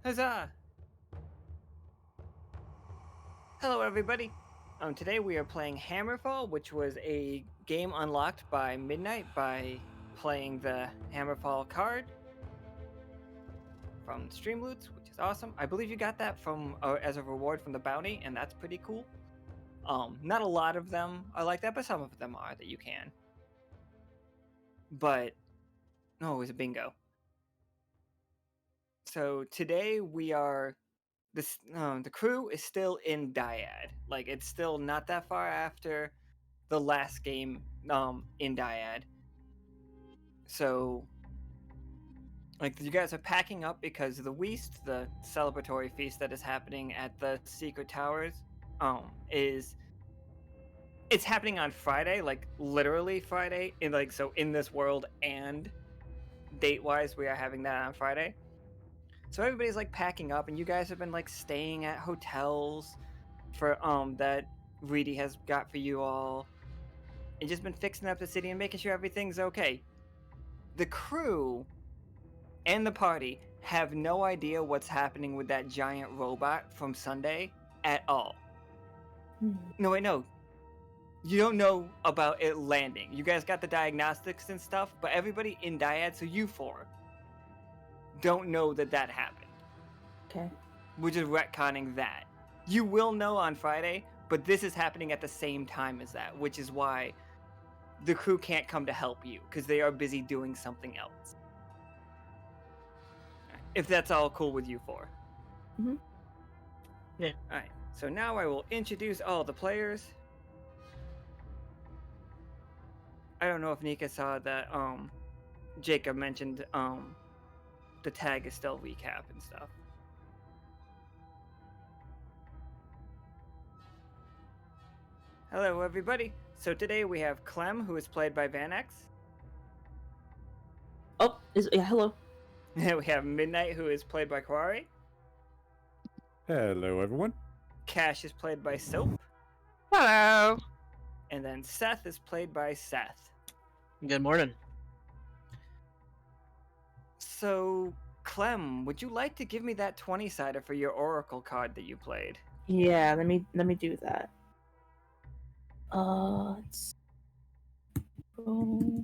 Huzzah! Hello, everybody. Today we are playing Hammerfall, which was a game unlocked by midnight by playing the Hammerfall card from Streamloots, which is awesome. I believe you got that from as a reward from the bounty, and that's pretty cool. Not a lot of them are like that, but some of them are that you can. But no, it was a bingo. So today we are. The crew is still in Dyad. Like, it's still not that far after the last game in Dyad. So, like, you guys are packing up because the Weast, the celebratory feast that is happening at the Secret Towers, it's happening on Friday, like literally Friday, in this world, and date-wise we are having that on Friday. So everybody's like packing up, and you guys have been like staying at hotels for that Reedy has got for you all, and just been fixing up the city and making sure everything's okay. The crew and the party have no idea what's happening with that giant robot from Sunday at all. No, wait, no. You don't know about it landing. You guys got the diagnostics and stuff, but everybody in Dyad, so you four, don't know that happened. Okay. We're just retconning that. You will know on Friday, but this is happening at the same time as that, which is why the crew can't come to help you, because they are busy doing something else. If that's all cool with you four. Mm-hmm. Yeah. Alright, so now I will introduce all the players. I don't know if Nika saw that Jacob mentioned the tag is still recap and stuff. Hello, everybody. So today we have Clem, who is played by VaNex. Oh, hello. We have Midnight, who is played by Kuari. Hello, everyone. Cash is played by Soap. Hello. And then Seth is played by Seth. Good morning. So, Clem, would you like to give me that 20-sider for your Oracle card that you played? Yeah, let me do that. Let's go.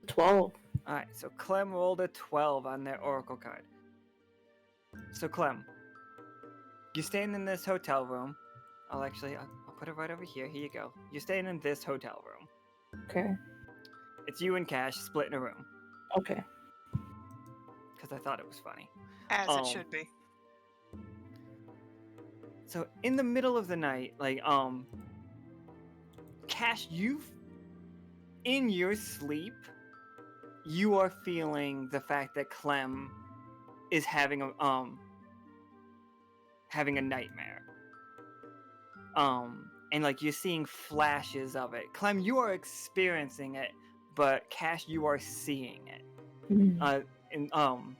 12. Alright, so Clem rolled a 12 on their Oracle card. So, Clem, you're staying in this hotel room. I'll put it right over here. Here you go. You're staying in this hotel room. Okay. It's you and Cash split in a room. Okay. Because I thought it was funny. As it should be. So in the middle of the night, Cash, in your sleep, you are feeling the fact that Clem is having a nightmare. And you're seeing flashes of it. Clem, you are experiencing it, but Cash, you are seeing it. Mm-hmm.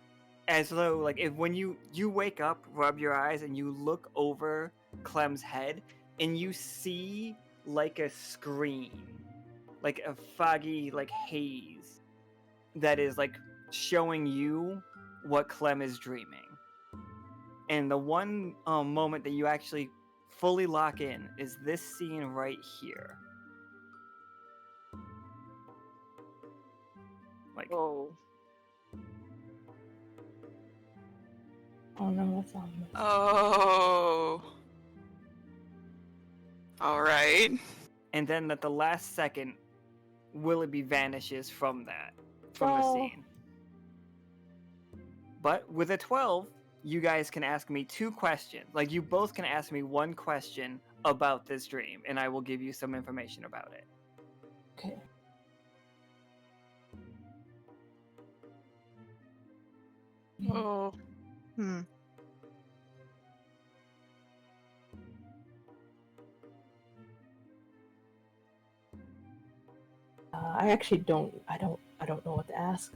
As though if when you wake up, rub your eyes, and you look over Clem's head, and you see a screen, like a foggy haze that is showing you what Clem is dreaming. And the one moment that you actually fully lock in is this scene right here. Oh. Oh no, what's on this? Oh. All right. And then at the last second, Willoughby vanishes from the scene. But with a 12, you guys can ask me 2 questions. You both can ask me 1 question about this dream, and I will give you some information about it. Okay. Oh. I actually don't. I don't know what to ask.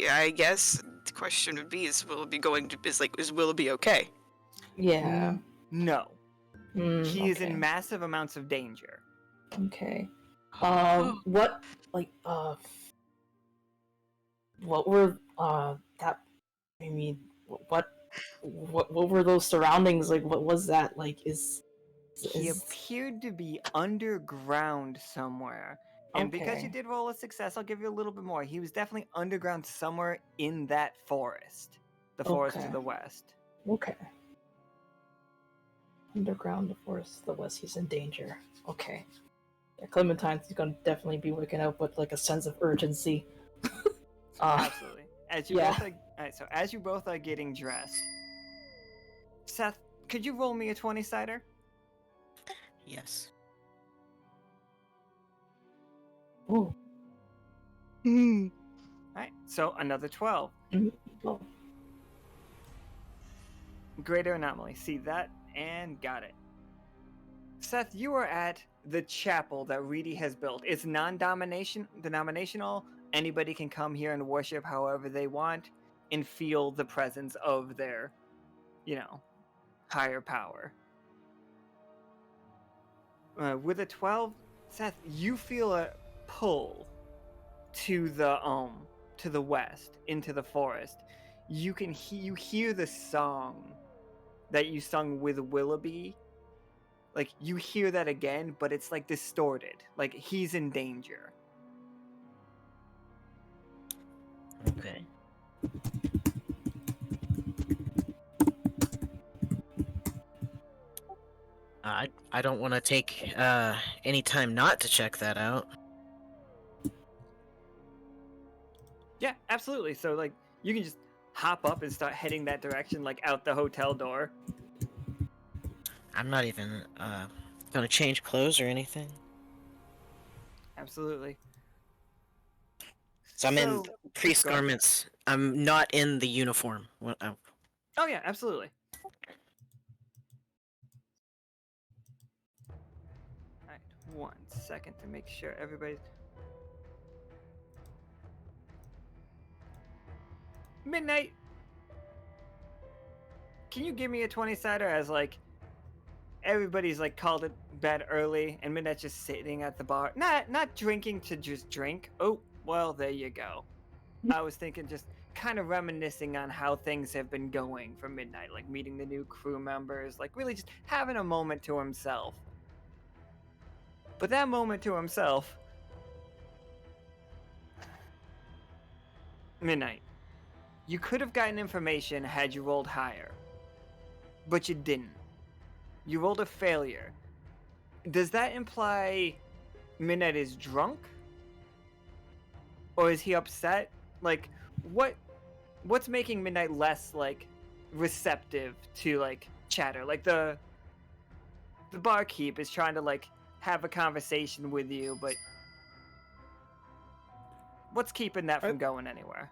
I guess the question would be: is Willoughby okay? Yeah. No. He is in Okay. massive amounts of danger. Okay. What what were that? I mean, what were those surroundings like? What was that like? He appeared to be underground somewhere. And because you Okay. did roll a success, I'll give you a little bit more. He was definitely underground somewhere in that forest. The forest to Okay. the west. Okay. Underground, the forest, the west. He's in danger. Okay. Yeah, Clementine's gonna definitely be waking up with like a sense of urgency. Absolutely. As you yeah. both are, alright, so as you both are getting dressed, Seth, could you roll me a 20-sider? Yes. Oh. Alright, so another 12. Oh. Greater anomaly. See that? And got it. Seth, you are at the chapel that Reedy has built. It's non-denominational. Anybody can come here and worship however they want and feel the presence of their, higher power. With a 12, Seth, you feel a pull to the west, into the forest. You hear the song that you sung with Willoughby. Like, you hear that again, but it's like distorted. Like, he's in danger. Okay. I don't want to take any time not to check that out. Yeah, absolutely. So, like, you can just hop up and start heading that direction, like, out the hotel door. I'm not even gonna change clothes or anything. Absolutely. So I'm in So- priest go ahead. garments. I'm not in the uniform. Oh, yeah, absolutely. Alright, 1 second to make sure everybody's... Midnight! Can you give me a 20-sider as, like, everybody's, like, called it bed early, and Midnight's just sitting at the bar? Not drinking to just drink. Oh, well, there you go. I was thinking just kind of reminiscing on how things have been going for Midnight, like meeting the new crew members, like really just having a moment to himself. But that moment to himself... Midnight, you could have gotten information had you rolled higher. But you didn't. You rolled a failure. Does that imply Midnight is drunk? Or is he upset? Like, what's making Midnight less, like, receptive to, like, chatter? Like, the barkeep is trying to, like, have a conversation with you, but what's keeping that from going anywhere?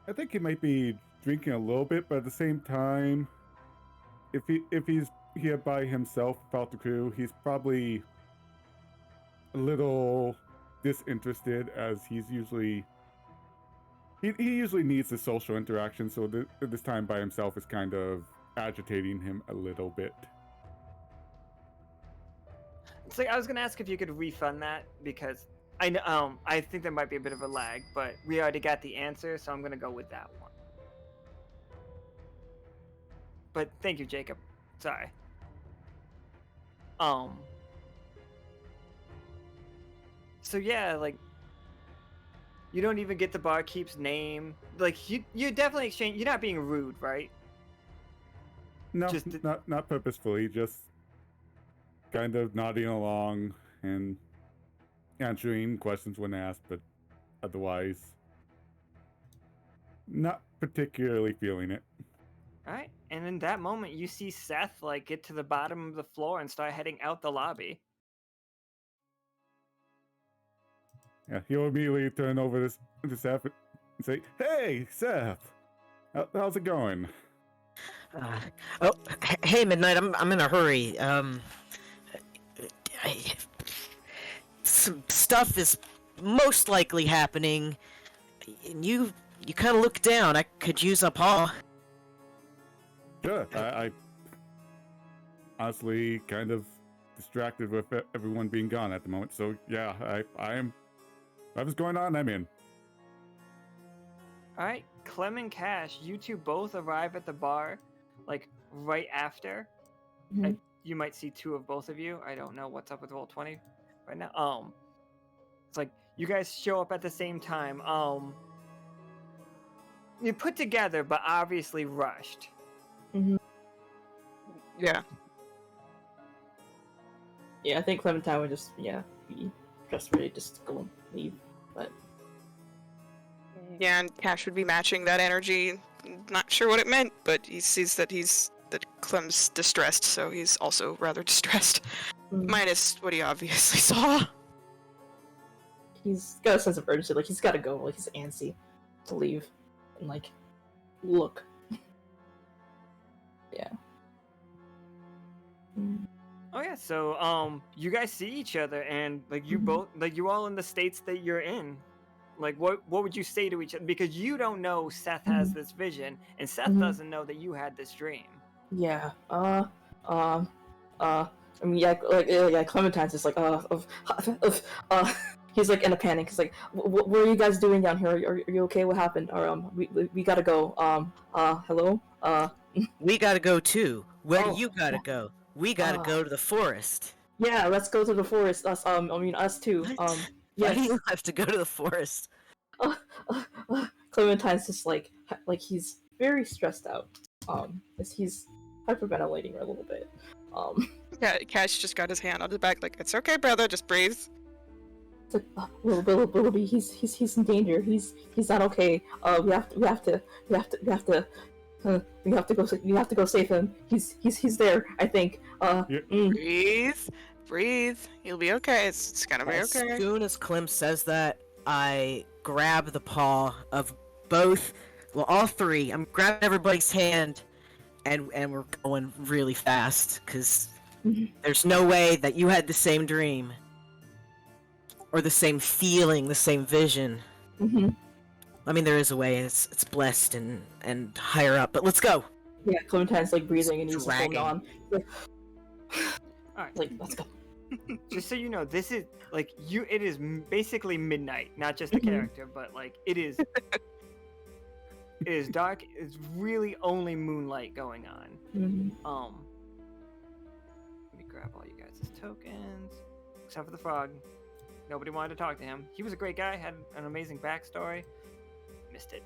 I think he might be drinking a little bit, but at the same time, if he's here by himself without the crew, he's probably a little disinterested, as he's usually he usually needs the social interaction. So this time by himself is kind of agitating him a little bit. It's like I was gonna ask if you could refund that because I know I think there might be a bit of a lag, but we already got the answer, so I'm gonna go with that one. But thank you, Jacob. Sorry. So yeah, like you don't even get the barkeep's name. Like you definitely exchange. You're not being rude, right? No, Just not purposefully, just kind of nodding along and answering questions when asked, but otherwise not particularly feeling it. All right. And in that moment, you see Seth like get to the bottom of the floor and start heading out the lobby. Yeah, he'll immediately turn over to Seth and say, "Hey, Seth, how's it going?" Hey, Midnight. I'm in a hurry. Some stuff is most likely happening. And you kind of look down. I could use a paw. Sure, honestly kind of distracted with everyone being gone at the moment. So yeah, whatever's going on, I'm in. All right, Clem and Cash, you two both arrive at the bar, like right after. Mhm. You might see two of both of you. I don't know what's up with Roll20 right now. It's like you guys show up at the same time. You put together, but obviously rushed. Yeah. Yeah, I think Clementine would just be just ready to just go and leave. But Yeah, and Cash would be matching that energy. Not sure what it meant, but he sees that Clem's distressed, so he's also rather distressed. Minus what he obviously saw. he's got a sense of urgency. Like he's got to go. Like he's antsy to leave and like look. Yeah. Oh yeah, so you guys see each other, and like you both, like you all in the states that you're in. Like what would you say to each other? Because you don't know Seth has this vision, and Seth doesn't know that you had this dream. Yeah. I mean, yeah, Clementine's just like, he's like in a panic. He's like, what are you guys doing down here? Are you okay? What happened? Or we gotta go. Hello? We gotta go too. Where Oh, do you gotta go? We gotta go to the forest. Yeah, let's go to the forest. Us, us too. What? Why do Yes. you have to go to the forest? Clementine's just like he's very stressed out. As he's hyperventilating a little bit. Yeah, Cash just got his hand on his back, like, it's okay, brother, just breathe. It's like, Willoughby, he's in danger. He's not okay. We have to go save him. He's there, I think. Breathe. You'll be okay. It's gonna be As okay. soon as Clem says that, I grab the paw of both, well, all three. I'm grabbing everybody's hand, and we're going really fast, because there's no way that you had the same dream, or the same feeling, the same vision. I mean, there is a way. It's blessed and higher up, but let's go. Yeah, Clementine's like breathing and he's holding Dragging. on. Like, Alright. like, let's go. Just so you know, this is like it is basically midnight, not just the character, but like it is. It is dark. It's really only moonlight going on. Let me grab all you guys' tokens, except for the frog. Nobody wanted to talk to him. He was a great guy, had an amazing backstory. Missed it.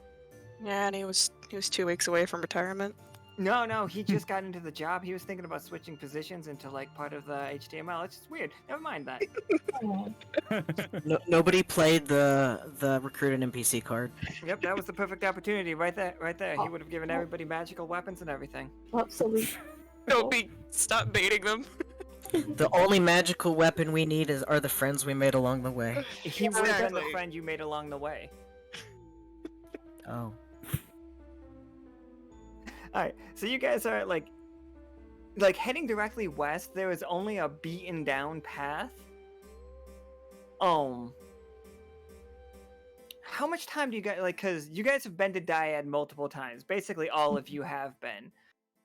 Yeah, and he was 2 weeks away from retirement. No, he just got into the job. He was thinking about switching positions into like part of the HTML. It's just weird. Never mind that. Nobody played the recruit an NPC card. Yep, that was the perfect opportunity right there. He would have given everybody magical weapons and everything. Absolutely. Stop baiting them. The only magical weapon we need are the friends we made along the way. He would have been the Exactly. friend you made along the way. Oh. Alright, so you guys are like heading directly west. There is only a beaten down path. How much time do you guys because you guys have been to Dyad multiple times. Basically all of you have been.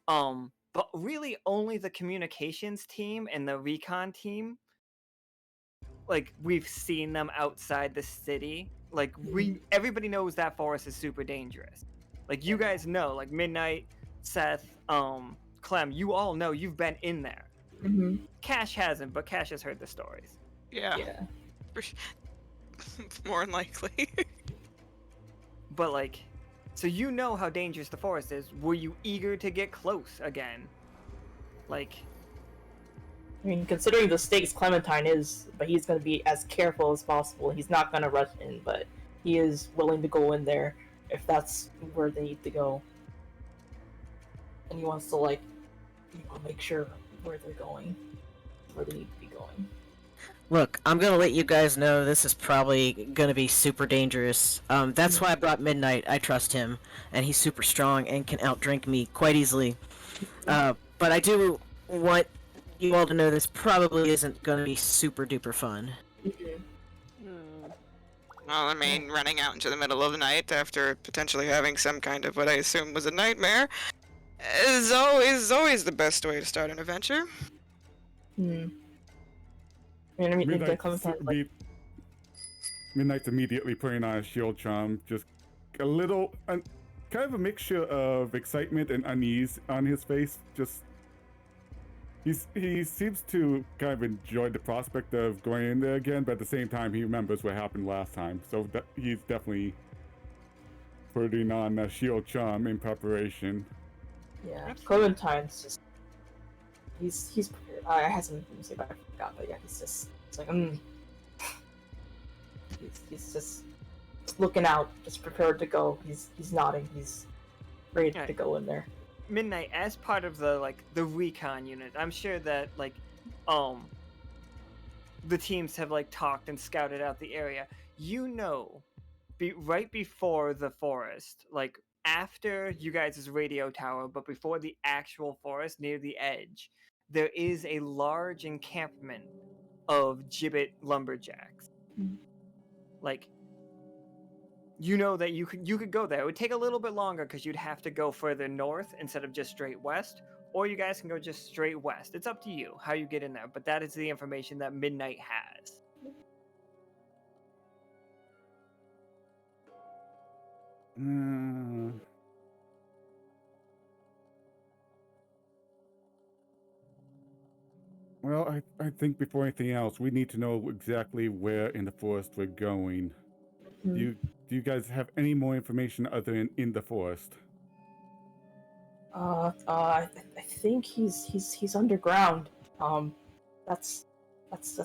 But really only the communications team and the recon team, like we've seen them outside the city. Like everybody knows that forest is super dangerous. Like you guys know, like Midnight, Seth, Clem, you all know you've been in there. Cash hasn't, but Cash has heard the stories. Yeah. More than likely. But like, so you know how dangerous the forest is. Were you eager to get close again? Like, I mean, considering the stakes Clementine is, but he's going to be as careful as possible. He's not going to rush in, but he is willing to go in there if that's where they need to go. And he wants to, like, make sure where they're going, where they need to be going. Look, I'm gonna let you guys know this is probably gonna be super dangerous. That's why I brought Midnight. I trust him, and he's super strong and can outdrink me quite easily. But I do want you all to know this probably isn't gonna be super duper fun. Well, I mean, running out into the middle of the night after potentially having some kind of what I assume was a nightmare, is always the best way to start an adventure. Hmm. I mean, the Clementine, like, Midnight's immediately putting on a shield charm, just a little, kind of a mixture of excitement and unease on his face. Just he seems to kind of enjoy the prospect of going in there again, but at the same time he remembers what happened last time, so he's definitely putting on a shield charm in preparation. yeah, Clementine's just he's prepared. I had something to say, but I forgot. But yeah, it's like he's just looking out, just prepared to go. He's nodding. He's ready to go in there. Midnight, as part of the recon unit, I'm sure that the teams have talked and scouted out the area. Right before the forest, after you guys' radio tower, but before the actual forest near the edge, there is a large encampment of gibbet lumberjacks. That you could go there. It would take a little bit longer because you'd have to go further north instead of just straight west, or you guys can go just straight west. It's up to you how you get in there, but that is the information that Midnight has. Well, I think before anything else, we need to know exactly where in the forest we're going. Do you guys have any more information other than in the forest? I think he's underground. That's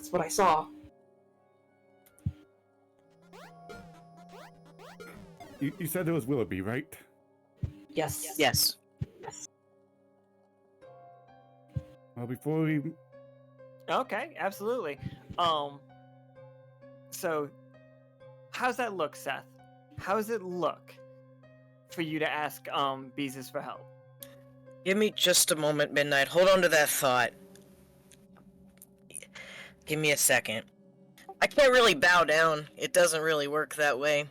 what I saw. You said it was Willoughby, right? Yes. Yes. Well, before we... Okay, absolutely. So, how's that look, Seth? How's it look for you to ask Beezus for help? Give me just a moment, Midnight. Hold on to that thought. Give me a second. I can't really bow down. It doesn't really work that way.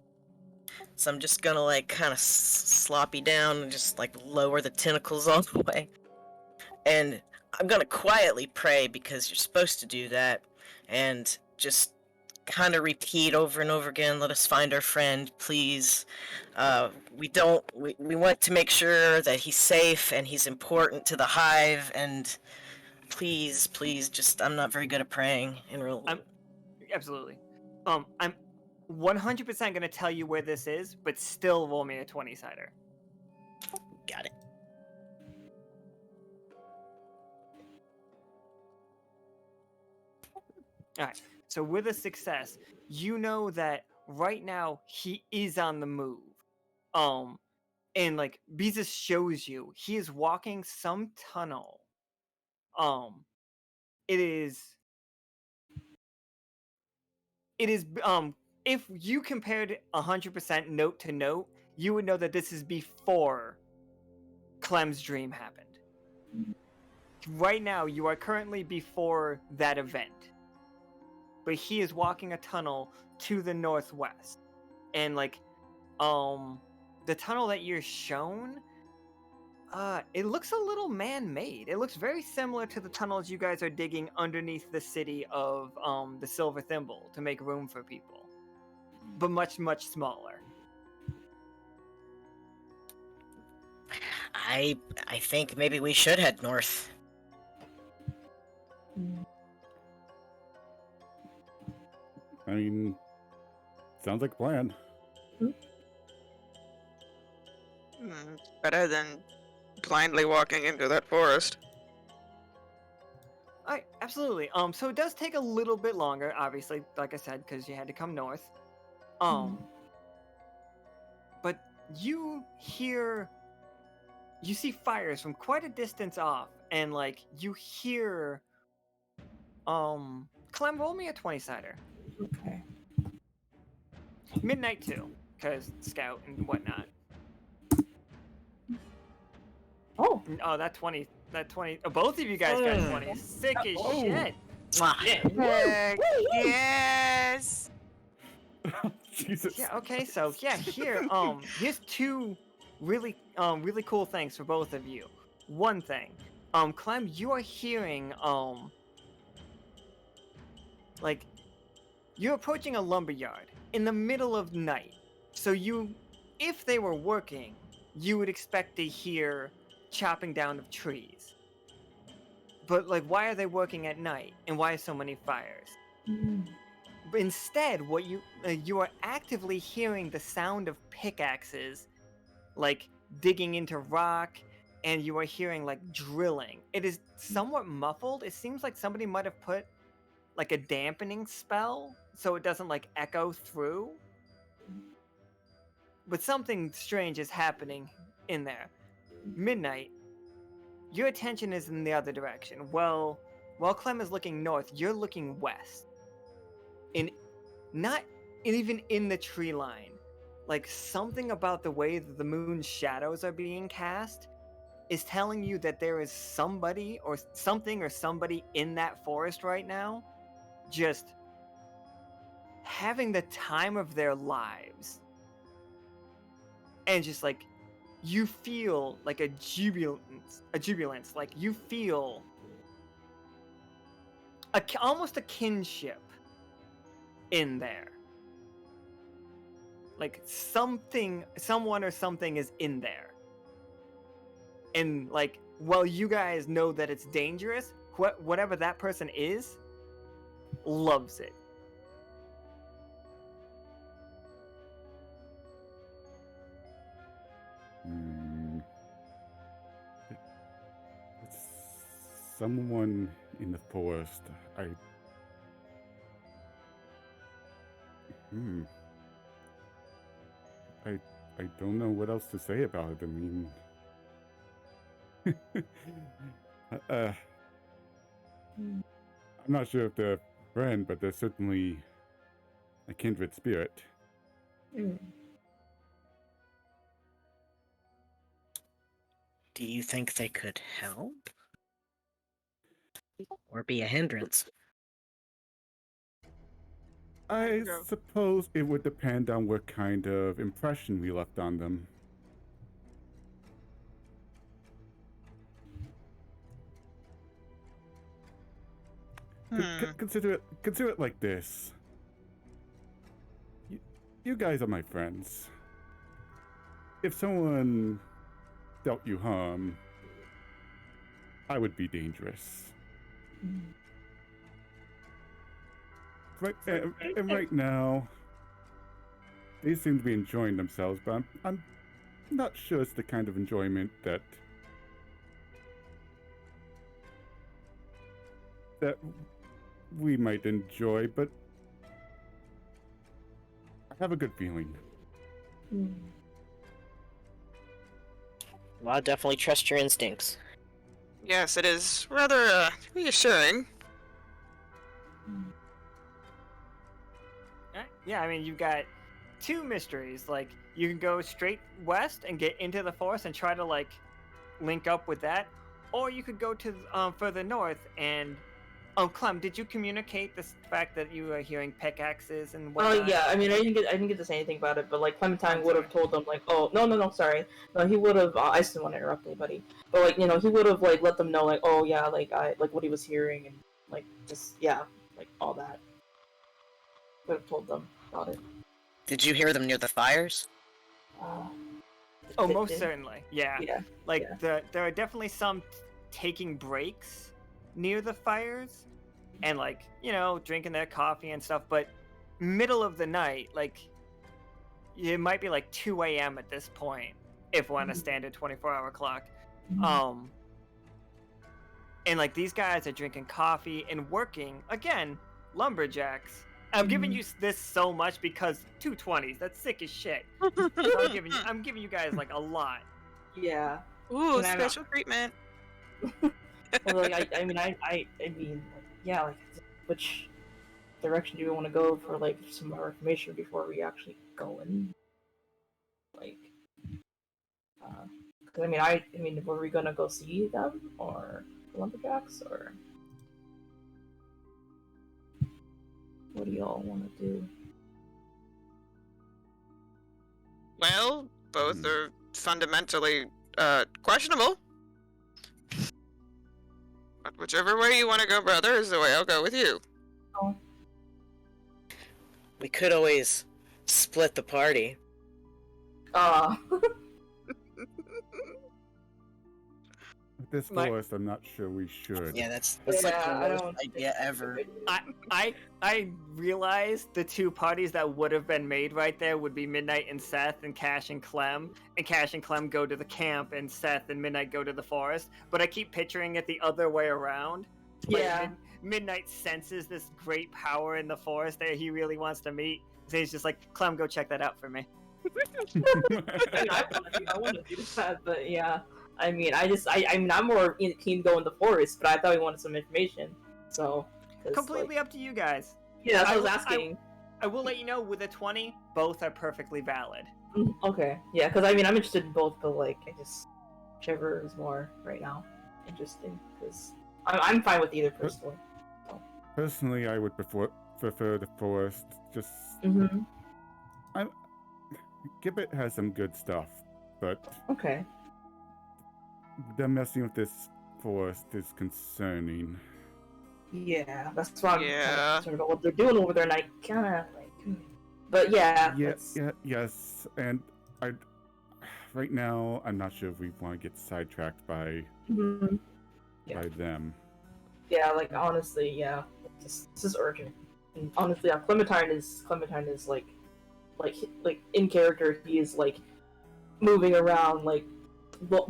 So I'm just gonna kind of sloppy down and just lower the tentacles all the way. And I'm gonna quietly pray because you're supposed to do that. And just kind of repeat over and over again, let us find our friend, please. We want to make sure that he's safe and he's important to the hive, and please, just, I'm not very good at praying in real life. Absolutely. I'm 100% going to tell you where this is, but still roll me a 20-sider. Got it. Alright, so with a success, you know that right now he is on the move. And Beezus shows you, he is walking some tunnel. It is if you compared 100% note to note, you would know that this is before Clem's dream happened. Right now, you are currently before that event. But he is walking a tunnel to the northwest. And the tunnel that you're shown, it looks a little man-made. It looks very similar to the tunnels you guys are digging underneath the city of the Silver Thimble to make room for people. But much, much smaller. I think maybe we should head north. I mean, sounds like a plan. Better than blindly walking into that forest. Alright, absolutely. So it does take a little bit longer, obviously, like I said, because you had to come north. But you see fires from quite a distance off, and you hear Clem, roll me a 20-sider. Okay. Midnight too, because scout and whatnot. Oh, that 20, both of you guys got 20. Sick as shit. Heck yes! Jesus. Yeah, okay, so yeah, here's two really really cool things for both of you. One thing, Clem, you are hearing like you're approaching a lumberyard in the middle of night. So if they were working, you would expect to hear chopping down of trees. But like, why are they working at night, and why so many fires? But instead, what you are actively hearing the sound of pickaxes, like digging into rock, and you are hearing like drilling. It is somewhat muffled. It seems like somebody might have put like a dampening spell so it doesn't like echo through. But something strange is happening in there. Midnight, your attention is in the other direction. Well, while Clem is looking north, you're looking west. Not even in the tree line. Like, something about the way that the moon's shadows are being cast is telling you that there is somebody or something or somebody in that forest right now just having the time of their lives. And just like, you feel like a jubilance. Like, you feel almost a kinship in there. Like, someone or something is in there. And like, while you guys know that it's dangerous, whatever that person is, loves it. It's someone in the forest. I don't know what else to say about it. I mean, I'm not sure if they're a friend, but they're certainly a kindred spirit. Do you think they could help? Or be a hindrance? I suppose it would depend on what kind of impression we left on them. Consider it like this. You guys are my friends. If someone dealt you harm, I would be dangerous. And right now, they seem to be enjoying themselves, but I'm not sure it's the kind of enjoyment that we might enjoy, but I have a good feeling. Well, I definitely trust your instincts. Yes, it is rather reassuring. Yeah, I mean, you've got two mysteries. Like, you can go straight west and get into the forest and try to like link up with that, or you could go to further north and. Oh, Clem, did you communicate the fact that you were hearing pickaxes and whatnot? Yeah. I mean, I didn't get to say anything about it, but like Clementine would have told them like, oh no, sorry, no, he would have. I just didn't want to interrupt anybody, but like he would have like let them know like, oh yeah, like I like what he was hearing and like just like all that. Would have told them about it. Did you hear them near the fires? Oh, most certainly. Yeah. Like yeah. there are definitely some taking breaks near the fires and like, drinking their coffee and stuff, but middle of the night, like it might be like 2 a.m. at this point if we're on a standard 24-hour clock. And like these guys are drinking coffee and working, again, lumberjacks. I'm giving you this so much because 220s, that's sick as shit. So I'm giving you guys like a lot. Yeah. Ooh, special treatment. Well, like I mean, yeah, like which direction do we want to go for like some more information before we actually go in? Like, because I mean, were we gonna go see them or the lumberjacks or what do y'all want to do? Well, both are fundamentally questionable. But whichever way you want to go, brother, is the way I'll go with you. Oh. We could always split the party. With this My- forest, I'm not sure we should. Yeah, that's Yeah, like I the worst don't idea ever. I realized the two parties that would have been made right there would be Midnight and Seth, and Cash and Clem. And Cash and Clem go to the camp, and Seth and Midnight go to the forest. But I keep picturing it the other way around. Like, Yeah. Midnight senses this great power in the forest that he really wants to meet. So he's just like, Clem, go check that out for me. I want to do that, but yeah. I mean, I'm more keen to go in the forest, but I thought we wanted some information. So. Completely up to you guys. Yeah, that's what I was will- asking. I will let you know with a 20, both are perfectly valid. Okay. Yeah, because I mean, I'm interested in both, but like, whichever is more right now interesting, because I'm fine with either personally. Personally, I would prefer the forest. Just Mm-hmm. Gibbet has some good stuff, but Okay. them messing with this forest is concerning. Yeah, that's why I'm kind Yeah. of concerned about what they're doing over there, and I kind of like. But yeah. Yes, and right now I'm not sure if we want to get sidetracked by Mhm. Yeah. by them. Yeah, like honestly, yeah, this is urgent. And honestly, Clementine is like in character, he is like moving around, like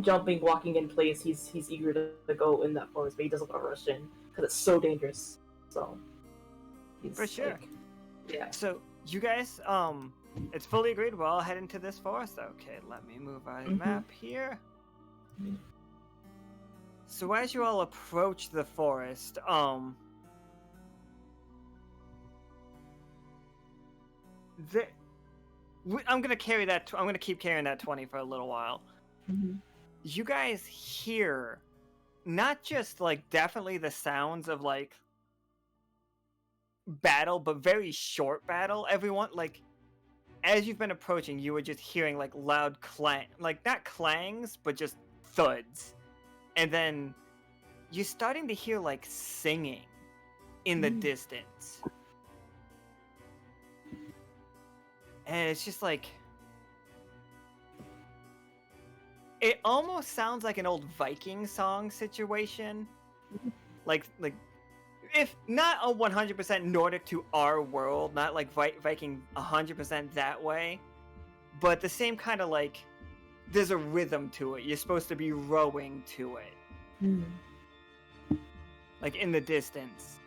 jumping, walking in place. He's eager to go in that forest, but he doesn't want to rush in because it's so dangerous. So he's For sure. like, yeah. So you guys, it's fully agreed. We're all heading to this forest. Okay, let me move our Mhm. map here. Mhm. So as you all approach the forest, I'm gonna carry that. I'm gonna keep carrying that 20 for a little while. Mhm. You guys hear not just like definitely the sounds of like battle, but very short battle. Everyone, like, as you've been approaching, you were just hearing like loud clang, like not clangs, but just thuds. And then you're starting to hear like singing in the distance. And it's just like, it almost sounds like an old Viking song situation. Like if not a 100% Nordic to our world, not like Viking 100% that way, but the same kind of like, there's a rhythm to it. You're supposed to be rowing to it. Mhm. Like in the distance.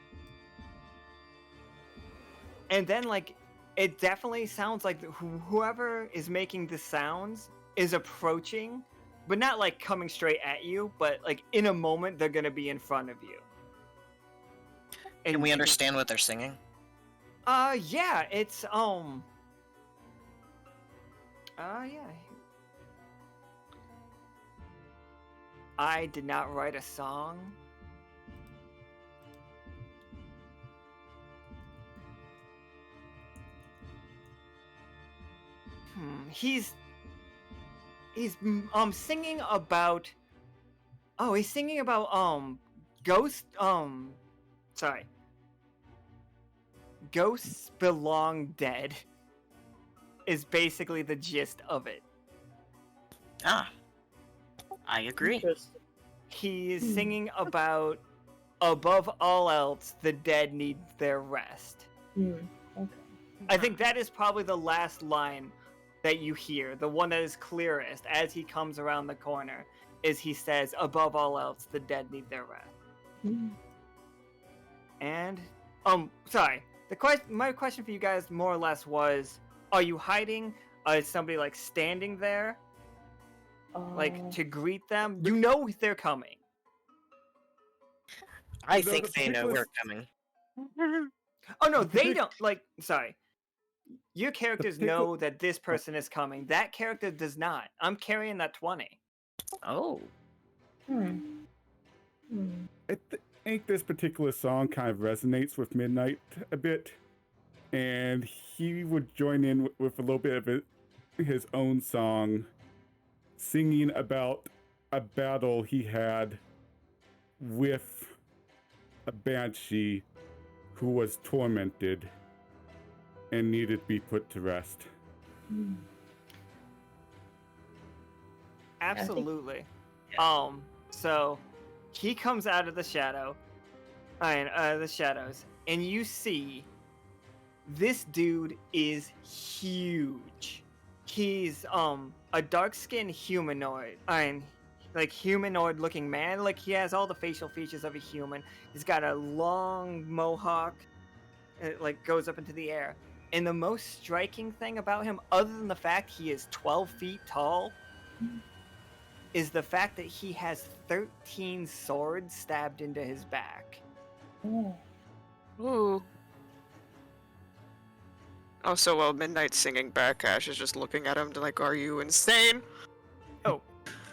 And then like, it definitely sounds like whoever is making the sounds is approaching, but not like coming straight at you, but like in a moment they're gonna be in front of you. And Can we understand what they're singing? Yeah, it's yeah. I did not write a song. He's singing about, he's singing about ghosts belong dead is basically the gist of it. Ah, I agree. Interesting. He's singing about, above all else, the dead need their rest. Okay. I think that is probably the last line that you hear, the one that is clearest as he comes around the corner, is he says, above all else, the dead need their rest. Mhm. And, sorry, my question for you guys more or less was, are you hiding? Is somebody like standing there, like to greet them? You know they're coming. I The think they know particular- we're coming. Oh no, they don't, like, sorry. Your characters particular- know that this person is coming. That character does not. I'm carrying that 20. Oh. Hmm. I think this particular song kind of resonates with Midnight a bit, and he would join in with a little bit of his own song singing about a battle he had with a banshee who was tormented and needed to be put to rest. Absolutely. Yeah. So he comes out of the shadow, the shadows, and you see this dude is huge. He's a dark-skinned humanoid. Like humanoid-looking man. Like he has all the facial features of a human. He's got a long mohawk. It like goes up into the air. And the most striking thing about him, other than the fact he is 12 feet tall, is the fact that he has 13 swords stabbed into his back. Oh. Ooh. Also, while Midnight's singing back, Ash is just looking at him to like, are you insane? Oh,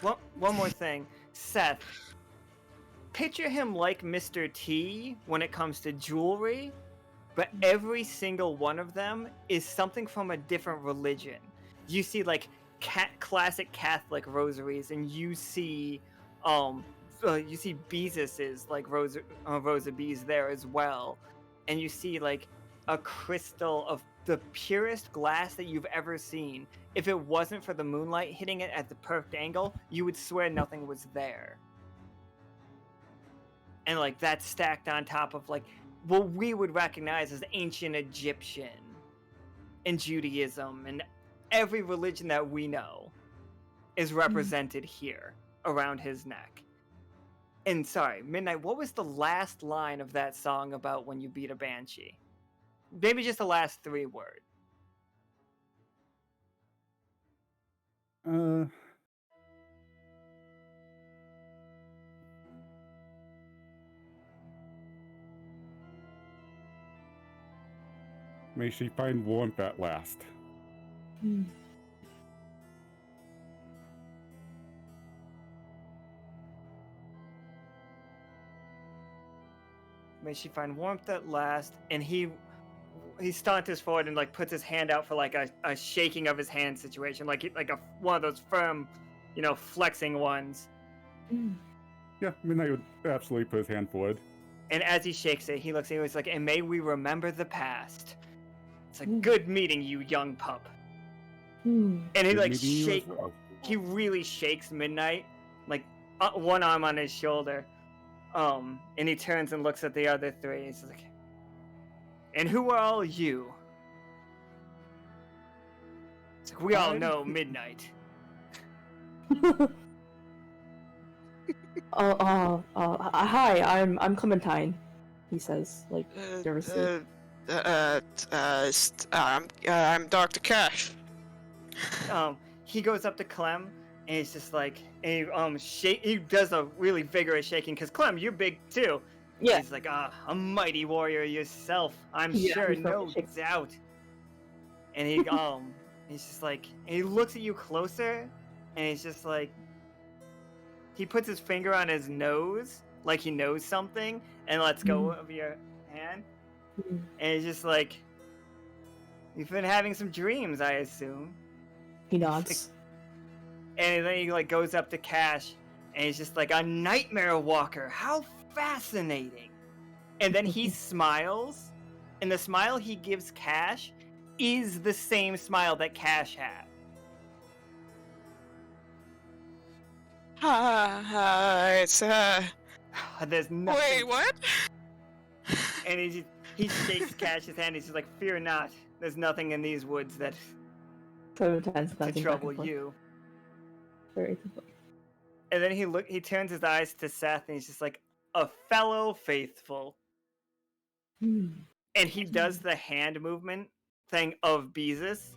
one more thing. Seth, picture him like Mr. T when it comes to jewelry, but every single one of them is something from a different religion. You see, like, classic Catholic rosaries, and you see Bees's, like, Rosa Bees there as well. And you see, like, a crystal of the purest glass that you've ever seen. If it wasn't for the moonlight hitting it at the perfect angle, you would swear nothing was there. And like that's stacked on top of like what we would recognize as ancient Egyptian and Judaism, and every religion that we know is represented here around his neck. And sorry, Midnight, what was the last line of that song about when you beat a banshee? Maybe just the last 3 words. May she find warmth at last. May she find warmth at last. And he saunters forward and like puts his hand out for like a shaking of his hand situation, like one of those firm, flexing ones. Yeah, Midnight would absolutely put his hand forward. And as he shakes it, he looks at you. He's like, "And may we remember the past." It's like, "Good meeting you, young pup." And he like shake. Well. He really shakes Midnight, like one arm on his shoulder. And he turns and looks at the other 3. He's like, "And who are all you?" It's like, "We all know Midnight." Hi, I'm Clementine, he says, like, nervously. I'm Dr. Cash. He goes up to Clem, and he's just like, and he does a really vigorous shaking, because Clem, you're big too. Yeah. He's like, a mighty warrior yourself, I'm Yeah, sure, he's no shaking. doubt. And he, he's just like, and he looks at you closer, and he's just like, he puts his finger on his nose, like he knows something, and lets go of your hand. And he's just like, "You've been having some dreams, I assume." He nods. And then he like goes up to Cash, and he's just like, "A nightmare walker, how fascinating." And then he smiles, and the smile he gives Cash is the same smile that Cash had. It's There's nothing. Wait, what? And he shakes Cash's hand. He's just like, "Fear not. There's nothing in these woods that Clementine's to glancing trouble back and forth. you." Very And then he turns his eyes to Seth, and he's just like, "A fellow faithful." And he does the hand movement thing of Beezus,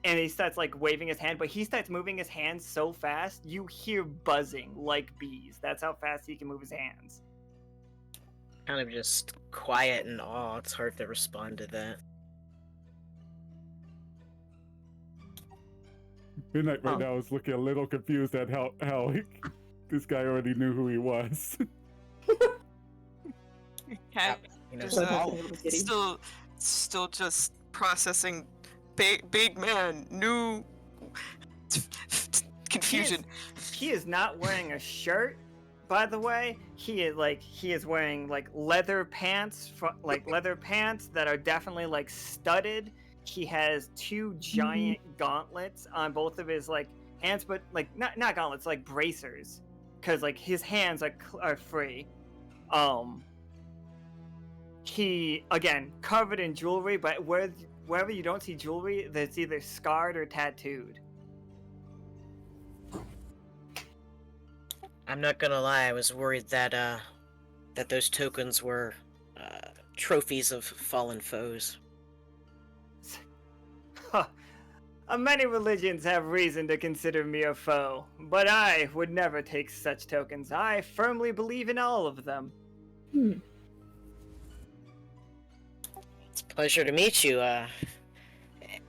and he starts like waving his hand, but he starts moving his hands so fast you hear buzzing like bees. That's how fast he can move his hands. Kind of just quiet and awe. It's hard to respond to that. Midnight right now is looking a little confused at how this guy already knew who he was. You know, Just, still just processing. Big man, new confusion. He is not wearing a shirt, by the way. He is wearing like leather pants that are definitely like studded. He has two giant gauntlets on both of his like hands, but like not gauntlets, like bracers, because like his hands are free. He again covered in jewelry, but wherever you don't see jewelry, that's either scarred or tattooed. I'm not gonna lie, I was worried that that those tokens were trophies of fallen foes. Many religions have reason to consider me a foe, but I would never take such tokens. I firmly believe in all of them. It's a pleasure to meet you,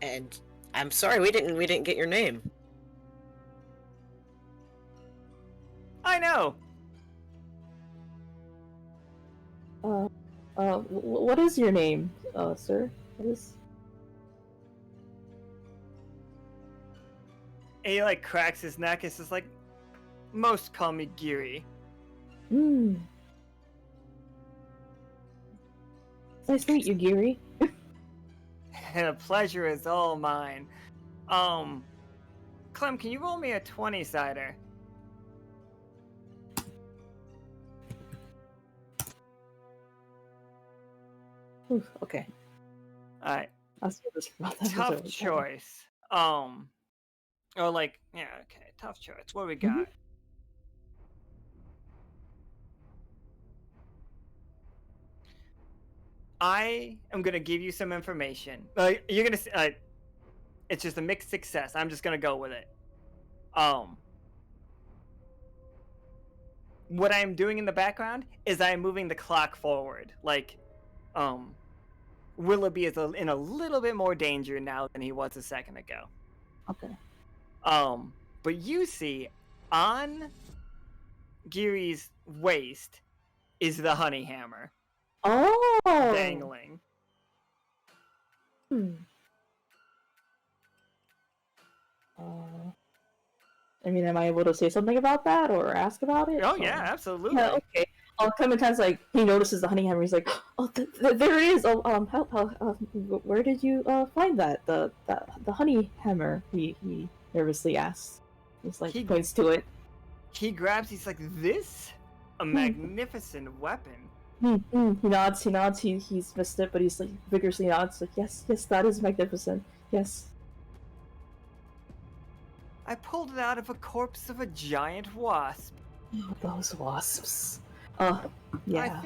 and I'm sorry we didn't get your name. I know. What is your name, sir? What is? And he like cracks his neck. It's just like, most call me Kuari. Nice to meet you, Kuari. And a pleasure is all mine. Clem, can you roll me a 20-sider? Okay. Alright. I'll see this about that. Tough choice. Or like, yeah, okay, tough choice. What do we got? I am gonna give you some information. You're gonna it's just a mixed success. I'm just gonna go with it. What I'm doing in the background is I'm moving the clock forward. Like, Willoughby is in a little bit more danger now than he was a second ago. Okay. But you see, on Kuari's waist is the honey hammer Oh. dangling. I mean, am I able to say something about that or ask about it? Oh yeah, absolutely. Yeah, okay. Clementine's like, he notices the honey hammer. He's like, oh, there it is. Oh, where did you find that? The honey hammer? He nervously asks. He's like, points to it. He grabs. He's like, this, a magnificent weapon. He nods. He's missed it, but he's like vigorously nods. Like, yes, that is magnificent. Yes. I pulled it out of a corpse of a giant wasp. Oh, those wasps. Yeah.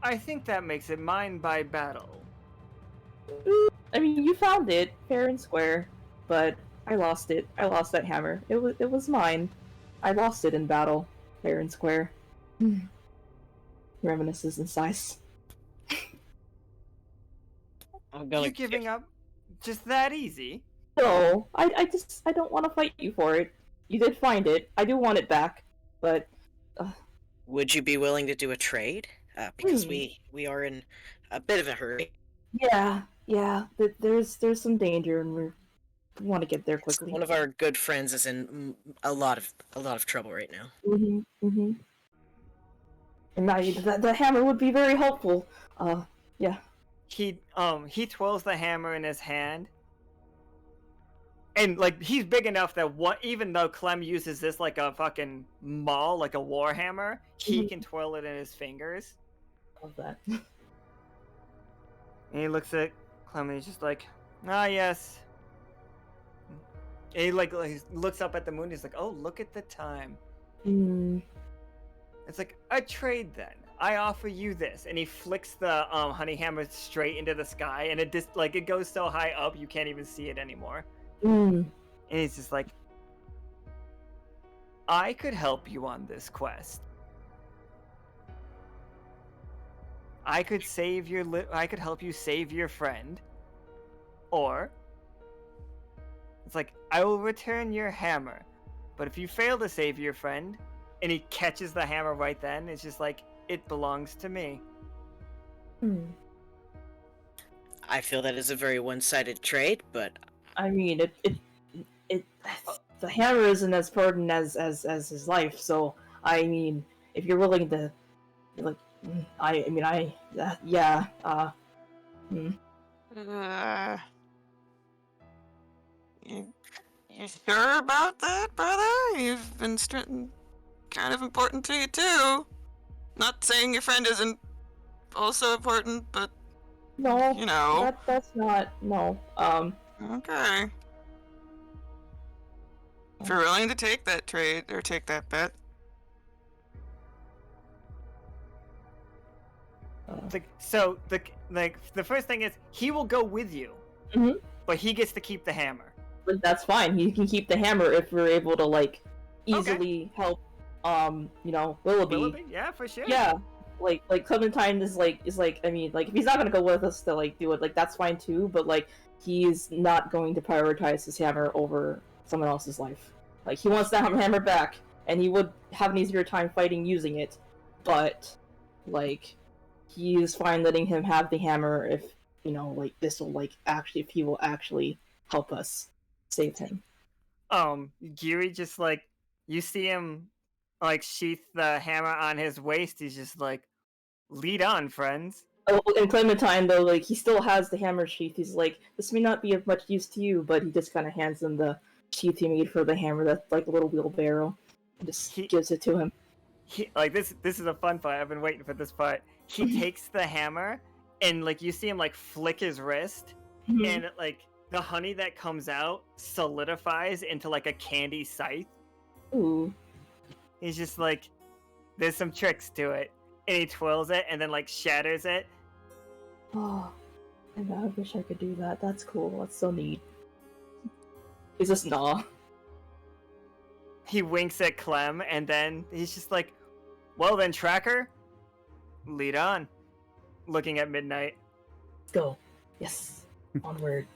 I think that makes it mine by battle. I mean, you found it fair and square, but I lost it. I lost that hammer. It was mine. I lost it in battle, fair and square. Reminisces in size. You giving up just that easy? No, I don't want to fight you for it. You did find it. I do want it back, but. Would you be willing to do a trade? Because we are in a bit of a hurry. Yeah. There's some danger, and we want to get there quickly. One of our good friends is in a lot of trouble right now. And the hammer would be very helpful. Yeah. He twirls the hammer in his hand. And, like, he's big enough that even though Clem uses this like a fucking maul, like a war hammer, he can twirl it in his fingers. Love that. And he looks at Clem and he's just like, ah, yes. And he looks up at the moon. He's like, oh, look at the time. It's like, a trade then. I offer you this. And he flicks the honey hammer straight into the sky, and it it goes so high up you can't even see it anymore. And he's just like, I could help you on this quest. I could help you save your friend. Or it's like, I will return your hammer. But if you fail to save your friend, and he catches the hammer right then, it's just like, it belongs to me. I feel that is a very one-sided trade, but I mean, the hammer isn't as important as his life. So I mean, if you're willing to, like, yeah. You sure about that, brother? You've been kind of important to you too. Not saying your friend isn't also important, but No, you know. that's not no. Okay. If you're willing to take that trade or take that bet. So the first thing is he will go with you, but he gets to keep the hammer. But that's fine. He can keep the hammer if we're able to like easily help. Willoughby. Willoughby? Yeah, for sure. Yeah, like Clementine is like I mean, like if he's not gonna go with us to like do it, like that's fine too. But like he's not going to prioritize his hammer over someone else's life. Like he wants that hammer back, and he would have an easier time fighting using it. But like he is fine letting him have the hammer if like this will like actually if he will actually help us save him. Geary just like you see him like sheath the hammer on his waist. He's just like, lead on, friends. Oh, and Clementine though, like he still has the hammer sheath. He's like, this may not be of much use to you, but he just kind of hands him the sheath he made for the hammer. That's like a little wheelbarrow. And just gives it to him. This is a fun part. I've been waiting for this part. He takes the hammer and like you see him like flick his wrist, and like the honey that comes out solidifies into like a candy scythe. Ooh. He's just like, there's some tricks to it. And he twirls it and then like shatters it. Oh, I wish I could do that. That's cool. That's so neat. He's just nah. He winks at Clem and then he's just like, well then, Tracker, lead on. Looking at Midnight. Let's go. Yes. Onward.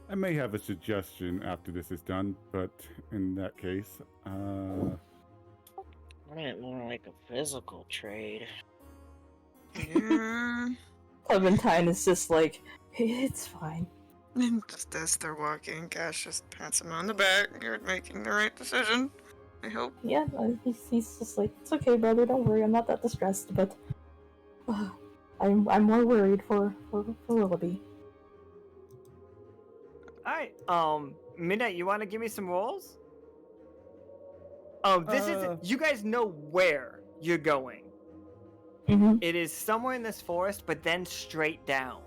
I may have a suggestion after this is done, but in that case, Right, more like a physical trade. Yeah. Clementine is just like, it's fine. And just as they're walking, Cash just pats him on the back. You're making the right decision, I hope. Yeah, he's just like, it's okay, brother. Don't worry. I'm not that distressed, but I'm more worried for Willoughby. Alright, Midnight, you want to give me some rolls? This is, you guys know where you're going. Mm-hmm. It is somewhere in this forest, but then straight down.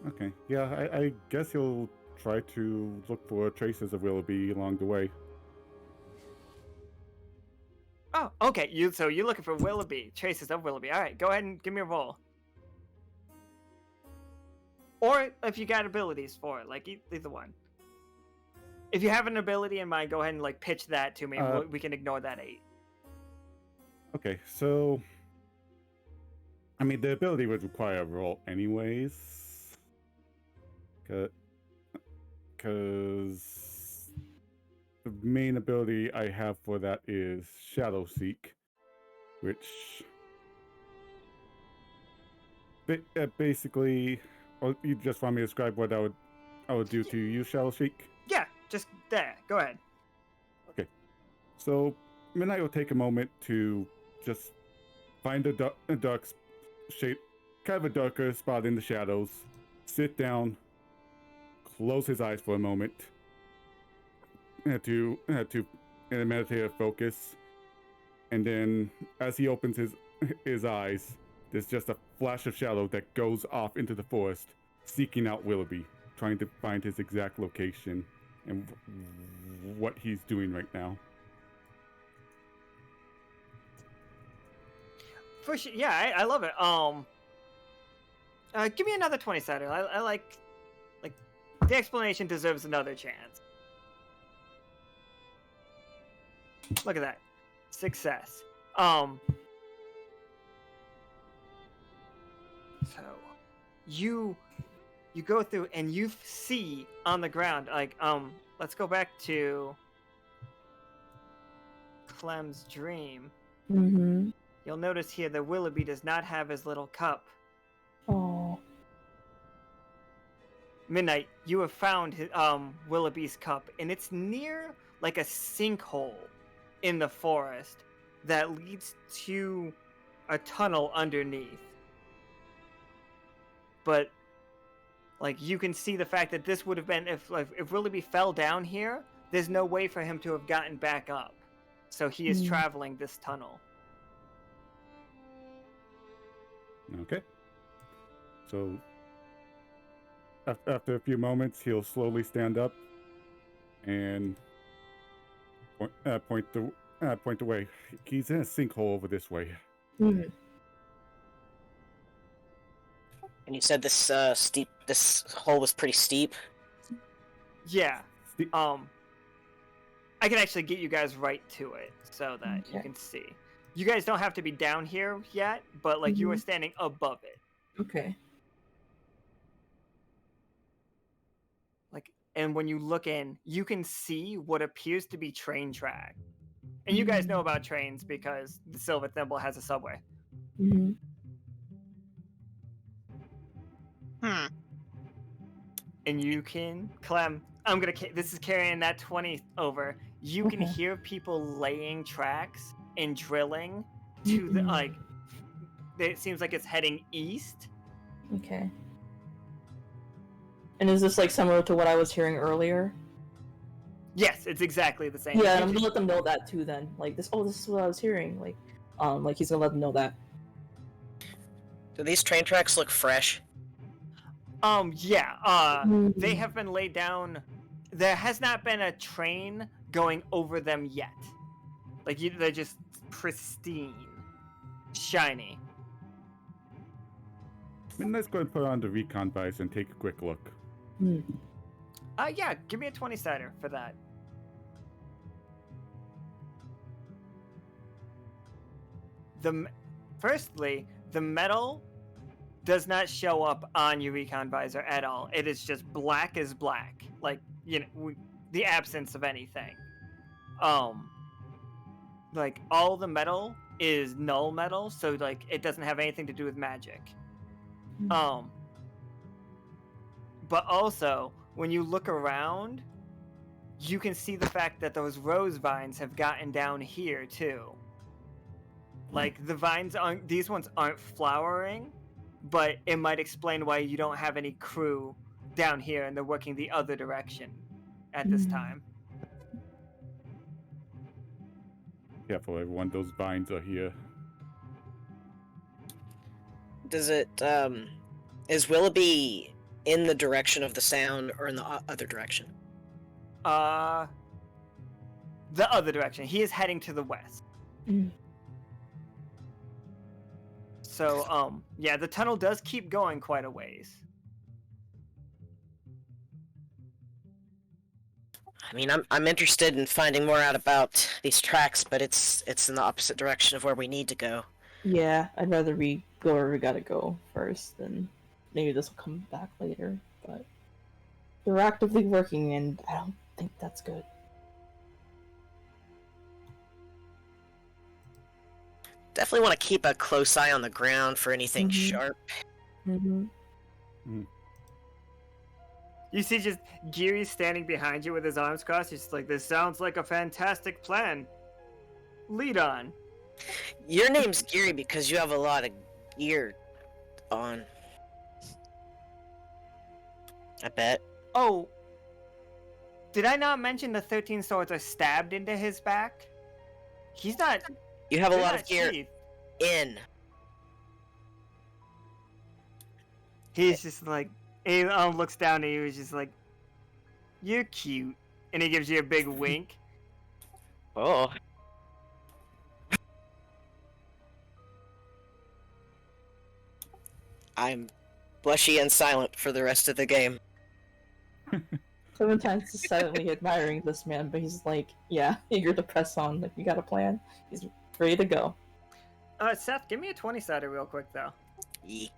okay. Yeah, I guess you'll try to look for traces of Willoughby along the way. Oh, okay. So you're looking for Willoughby, traces of Willoughby. All right, go ahead and give me a roll. Or if you got abilities for it, like either one. If you have an ability in mind, go ahead and like pitch that to me. We can ignore that 8. Okay, so I mean the ability would require a roll anyways, because the main ability I have for that is Shadow Seek, which basically, you just want me to describe what I would do to use Shadow Seek? Yeah, just there. Go ahead. Okay, so Midnight will take a moment to just find a dark shape, kind of a darker spot in the shadows, sit down, close his eyes for a moment, to meditative focus, and then as he opens his eyes, there's just a flash of shadow that goes off into the forest, seeking out Willoughby, trying to find his exact location and what he's doing right now. For sure, yeah, I love it. Give me another 20-sider. I like the explanation deserves another chance. Look at that, success. So you go through and you see on the ground, like let's go back to Clem's dream. Mm-hmm. You'll notice here that Willoughby does not have his little cup. Oh. Midnight, you have found Willoughby's cup, and it's near like a sinkhole in the forest that leads to a tunnel underneath. But like you can see the fact that this would have been if Willoughby fell down here, there's no way for him to have gotten back up. So he is traveling this tunnel. Okay. So after a few moments, he'll slowly stand up and point the way. He's in a sinkhole over this way. Mm-hmm. And you said this this hole was pretty steep. Yeah. I can actually get you guys right to it so that you can see. You guys don't have to be down here yet, but like you are standing above it. Okay. Like, and when you look in, you can see what appears to be train track. And you guys know about trains because the Silver Thimble has a subway. Mm-hmm. And you can, Clem, this is carrying that 20 over. You can hear people laying tracks and drilling to the, like, it seems like it's heading east. Okay. And is this like similar to what I was hearing earlier? Yes, it's exactly the same. Yeah, and I'm gonna let them know that too then. Like this is what I was hearing. Like he's gonna let them know that. Do these train tracks look fresh? Yeah, they have been laid down. There has not been a train going over them yet. Like, they're just pristine. Shiny. Let's go and put on the recon visor and take a quick look. Yeah, give me a 20-sider for that. Firstly, the metal does not show up on your recon visor at all. It is just black as black. Like, you know, the absence of anything. Like, all the metal is null metal, so, like, it doesn't have anything to do with magic. But also, when you look around, you can see the fact that those rose vines have gotten down here, too. Like, these ones aren't flowering, but it might explain why you don't have any crew down here and they're working the other direction at this time. Careful, everyone, those vines are here. Does it, is Willoughby in the direction of the sound or in the other direction? The other direction. He is heading to the west. So, yeah, the tunnel does keep going quite a ways. I mean, I'm interested in finding more out about these tracks, but it's in the opposite direction of where we need to go. Yeah, I'd rather we go where we gotta go first, and maybe this will come back later. But they're actively working, and I don't think that's good. Definitely want to keep a close eye on the ground for anything sharp. You see just Geary standing behind you with his arms crossed. He's just like, this sounds like a fantastic plan. Lead on. Your name's Geary because you have a lot of gear on. I bet. Oh, did I not mention the 13 swords are stabbed into his back? He's not... You have a lot not of gear sheathed. in. He's just like... He looks down at you, he's just like, you're cute. And he gives you a big wink. Oh. I'm blushy and silent for the rest of the game. Clementine's just silently admiring this man, but he's like, yeah, eager to press on. Like, you got a plan? He's ready to go. Seth, give me a 20-sider real quick, though. Yee.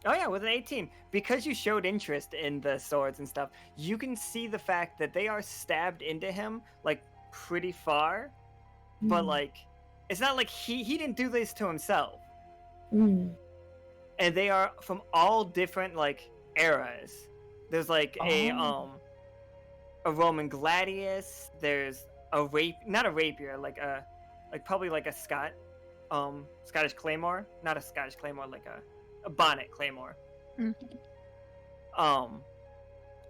Oh yeah, with an 18. Because you showed interest in the swords and stuff, you can see the fact that they are stabbed into him, like, pretty far. But, like, it's not like he didn't do this to himself. Mm. and they are from all different like eras. There's like a Roman gladius. There's a not a rapier, like probably like a Scottish claymore, not a Scottish claymore, like a bonnet claymore. Mm.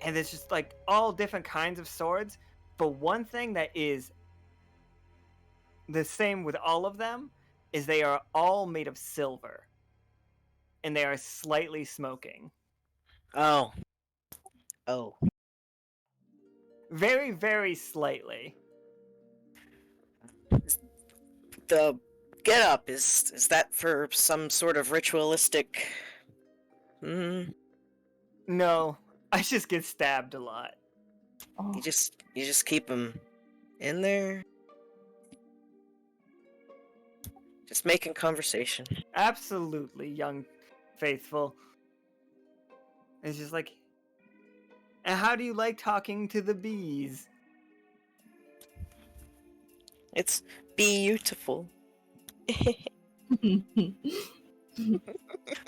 And there's just like all different kinds of swords. But one thing that is the same with all of them is they are all made of silver, and they are slightly smoking. Oh. Very, very slightly. The get up is that for some sort of ritualistic? No, I just get stabbed a lot. Oh. You just keep them in there. Just making conversation. Absolutely, young faithful. It's just like, and how do you like talking to the bees? It's beautiful.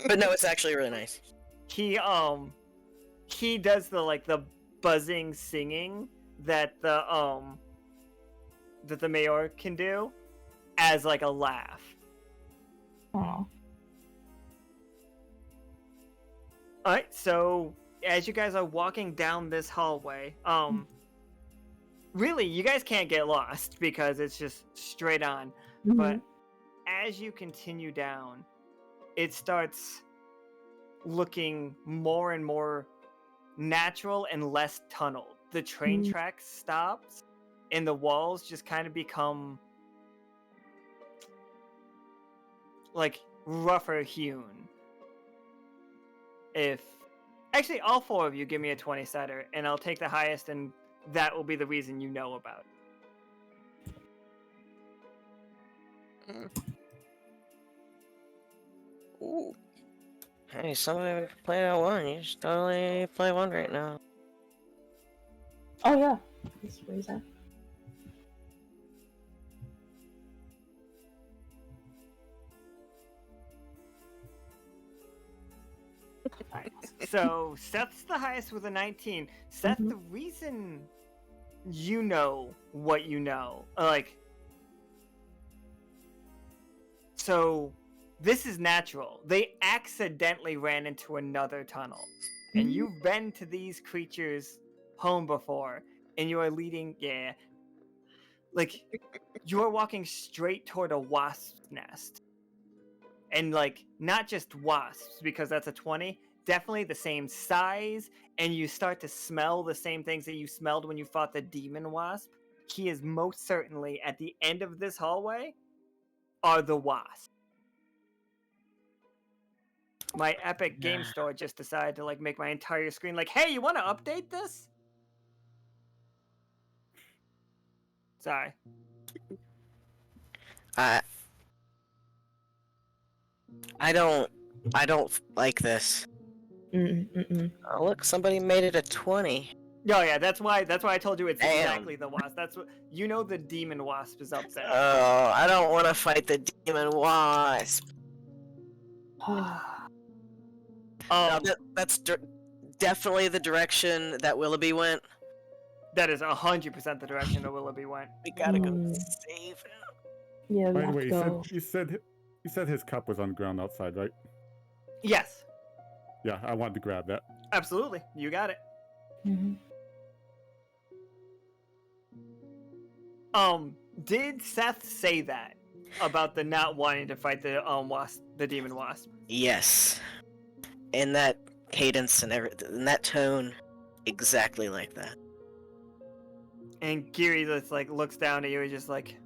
But no, it's actually really nice. He does the buzzing singing that the mayor can do as like a laugh. Oh. Alright, so as you guys are walking down this hallway, really you guys can't get lost because it's just straight on. Mhm. But as you continue down, it starts looking more and more natural and less tunneled. The train Mhm. track stops and the walls just kind of become like rougher hewn. If actually all four of you give me a 20-sider and I'll take the highest, and that will be the reason you know about it. Ooh. Hey, somebody play that one. You should totally play one right now. Oh yeah. Where is that? Alright, so Seth's the highest with a 19. Seth, Mhm. the reason you know what you know, so this is natural. They accidentally ran into another tunnel, and you've been to these creatures' home before, and you are leading, like you are walking straight toward a wasp's nest. And like not just wasps, because that's a 20, definitely the same size, and you start to smell the same things that you smelled when you fought the demon wasp. He is most certainly at the end of this hallway are the wasps. My Epic Game Store just decided to like make my entire screen like, hey, you want to update this? Sorry. I don't like this. Mm-mm. Oh, look, somebody made it a 20. Oh yeah, that's why I told you it's Damn. exactly the wasp. That's what you know. The demon wasp is up there. Oh, I don't want to fight the demon wasp. Now, that's definitely the direction that Willoughby went. That is 100% the direction that Willoughby went. We gotta go Mm. save him. Yeah, we By the have way, to go. you said his cup was on the ground outside, right? Yes, Yeah, I wanted to grab that. absolutely. You got it. Mhm. Did Seth say that about the not wanting to fight the wasp, the demon wasp? Yes. In that cadence and everything, in that tone, exactly like that. And Giri just like looks down at you and just like,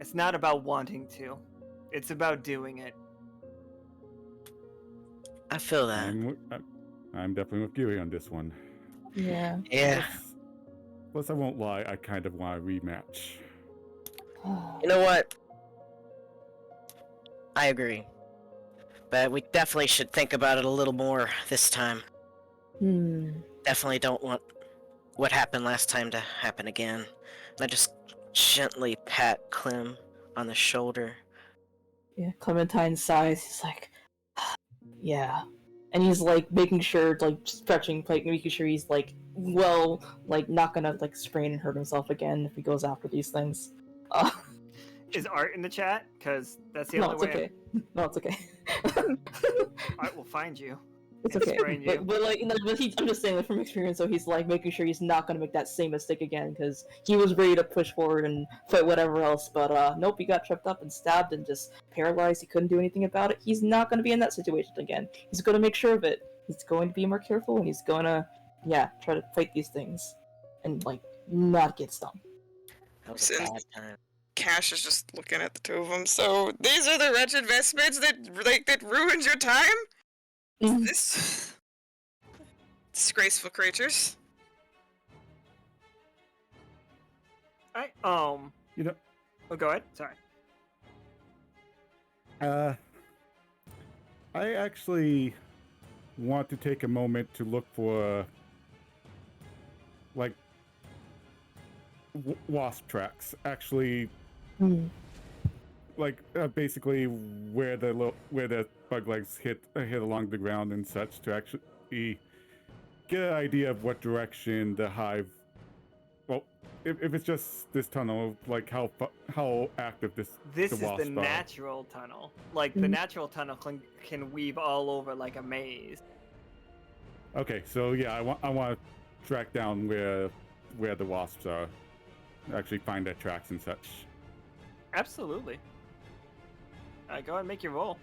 it's not about wanting to, it's about doing it. I feel that. I'm definitely with Gary on this one. Yeah. Yeah. Plus, I won't lie, I kind of want a rematch. You know what? I agree. But we definitely should think about it a little more this time. Definitely don't want what happened last time to happen again. And I just gently pat Clem on the shoulder. Yeah, Clementine sighs. He's like, yeah. And he's like making sure, like stretching, like making sure he's like well, like not gonna like sprain and hurt himself again if he goes after these things. Is Art in the chat? Because that's the No, only it's way. okay. No, it's okay. Art will find you. It's and okay. sprain you. But like, no, but I'm just saying, like, from experience, so he's like making sure he's not gonna make that same mistake again because he was ready to push forward and fight whatever else. But nope, he got tripped up and stabbed and just paralyzed. He couldn't do anything about it. He's not gonna be in that situation again. He's gonna make sure of it. He's going to be more careful and he's gonna, yeah, try to fight these things and like not get stung. That was a bad time. Cash is just looking at the two of them. So these are the wretched vestments that ruined your time? Mhm. This disgraceful creatures. I You know, Oh, go ahead. Sorry. I actually want to take a moment to look for like wasp tracks. Actually, like basically where the bug legs hit along the ground and such, to actually get an idea of what direction the hive. Well, if it's just this tunnel, like how active This the is the wasps are. natural tunnel. Like the natural tunnel can weave all over like a maze. Okay, so yeah, I want to track down where the wasps are. Actually find their tracks and such. Absolutely. Go ahead and make your roll.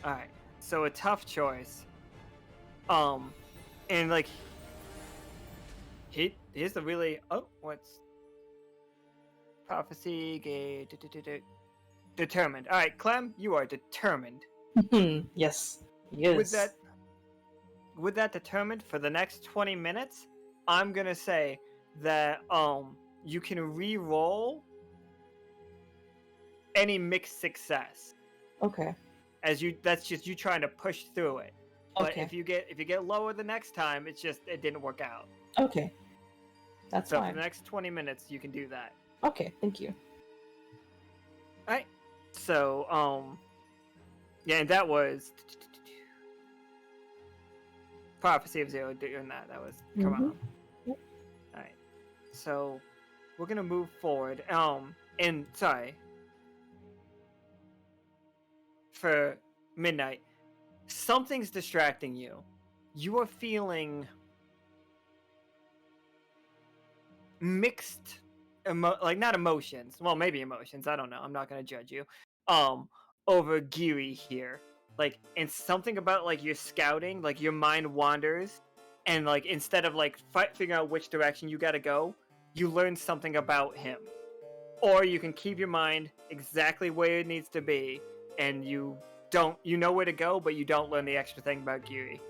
Alright, so a tough choice. And like, here's the really, what's prophecy, determined. Alright, Clem, you are determined. Yes, he is. With that determined, for the next 20 minutes, I'm gonna say that you can re-roll any mixed success. Okay. That's just you trying to push through it. But Okay. if you get lower the next time, it's just it didn't work out. Okay. That's So for fine. the next 20 minutes, you can do that. Okay, thank you. Alright. So yeah, and that was Prophecy of Zero doing that. That was come on. Yep. Alright. So we're gonna move forward. And sorry. For midnight, something's distracting you. You are feeling mixed not emotions. Well, maybe emotions. I don't know. I'm not gonna judge you. Over Giri here. Like, and something about like your scouting, like your mind wanders, and like instead of like figuring out which direction you gotta go, you learn something about him. Or you can keep your mind exactly where it needs to be, and you know where to go, but you don't learn the extra thing about Giri.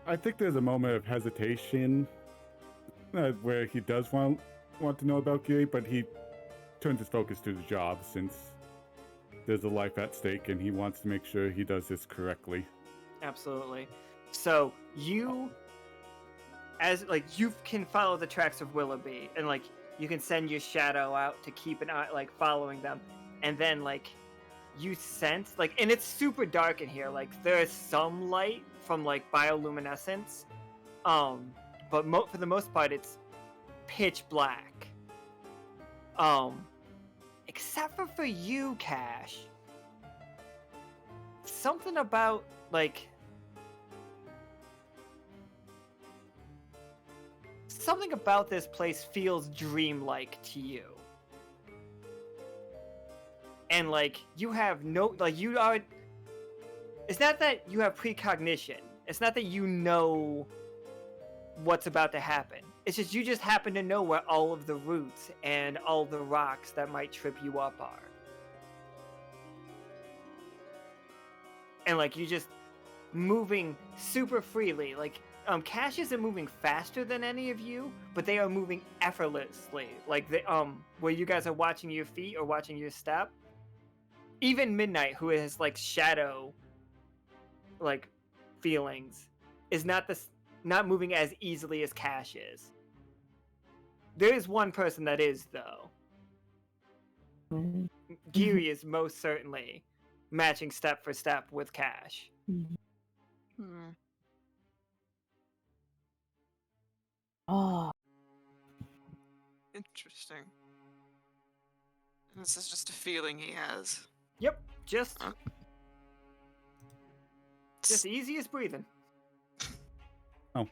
I think there's a moment of hesitation where he does want to know about Giri, but he turns his focus to the job since there's a life at stake, and he wants to make sure he does this correctly. Absolutely. So you can follow the tracks of Willoughby, and like you can send your shadow out to keep an eye, like following them, and then like you sense like, and it's super dark in here. Like there is some light from like bioluminescence, but for the most part it's pitch black. Except for you, Cash. Something about like. Something about this place feels dreamlike to you. And like you have it's not that you have precognition. It's not that you know what's about to happen. It's just you just happen to know where all of the roots and all the rocks that might trip you up are. And like you just moving super freely. Like Cash isn't moving faster than any of you, but they are moving effortlessly. Like where you guys are watching your feet or watching your step. Even Midnight, who has like shadow like feelings, is not not moving as easily as Cash is. There is one person that is, though. Mhm. Geary is most certainly matching step for step with Cash. Hmm. Oh, Interesting. This is just a feeling he has. Yep, just Huh? easy as breathing. Oh.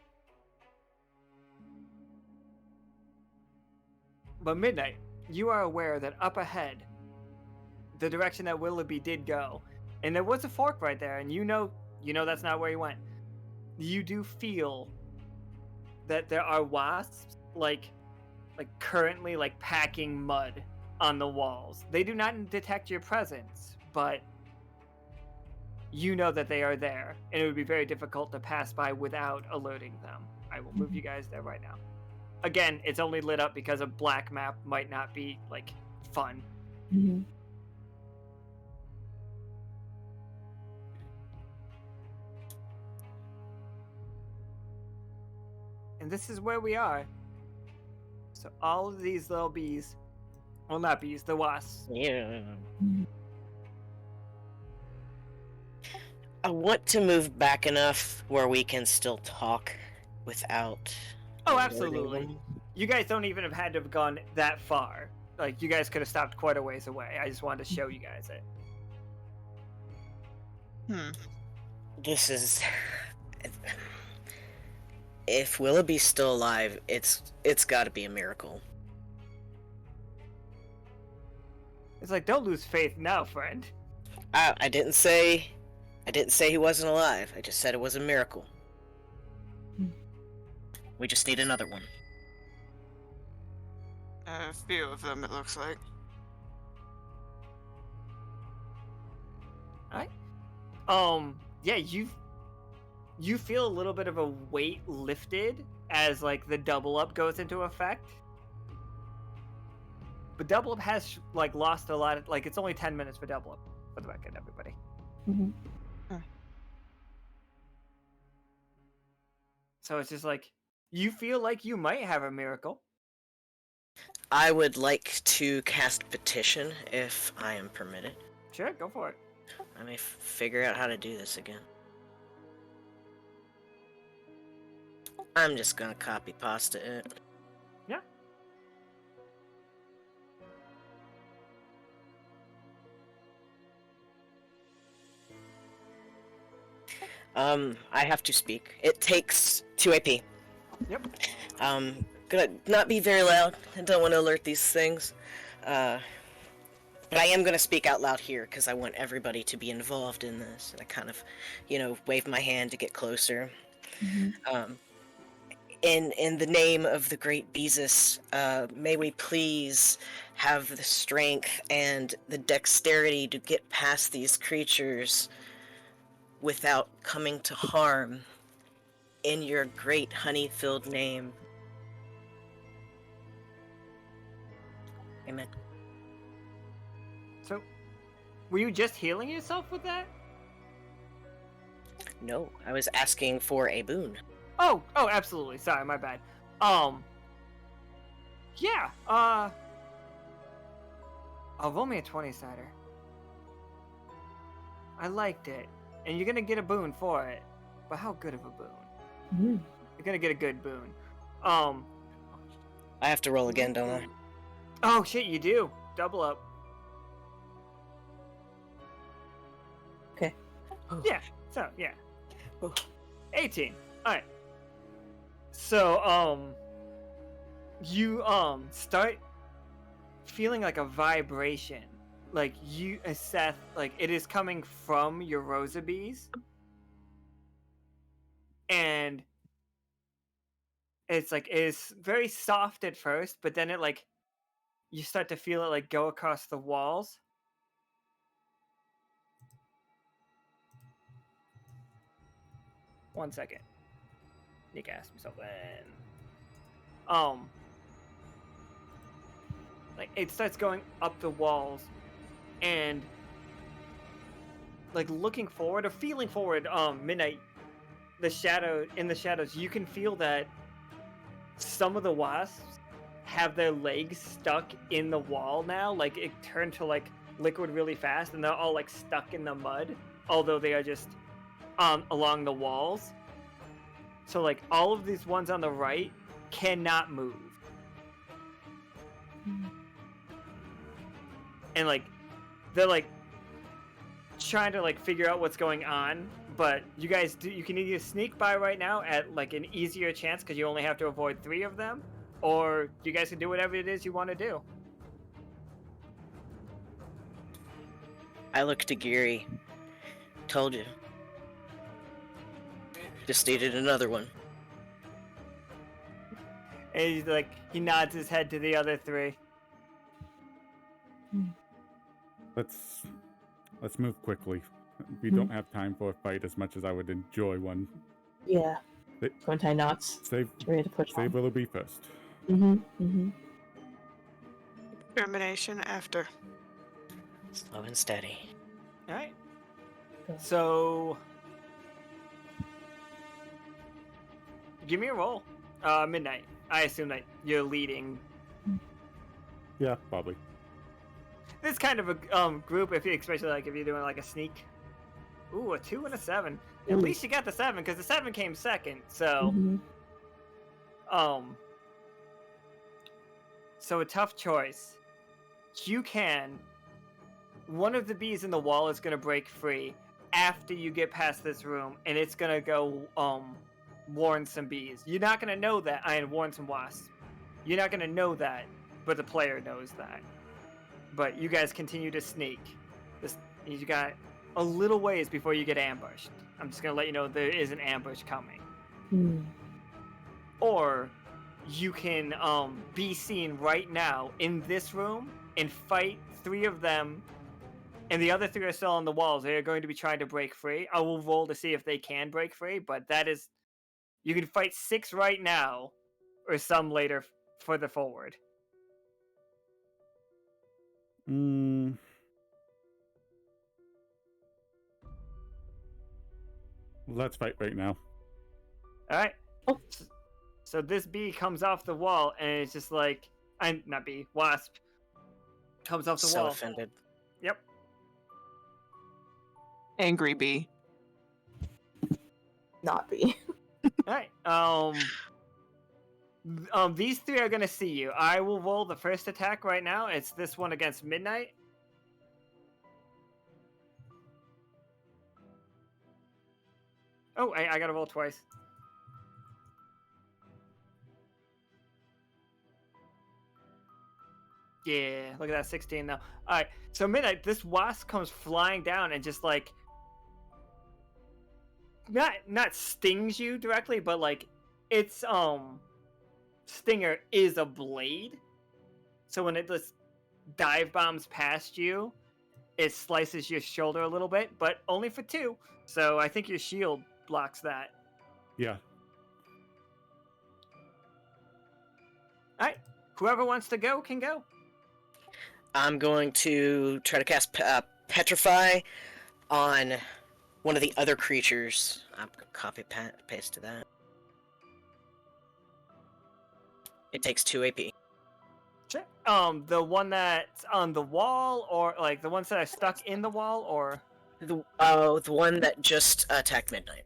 But Midnight, you are aware that up ahead, the direction that Willoughby did go, and there was a fork right there, and you know that's not where he went. You do feel that there are wasps, like currently like packing mud on the walls. They do not detect your presence, but you know that they are there, and it would be very difficult to pass by without alerting them. I will move you guys there right now. Again, it's only lit up because a black map might not be like fun. Mhm. And this is where we are. So all of these little bees, well, not bees, the wasps. Yeah. Mhm. I want to move back enough where we can still talk without. Oh, alerting absolutely. them. You guys don't even have had to have gone that far. Like, you guys could have stopped quite a ways away. I just wanted to show you guys it. Hmm. This is. If Willoughby's still alive, it's got to be a miracle. It's like, don't lose faith now, friend. I didn't say he wasn't alive. I just said it was a miracle. We just need another one. A few of them, it looks like. Yeah, you feel a little bit of a weight lifted as like the double up goes into effect. But double up has like lost a lot of, like, it's only 10 minutes for double up for the record, everybody. Mhm. So it's just like, you feel like you might have a miracle. I would like to cast Petition if I am permitted. Sure, go for it. Let me figure out how to do this again. I'm just gonna copy pasta it. Yeah. I have to speak. It takes 2 AP. Yep. Gonna not be very loud. I don't want to alert these things. But I am gonna speak out loud here because I want everybody to be involved in this. And I kind of, wave my hand to get closer. Mhm. In the name of the great Beezus, may we please have the strength and the dexterity to get past these creatures without coming to harm. In your great honey-filled name. Amen. So, were you just healing yourself with that? No, I was asking for a boon. Oh, absolutely. Sorry, my bad. Yeah, roll me a 20-sider. I liked it. And you're gonna get a boon for it. But how good of a boon? Mhm. You're gonna get a good boon. I have to roll again, don't I? Oh shit, you do. Double up. Okay. Yeah, so, yeah. 18. Alright. So, you, start feeling like a vibration. Like, you, Seth, like, it is coming from your Rosa bees. And it's like, it's very soft at first, but then it, like, you start to feel it, like, go across the walls. One second. Need to ask me something. Like, it starts going up the walls, and like looking forward or feeling forward, Midnight, the shadows, you can feel that some of the wasps have their legs stuck in the wall now. Like it turned to like liquid really fast, and they're all like stuck in the mud, although they are just along the walls. So like all of these ones on the right cannot move. And like they're like trying to like figure out what's going on, but you can either sneak by right now at like an easier chance because you only have to avoid 3 of them, or you guys can do whatever it is you want to do. I look to Geary. Told you. Just needed another one. And he's like, he nods his head to the other 3. Let's move quickly. We don't have time for a fight as much as I would enjoy one. Yeah. They- Clementine knots. Save Ready to push on. Willoughby first. Termination after. Slow and steady. All right. Okay. So, give me a roll. Midnight. I assume that you're leading. Yeah, probably. This kind of a group, especially like if you're doing like a sneak. Ooh, a 2 and a 7. At Ooh. least you got the 7 because the 7 came second. So, so a tough choice. You can. One of the bees in the wall is gonna break free after you get past this room, and it's gonna go warn some bees. You're not gonna know that. Warn some wasps. You're not gonna know that, but the player knows that. But you guys continue to sneak. You got a little ways before you get ambushed. I'm just gonna let you know there is an ambush coming. Or you can be seen right now in this room and fight 3 of them, and the other 3 are still on the walls. They are going to be trying to break free. I will roll to see if they can break free, but that is... You can fight 6 right now, or some later further forward. Let's fight right now. Alright. Oh. So this bee comes off the wall, and it's just like... not bee, wasp. Comes off the So wall. offended. Yep. Angry bee. Not be. Alright. These 3 are gonna see you. I will roll the first attack right now. It's this one against Midnight. Oh, I gotta roll twice. Yeah, look at that, 16 now. Alright, so Midnight, this wasp comes flying down and just like... Not stings you directly, but like, its stinger is a blade. So when it just dive bombs past you, it slices your shoulder a little bit, but only for 2. So I think your shield blocks that. Yeah. Alright, whoever wants to go can go. I'm going to try to cast Petrify on one of the other creatures. I'm going to copy paste to that. It takes 2 AP. Sure. The one that's on the wall, or like the ones that are stuck in the wall, or... The one that just attacked Midnight.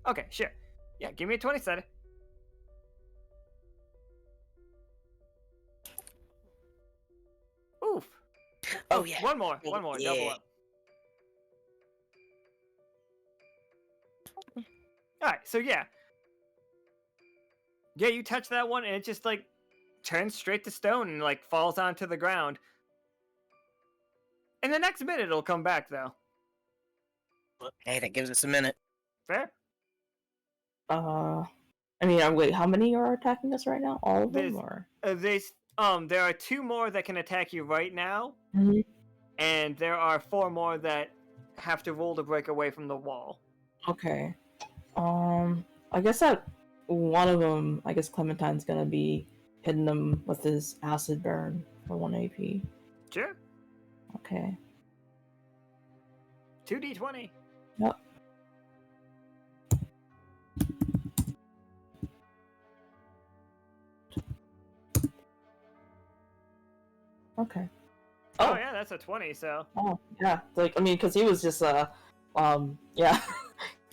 Okay, sure. Yeah, give me a 20 sided. Oof. Oh, yeah. One more, double Yeah. up. Alright, so yeah. Yeah, you touch that one and it just like turns straight to stone and like falls onto the ground. In the next minute it'll come back though. Hey, that gives us a minute. Fair? I mean, wait, how many are attacking us right now? All of them, There's, or? there are 2 more that can attack you right now, Mhm. and there are 4 more that have to roll to break away from the wall. Okay. I guess that one of them, I guess Clementine's gonna be hitting them with his acid burn for 1 AP. Sure. Okay. 2d20. Yep. Okay. Oh yeah, that's a 20. So Oh, yeah. Like, I mean, because he was just, yeah.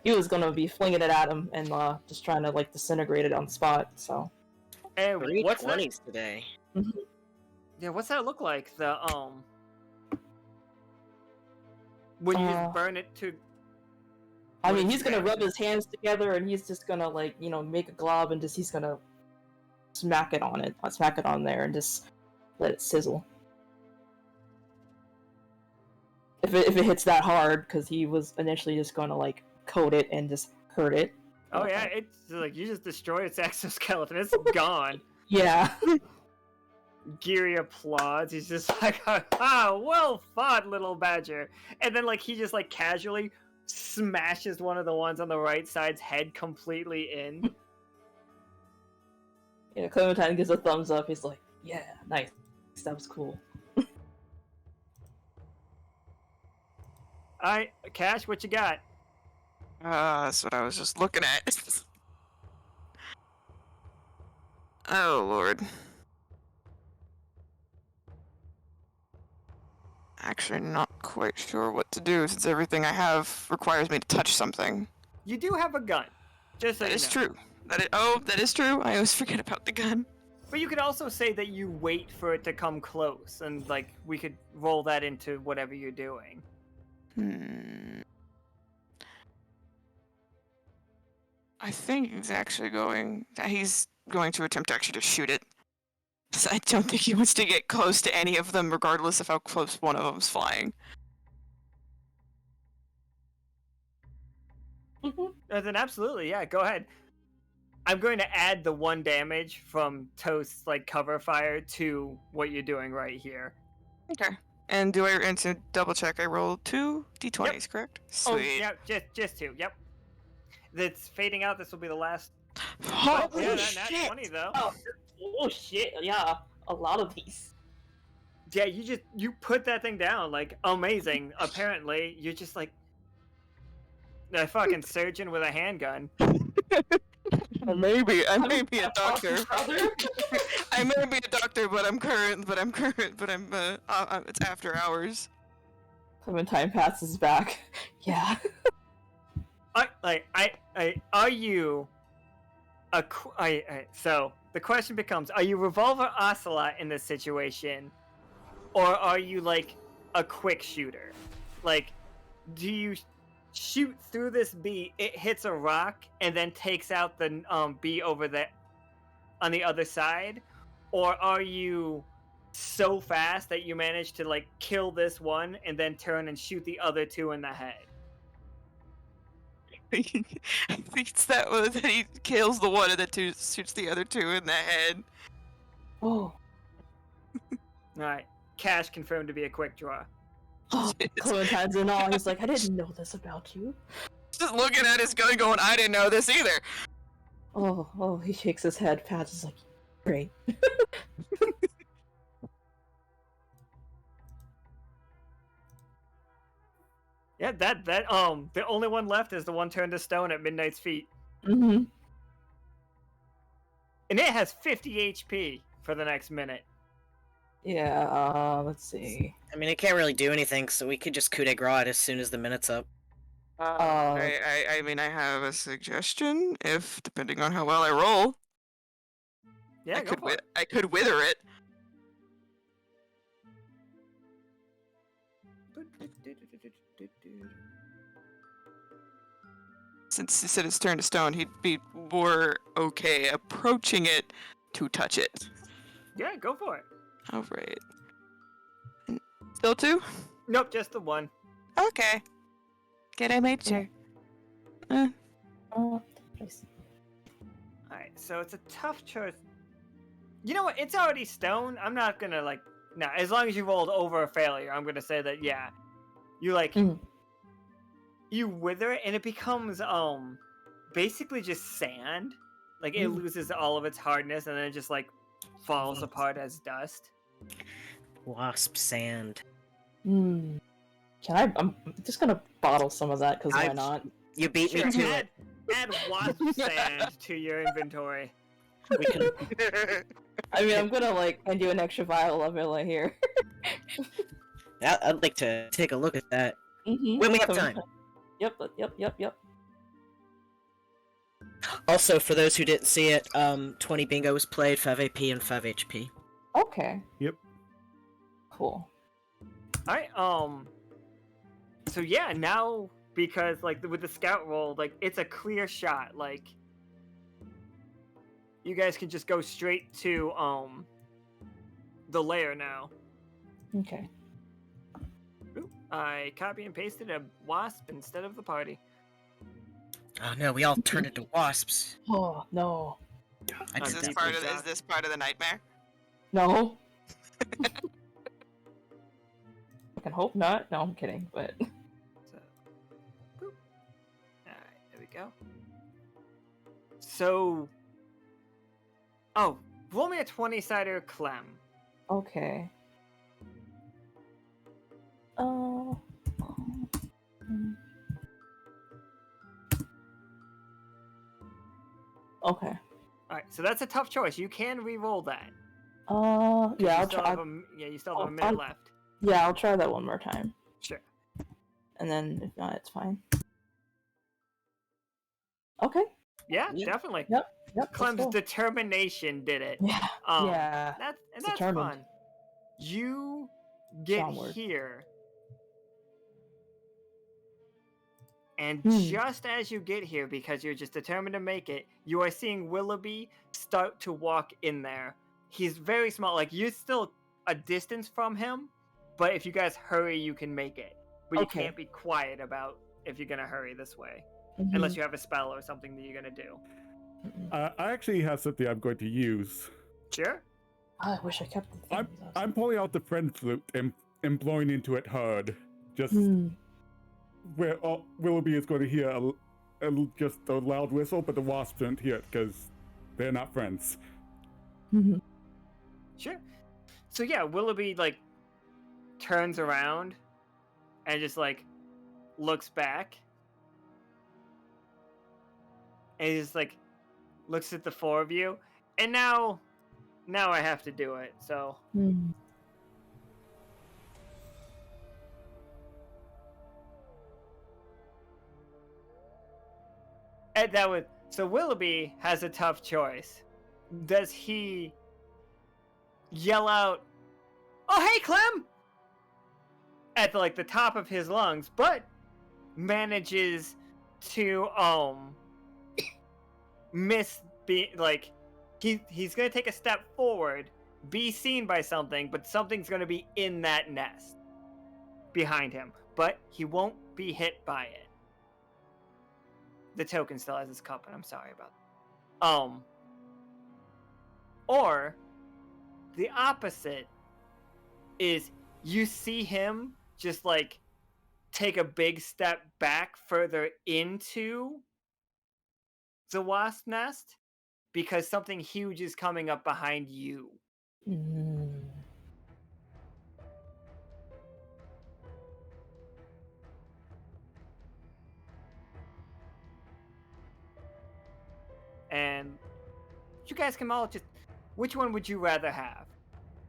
He was gonna be flinging it at him and, just trying to, like, disintegrate it on the spot, so. and 3 what's that? 20s today. Yeah, what's that look like? The when you just burn it to. I What mean, is he's the gonna rub reaction? his hands together and he's just gonna, like, you know, make a glob and he's gonna smack it on there and just let it sizzle. If it hits that hard, because he was initially just gonna, like, coat it and just hurt it. Oh yeah, it's like you just destroyed its exoskeleton. It's gone. Yeah. Geary applauds. He's just like, "Ah, well fought, little badger." And then like he just like casually smashes one of the ones on the right side's head completely in. Yeah, Clementine gives a thumbs up. He's like, yeah, nice. That was cool. Alright, Cash, what you got? That's what I was just looking at. Oh, Lord. Actually, not quite sure what to do since everything I have requires me to touch something. You do have a gun. Just so That you is know. true. That is true. I always forget about the gun. But you could also say that you wait for it to come close, and like we could roll that into whatever you're doing. I think he's going to attempt actually to shoot it. So I don't think he wants to get close to any of them, regardless of how close one of them's flying. Then absolutely, yeah, go ahead. I'm going to add the 1 damage from Toast's like cover fire to what you're doing right here. Okay. And to double check, I rolled 2 d20s, correct? Sweet. Oh, yeah, just 2. Yep. That's fading out. This will be the last. Holy yeah, shit! Nat 20 though. Oh shit, yeah. A lot of these. Yeah, you put that thing down like amazing. Apparently, you're just like a fucking surgeon with a handgun. I may be a doctor. Brother? I may be a doctor, but it's after hours. Clementine passes back. Yeah. Are you so the question becomes, are you Revolver Ocelot in this situation, or are you like a quick shooter? Like, do you shoot through this bee, it hits a rock, and then takes out the bee over there on the other side? Or are you so fast that you manage to like kill this one and then turn and shoot the other 2 in the head? I think it's that one that he kills the one and then shoots the other 2 in the head. Oh. Alright. Cash confirmed to be a quick draw. Clementine's in awe. He's like, I didn't know this about you. Just looking at his gun going, I didn't know this either. Oh, he shakes his head. Patch is like, great. Yeah, that the only one left is the one turned to stone at Midnight's feet. Mm-hmm. And it has 50 HP for the next minute. Yeah, let's see. I mean, it can't really do anything, so we could just coup de grace it as soon as the minute's up. I mean, I have a suggestion. If, depending on how well I roll, Yeah, go for it. I could wither it. Since he said it's turned to stone, he'd be more okay approaching it to touch it. Yeah, go for it. Alright. Still 2? Nope, just the 1. Okay. Good, I made sure. Nice. Alright, so it's a tough choice. You know what? It's already stone. I'm not gonna like. Nah, as long as you rolled over a failure, I'm gonna say that yeah. You like. You wither it and it becomes basically just sand. Like it loses all of its hardness and then it just like falls apart as dust. Wasp sand. Can I'm just gonna bottle some of that, because why not? You beat me to it. Add wasp sand to your inventory. We can. I mean, I'm gonna like hand you an extra vial of it here. I'd like to take a look at that Mm-hmm. when we have time. Yep. Also, for those who didn't see it, 20 bingo was played, 5 AP and 5 HP. Okay. Yep. Cool. Alright, so yeah, now, because, like, with the scout roll, like, it's a clear shot, like, you guys can just go straight to, the lair now. Okay. Ooh, I copy and pasted a wasp instead of the party. Oh no, we all turned into wasps. Oh no. I Is did this that. part of is this part of the nightmare? No. I can hope not. No, I'm kidding, but So, boop. Alright, there we go. So, oh, roll me a 20-sider Clem. okay. Okay. Alright, so that's a tough choice. You can re-roll that. Yeah, You I'll still try. have you still have a minute I'll- left. Yeah, I'll try that one more time, Sure. and then if not, it's fine. Okay. Yeah, Yeah. definitely. Yep. Let's Clem's go. determination did it. Yeah. Yeah. That's It's that's determined. fun. You get Onward. here, and Hmm. just as you get here, because you're just determined to make it, you are seeing Willoughby start to walk in there. He's very small. Like, you're still a distance from him, but if you guys hurry, you can make it. But you Okay. can't be quiet about if you're gonna hurry this way, Mhm. unless you have a spell or something that you're gonna do. I actually have something I'm going to use. Sure. I wish I kept the I'm things. I'm pulling out the friend flute and blowing into it hard. Just Hmm. where Willoughby is going to hear just a loud whistle, but the wasps don't hear it because they're not friends. Mhm. Sure. So yeah, Willoughby like turns around and just like looks back. And he just like looks at the four of you. And now I have to do it. So Hmm. and that would so Willoughby has a tough choice. Does he yell out, "Oh hey Clem!" at like the top of his lungs, but manages to miss be like he's gonna take a step forward, be seen by something, but something's gonna be in that nest behind him, but he won't be hit by it. The token still has his cup, and I'm sorry about that. Or the opposite is you see him just like take a big step back further into the wasp nest because something huge is coming up behind you. Hmm. And you guys can all just which one would you rather have?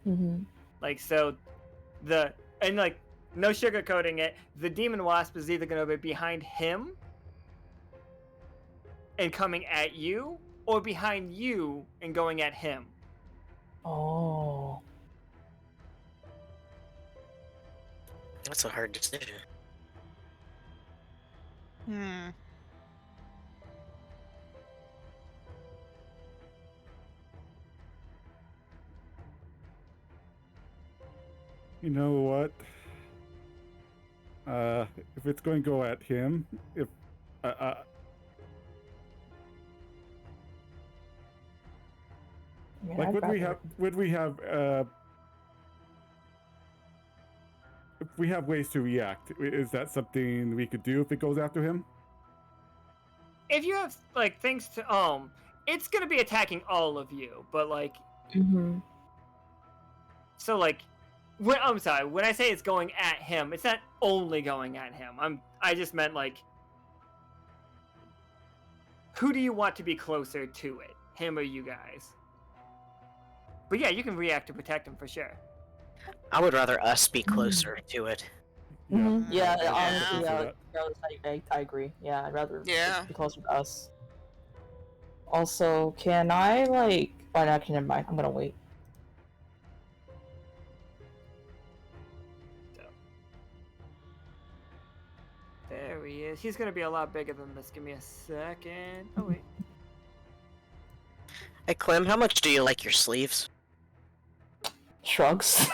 Mhm. Like, so and like no sugarcoating it, the demon wasp is either going to be behind him and coming at you, or behind you and going at him. Oh. That's a hard decision. Hmm. You know what? If it's going to go at him, if I mean, like I'd rather- would we have if we have ways to react, is that something we could do if it goes after him? If you have like things to it's going to be attacking all of you, but like Mhm. so like I'm sorry, when I say it's going at him, it's not only going at him. I just meant like who do you want to be closer to it? him or you guys. But yeah, you can react to protect him for sure. I would rather us be closer to it. Mm-hmm. Yeah, Yeah. honestly, Yeah. I agree. Yeah, I'd rather Yeah. be closer to us. Also, can I like? Oh, no, actually, never mind. I'm gonna wait. So. There he is. He's gonna be a lot bigger than this. Give me a second. Oh wait. Hey Clem, how much do you like your sleeves? Shrugs.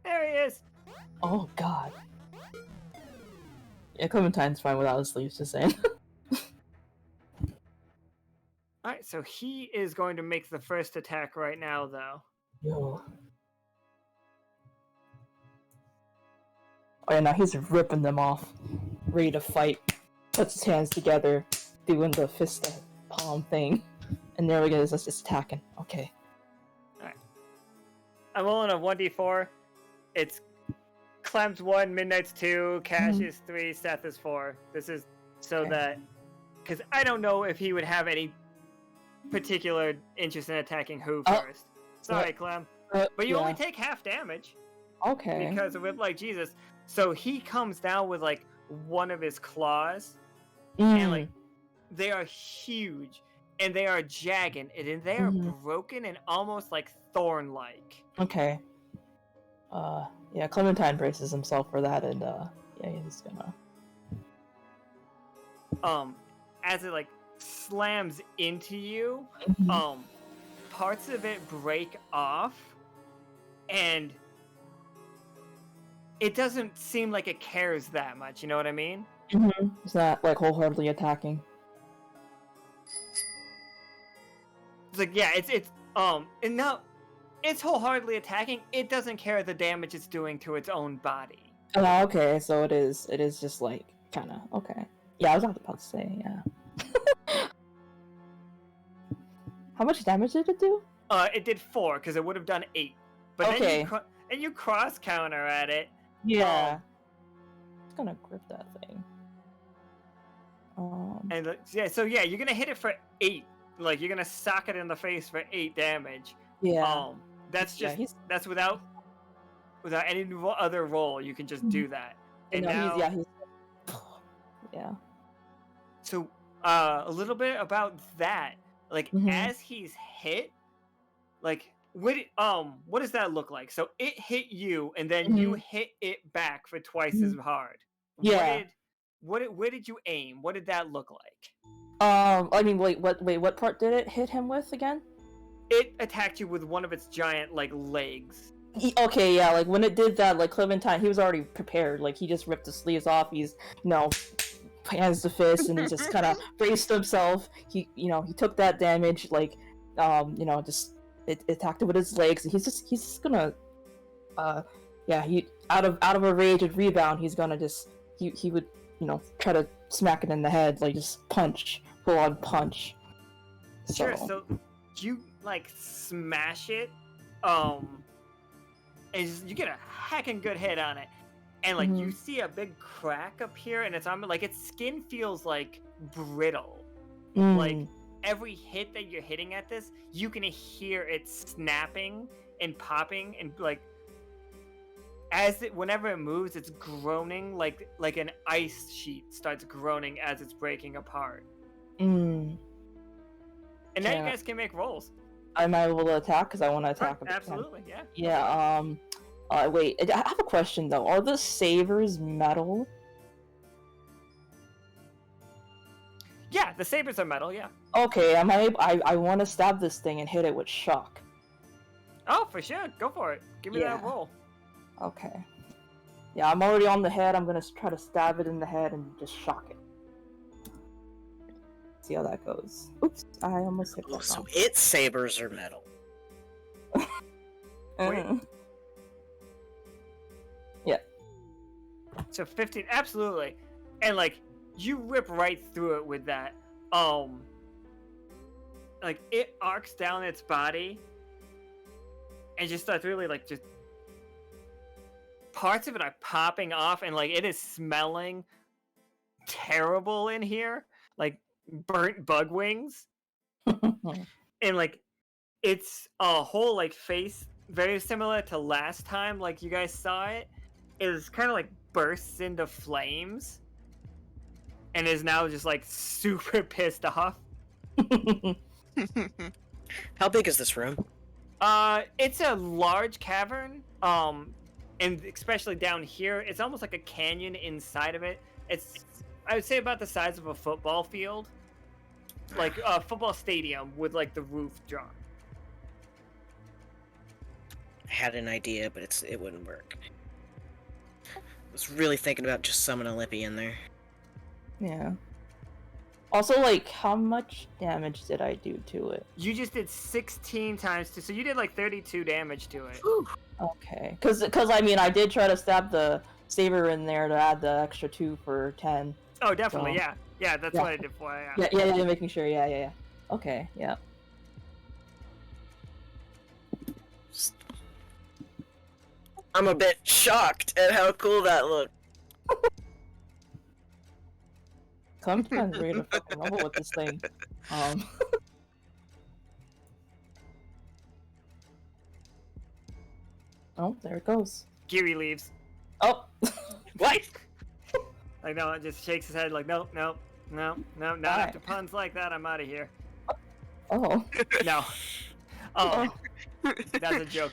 There he is. Oh God. Yeah, Clementine's fine without his sleeves. Just saying. All right, so he is going to make the first attack right now, though. Yo. Oh yeah, now he's ripping them off, ready to fight. Puts his hands together, doing the fist palm thing, and there we go. He's just attacking. Okay. I'm rolling a 1d4. It's Clem's 1, Midnight's 2, Cash is 3, Seth is 4. This is so Okay. that, because I don't know if he would have any particular interest in attacking who first. Sorry, Clem. But you only take half damage Okay. because of it, like Jesus. So he comes down with like one of his claws, and like they are huge and they are jagged and they are broken and almost like thorn-like. Okay. Yeah, Clementine braces himself for that, and yeah, he's gonna. As it like slams into you, parts of it break off, and it doesn't seem like it cares that much. You know what I mean? It's not like wholeheartedly attacking. It's like and now it's wholeheartedly attacking. It doesn't care the damage it's doing to its own body. Oh, okay, so it is just like kind of okay. Yeah, I was about to say yeah. How much damage did it do? It did 4 because it would have done 8. But Okay. then you cross counter at it. Yeah. It's gonna grip that thing. And yeah, so yeah, you're gonna hit it for 8. Like you're gonna sock it in the face for 8 damage. Yeah. That's Yeah, just that's without any other roll. You can just do that. And now, he's yeah. so a little bit about that. Like as he's hit, like what does that look like? So it hit you, and then you hit it back for twice as hard. Yeah. Where did you aim? What did that look like? I mean, what part did it hit him with again? It attacked you with one of its giant like legs. Okay, yeah, like when it did that, like Clementine, he was already prepared. Like he just ripped the sleeves off. He's, hands to fist, and he just kind of braced himself. He took that damage. Like, just it attacked it with his legs. And he's just gonna, he out of a rage and rebound. He's gonna just he would try to smack it in the head, like just full on punch. Sure. So you like smash it, and you get a heckin' good hit on it, and like you see a big crack appear in its armor. Like its skin feels like brittle. Like every hit that you're hitting at this, you can hear it snapping and popping, and like whenever it moves, it's groaning like an ice sheet starts groaning as it's breaking apart. And now you guys can make rolls. Am I able to attack? Because I want to attack. Absolutely, yeah. Yeah. Wait. I have a question though. Are the sabers metal? Yeah, the sabers are metal. Yeah. Okay. I want to stab this thing and hit it with shock. Oh, for sure. Go for it. Give me that roll. Okay. Yeah, I'm already on the head. I'm gonna try to stab it in the head and just shock it. See how that goes. Oops, I almost hit that. So its sabers are metal. Wait. Yeah. So 15, absolutely. And like you rip right through it with that. Like it arcs down its body and just starts really like just parts of it are popping off, and like it is smelling terrible in here. like burnt bug wings, and like it's a whole like face very similar to last time. Like you guys saw it, is kind of like bursts into flames, and is now just like super pissed off. How big is this room? It's a large cavern. And especially down here, it's almost like a canyon inside of it. It's, I would say, about the size of a football field, like a football stadium with like the roof drawn. I had an idea, but it wouldn't work. I was really thinking about just summoning Lippy in there. Yeah. Also, like, how much damage did I do to it? You just did 16 times 2, so you did like 32 damage to it. Ooh. Okay. Because I mean, I did try to stab the saber in there to add the extra 2 for 10. Oh, definitely, So... yeah. That's what I did for you. Yeah, making sure. Yeah. Okay, yeah. I'm a bit shocked at how cool that looked. Clem's kind of ready to fucking rumble with this thing. Oh, there it goes. Geary leaves. Oh! What? Like, no, it just shakes his head like, no, not Why? after puns like that, I'm out of here. Oh. No. Oh. That's a joke.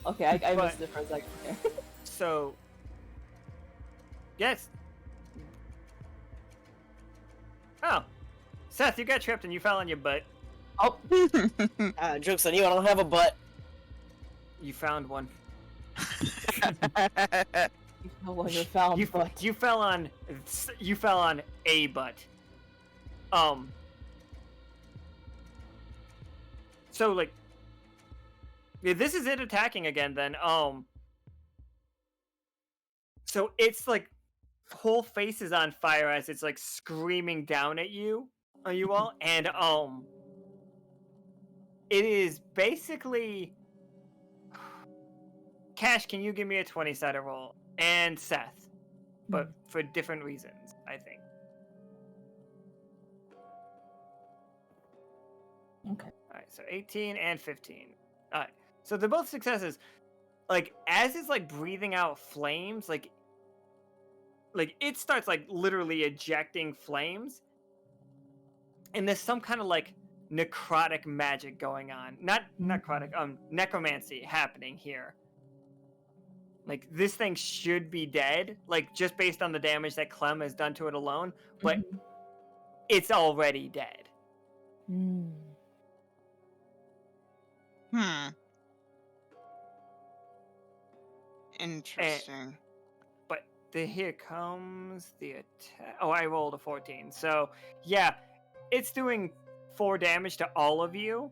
Okay, I But- missed it for a second there. So, yes. Oh, Seth, you got tripped and you fell on your butt. Oh! Joke's on you, I don't have a butt. You found one. You no longer found You but... you fell on a butt. So like, yeah, this is it attacking again. Then so it's like whole face is on fire as it's like screaming down at you all, and it is basically. Cash, can you give me a 20-sided roll? And Seth, but for different reasons, I think. Okay. Alright, so 18 and 15. Alright, so they're both successes. Like, as it's, like, breathing out flames, like, it starts, like, literally ejecting flames. And there's some kind of, like, necrotic magic going on. Not necrotic, necromancy happening here. Like, this thing should be dead, like, just based on the damage that Clem has done to it alone, but it's already dead. Interesting. But here comes the attack. Oh, I rolled a 14. So, yeah, it's doing 4 damage to all of you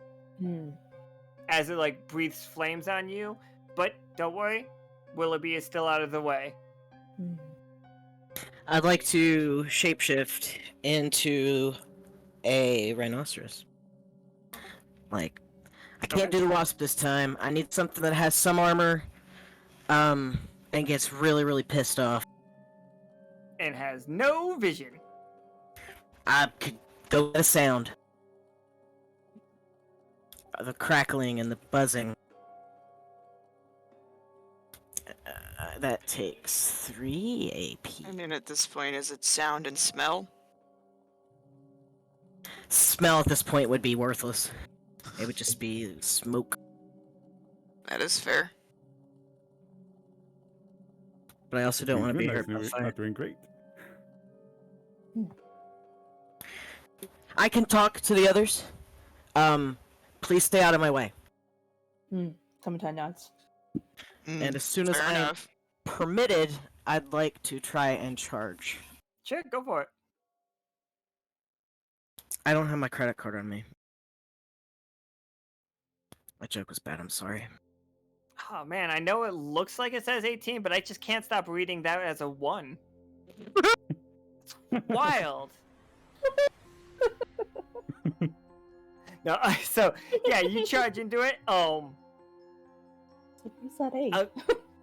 as it, like, breathes flames on you. But don't worry, Willoughby is still out of the way. I'd like to shapeshift into a rhinoceros. Like, I can't do the wasp this time. I need something that has some armor, and gets really, really pissed off. And has no vision. I could go with the sound. The crackling and the buzzing. That takes 3 AP. I mean, at this point, is it sound and smell? Smell at this point would be worthless. It would just be smoke. That is fair. But I also don't want to be Goodness, hurt by you're fire. not doing great. I can talk to the others. Please stay out of my way. Clementine nods. And as soon as Fair I am enough. permitted, I'd like to try and charge. Sure, go for it. I don't have my credit card on me. My joke was bad, I'm sorry. Oh, man, I know it looks like it says 18, but I just can't stop reading that as a 1. It's wild. No, so, yeah, you charge into it. You said 8.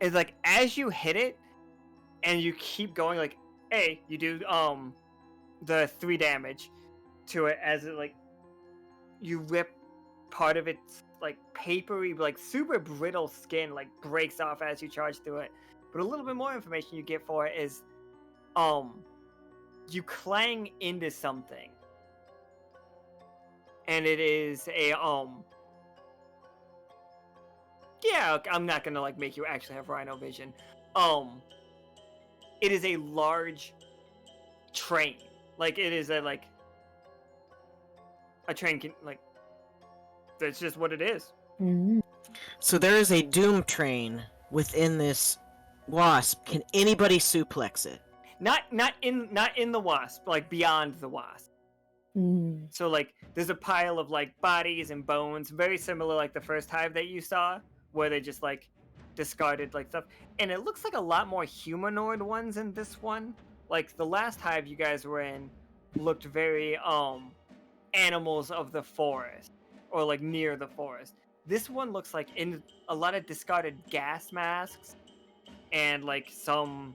It's like, as you hit it, and you keep going, like, you do the 3 damage to it as it like you rip part of its like papery, like super brittle skin like breaks off as you charge through it. But a little bit more information you get for it is you clang into something. And it is a yeah, I'm not gonna like make you actually have rhino vision. It is a large train. Like it is a train can like that's just what it is. So there is a doom train within this wasp. Can anybody suplex it? Not in the wasp, like beyond the wasp. So like there's a pile of like bodies and bones, very similar like the first hive that you saw, where they just like discarded like stuff. And it looks like a lot more humanoid ones in this one. Like the last hive you guys were in looked very animals of the forest or like near the forest. This one looks like in a lot of discarded gas masks and like some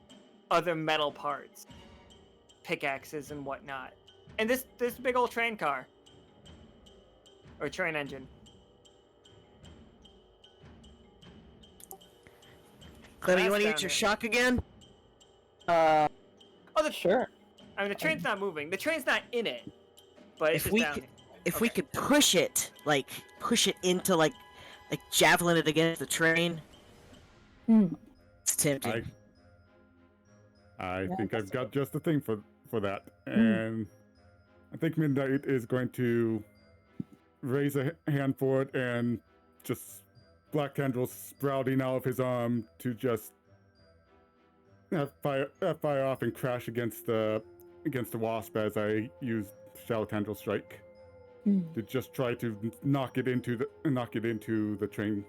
other metal parts, pickaxes and whatnot. And this big old train car or train engine. Clem, you want to Down use your there. shock again? Oh, Sure. I mean, the train's not moving. The train's not in it, but it's If just we down could, here. if we Okay. could push it into like javelin it against the train, it's tempting. I Yeah, think that's I've got just the thing for that, and I think Midnight is going to raise a hand for it, and just black tendrils sprouting out of his arm to just fire off and crash against the wasp as I use Shadow Tendril Strike to just try to knock it into the train.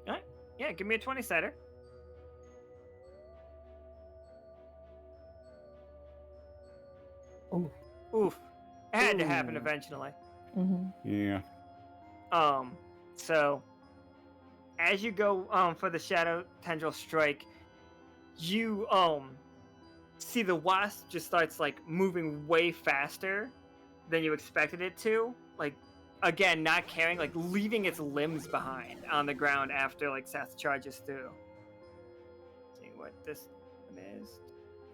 Alright. Yeah, give me a 20-sider. Ooh. Oof. It had to happen Ooh. eventually. Yeah. So as you go for the Shadow Tendril Strike, you see the wasp just starts like moving way faster than you expected it to. Like again, not caring, like leaving its limbs behind on the ground after like Seth charges through. Let's see what this one is.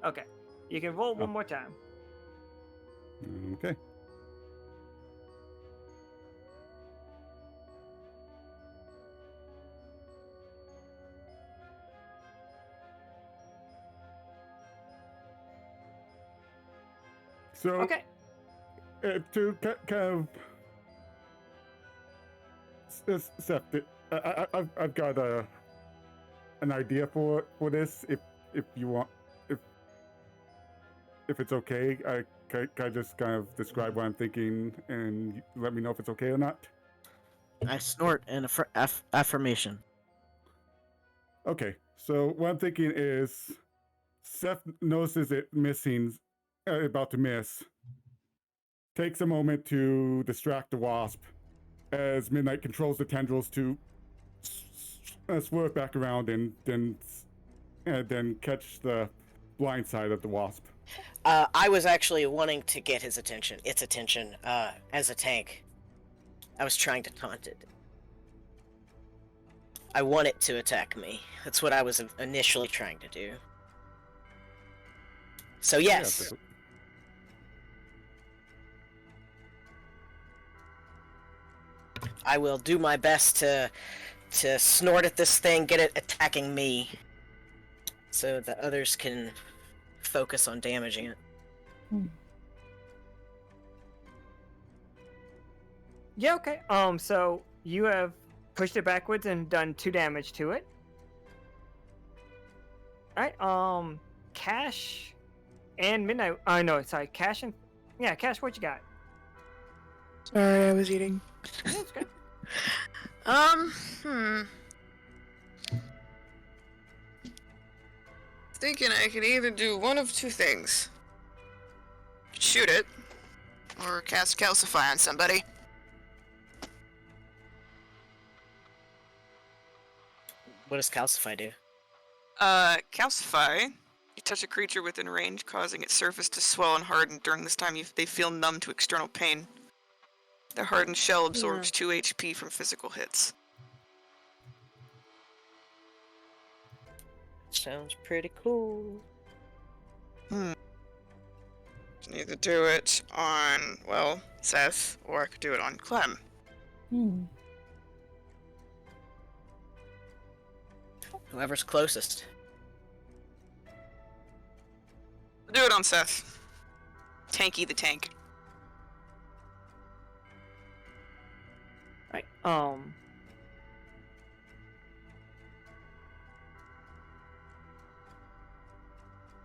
Okay. You can roll one more time. Okay. So, Okay. to kind of, Seth, I've got an idea for this. If you want, if it's okay, can I just kind of describe what I'm thinking and let me know if it's okay or not? I snort an affirmation. Okay, so what I'm thinking is Seth notices it missing, about to miss, takes a moment to distract the wasp as Midnight controls the tendrils to swerve back around and then catch the blind side of the wasp. I was actually wanting to get its attention, as a tank. I was trying to taunt it. I want it to attack me. That's what I was initially trying to do. So yes. I will do my best to snort at this thing, get it attacking me, so that others can focus on damaging it. Yeah, okay. So you have pushed it backwards and done 2 damage to it. Alright, Cash and Midnight. No, sorry, Cash and Cash, what you got? Sorry, I was eating. Yeah, it's good. Thinking I could either do one of 2 things. Shoot it, or cast Calcify on somebody. What does Calcify do? Calcify You touch a creature within range, causing its surface to swell and harden. During this time, they feel numb to external pain. The hardened shell absorbs 2 HP from physical hits. Sounds pretty cool. Can either do it on, well, Seth, or I could do it on Clem. Whoever's closest. Do it on Seth. Tanky the tank. Right.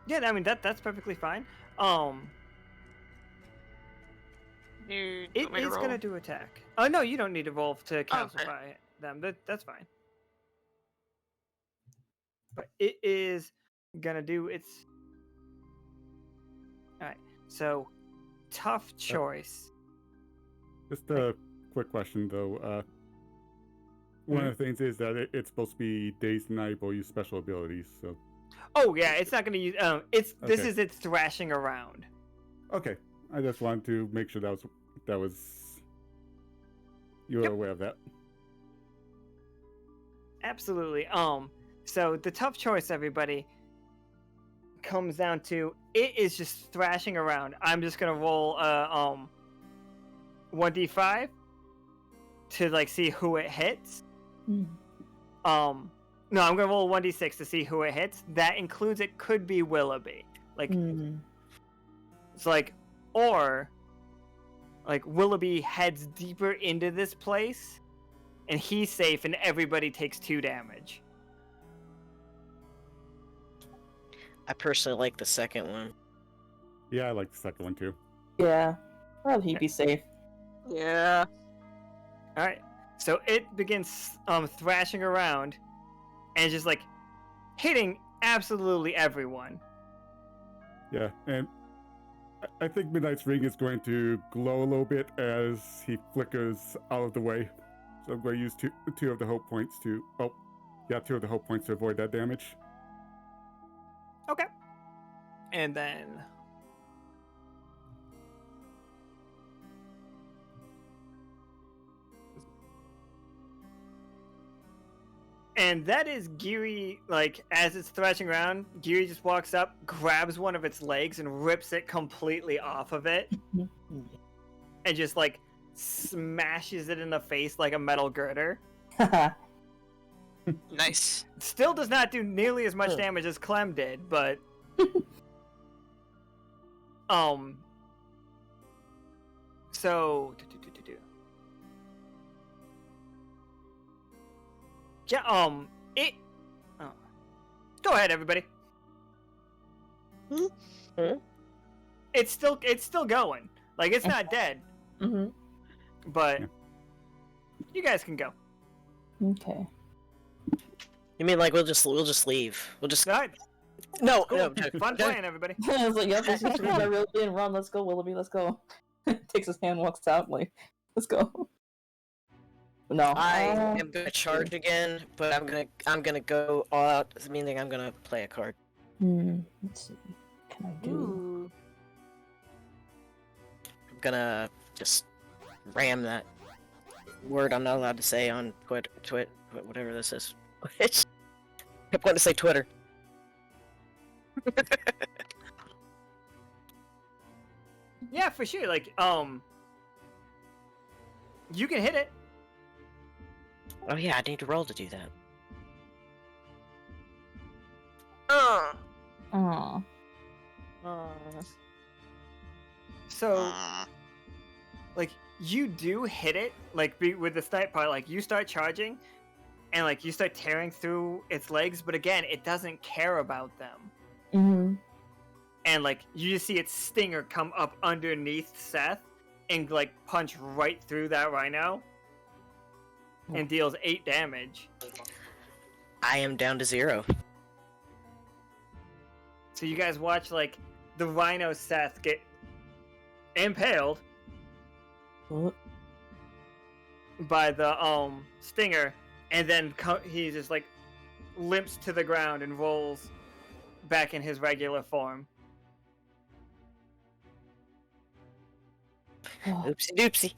Yeah, I mean that's perfectly fine. You It is gonna do attack. Oh no, you don't need to roll to calcify them. That's fine. But it is gonna do its. All right. So, tough choice. Just a quick question though. One of the things is that it's supposed to be dazed and not able to use special abilities. So. Oh yeah, it's not gonna use. This Okay. is its thrashing around. Okay, I just wanted to make sure that was you were Yep. aware of that. Absolutely. So the tough choice, everybody, comes down to it is just thrashing around. I'm just gonna roll 1d5 to like see who it hits. No, I'm gonna roll 1d6 to see who it hits. That includes it could be Willoughby. Like it's like, or like Willoughby heads deeper into this place and he's safe and everybody takes 2 damage. I personally like the second one. Yeah, I like the second one too. Yeah. I'd rather he be safe. Yeah. Alright. So it begins thrashing around and just like hitting absolutely everyone. Yeah, and I think Midnight's Ring is going to glow a little bit as he flickers out of the way. So I'm going to use two of the hope points to... Oh, yeah, 2 of the hope points to avoid that damage. Okay. And then... And that is Geary, like, as it's thrashing around, Geary just walks up, grabs one of its legs, and rips it completely off of it. And just, like, smashes it in the face like a metal girder. Nice. Still does not do nearly as much damage as Clem did, but... So... Yeah, it... Oh. Go ahead, everybody. It's still going. Like, it's not dead. But... Yeah. You guys can go. Okay. You mean like we'll just leave? We'll just Alright, no. fun playing, everybody. I was like, yep, this is I really didn't run. Let's go, Willoughby. Let's go. Takes his hand, walks out. Like, let's go. No. I am gonna charge again, but I'm gonna go all out, meaning I'm gonna play a card. Let's see. What can I do? I'm gonna just ram that word I'm not allowed to say on whatever this is. I kept wanting to say Twitter. Yeah, for sure. Like, you can hit it. Oh yeah, I need to roll to do that. Aw. So, like, you do hit it, like, with the start part, like, you start charging, and, like, you start tearing through its legs, but again, it doesn't care about them. And, like, you just see its stinger come up underneath Seth, and, like, punch right through that rhino, and deals 8 damage. I am down to 0. So you guys watch, like, the rhino Seth get impaled by the stinger, and then he just like limps to the ground and rolls back in his regular form. Oh, Oopsie doopsie.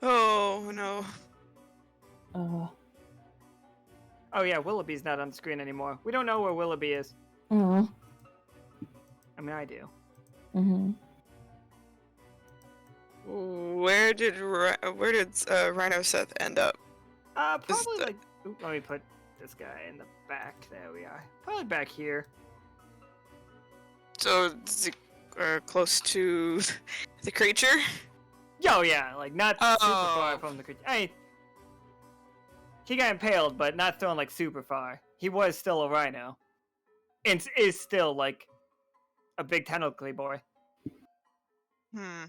Oh no. Oh yeah, Willoughby's not on the screen anymore. We don't know where Willoughby is. mm, I mean, I do. mm-hmm. Where did Rhino Seth end up? Probably the- like. Oop, let me put this guy in the back. There we are. Probably back here. So is he, close to the creature? Oh yeah, like not super Oh. far from the creature. I mean, he got impaled, but not thrown like super far. He was still a rhino, and is still like a big tentacly boy. I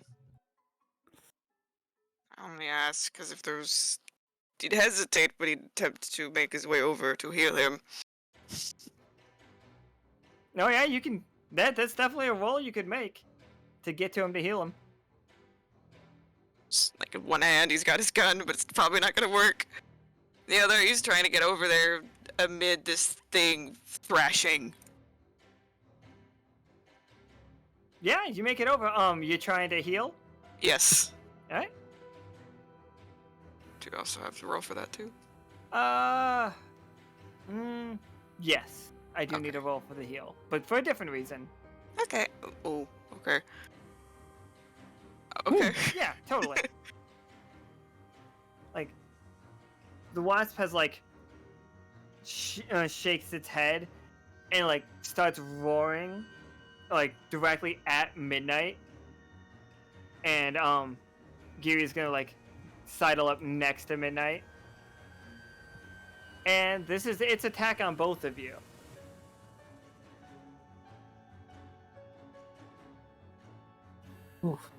only ask because if there's, he'd hesitate, but he'd attempt to make his way over to heal him. No, yeah, you can. That's definitely a roll you could make to get to him to heal him. Just, like in one hand, he's got his gun, but it's probably not gonna work. The other, he's trying to get over there amid this thing thrashing. Yeah, you make it over. You're trying to heal. Yes. All right. Do you also have to roll for that too? Yes, I do need a roll for the heal, but for a different reason. Okay. Oh, okay. Okay. Yeah, totally. Like, the wasp has like shakes its head and like starts roaring, like directly at Midnight, and Giri's gonna like sidle up next to Midnight, and this is its attack on both of you. Oof.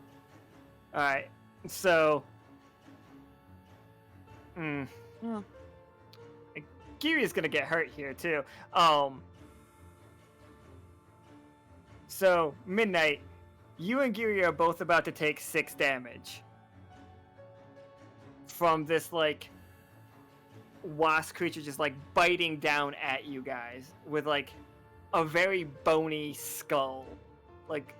All right, so, Giri's gonna get hurt here too. So Midnight, you and Giri are both about to take 6 damage from this like wasp creature just like biting down at you guys with like a very bony skull. Like,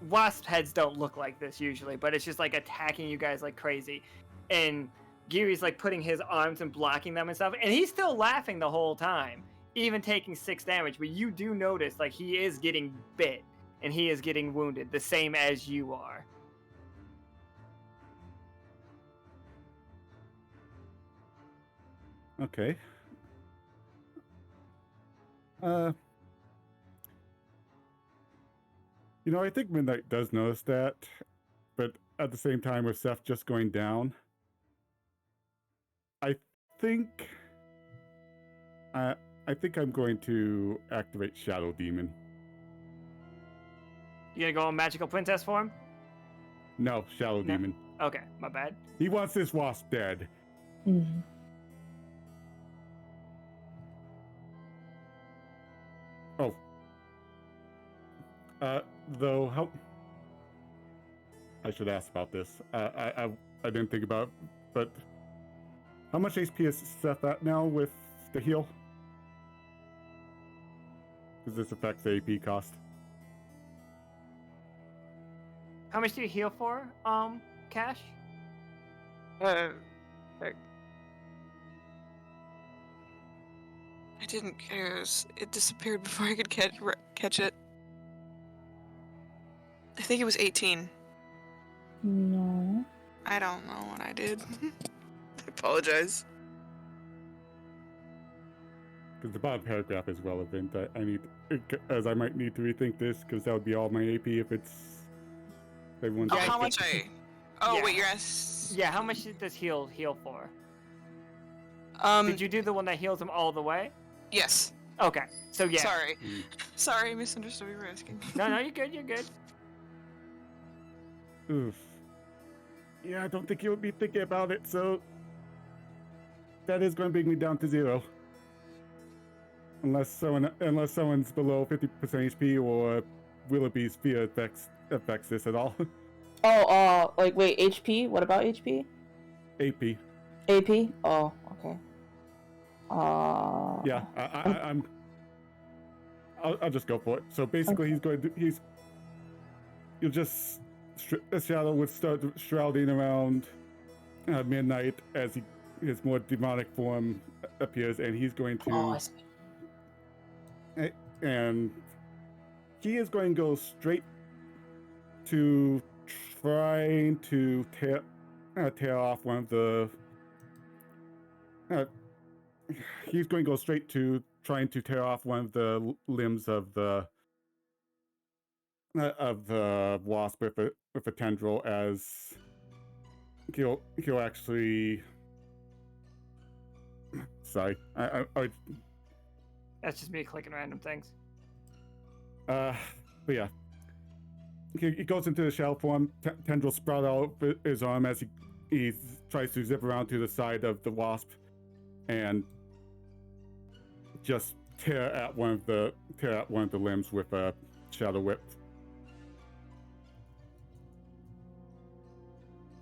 wasp heads don't look like this usually, but it's just like attacking you guys like crazy. And Giri's like putting his arms and blocking them and stuff, and he's still laughing the whole time, even taking 6 damage. But you do notice like he is getting bit and he is getting wounded the same as you are. Okay. You know, I think Midnight does notice that, but at the same time, with Seth just going down, I think I'm going to activate Shadow Demon. You gonna go on magical princess form? No, Shadow No. Demon. Okay, my bad. He wants this wasp dead. Mm. Oh. Though, how... I should ask about this. I didn't think about it, but how much HP is Seth at now with the heal? Because this affects the AP cost. How much do you heal for, Cash? I didn't it disappeared before I could catch it. I think it was 18. No. I don't know what I did. I apologize. Because the bottom paragraph is relevant. I need, as I might need to rethink this, because that would be all my AP if it's everyone's. Oh, Yeah, I how think- much I? Oh Yeah. wait, you're Yeah, how much does heal for? Um. Did you do the one that heals him all the way? Yes. Okay, so yeah. Sorry. Mm. Sorry, I misunderstood what you were asking. No, you're good, you're good. Oof. Yeah, I don't think you would be thinking about it, so that is going to bring me down to 0. Unless someone's below 50% HP or Willoughby's fear affects this at all. Oh, like, wait, HP? What about HP? AP. AP? Oh, okay. Yeah, I'll just go for it. So basically, you'll just a shadow would start shrouding around midnight as his more demonic form appears, and he's going to Oh, I see. and he is going to go straight to trying to tear off one of the. He's going to go straight to trying to tear off one of the limbs of the wasp with a tendril, as he'll actually. Sorry, I That's just me clicking random things. but yeah, he goes into the shell form. Tendrils sprout out his arm as he tries to zip around to the side of the wasp, and just tear at one of the limbs with a shadow whip.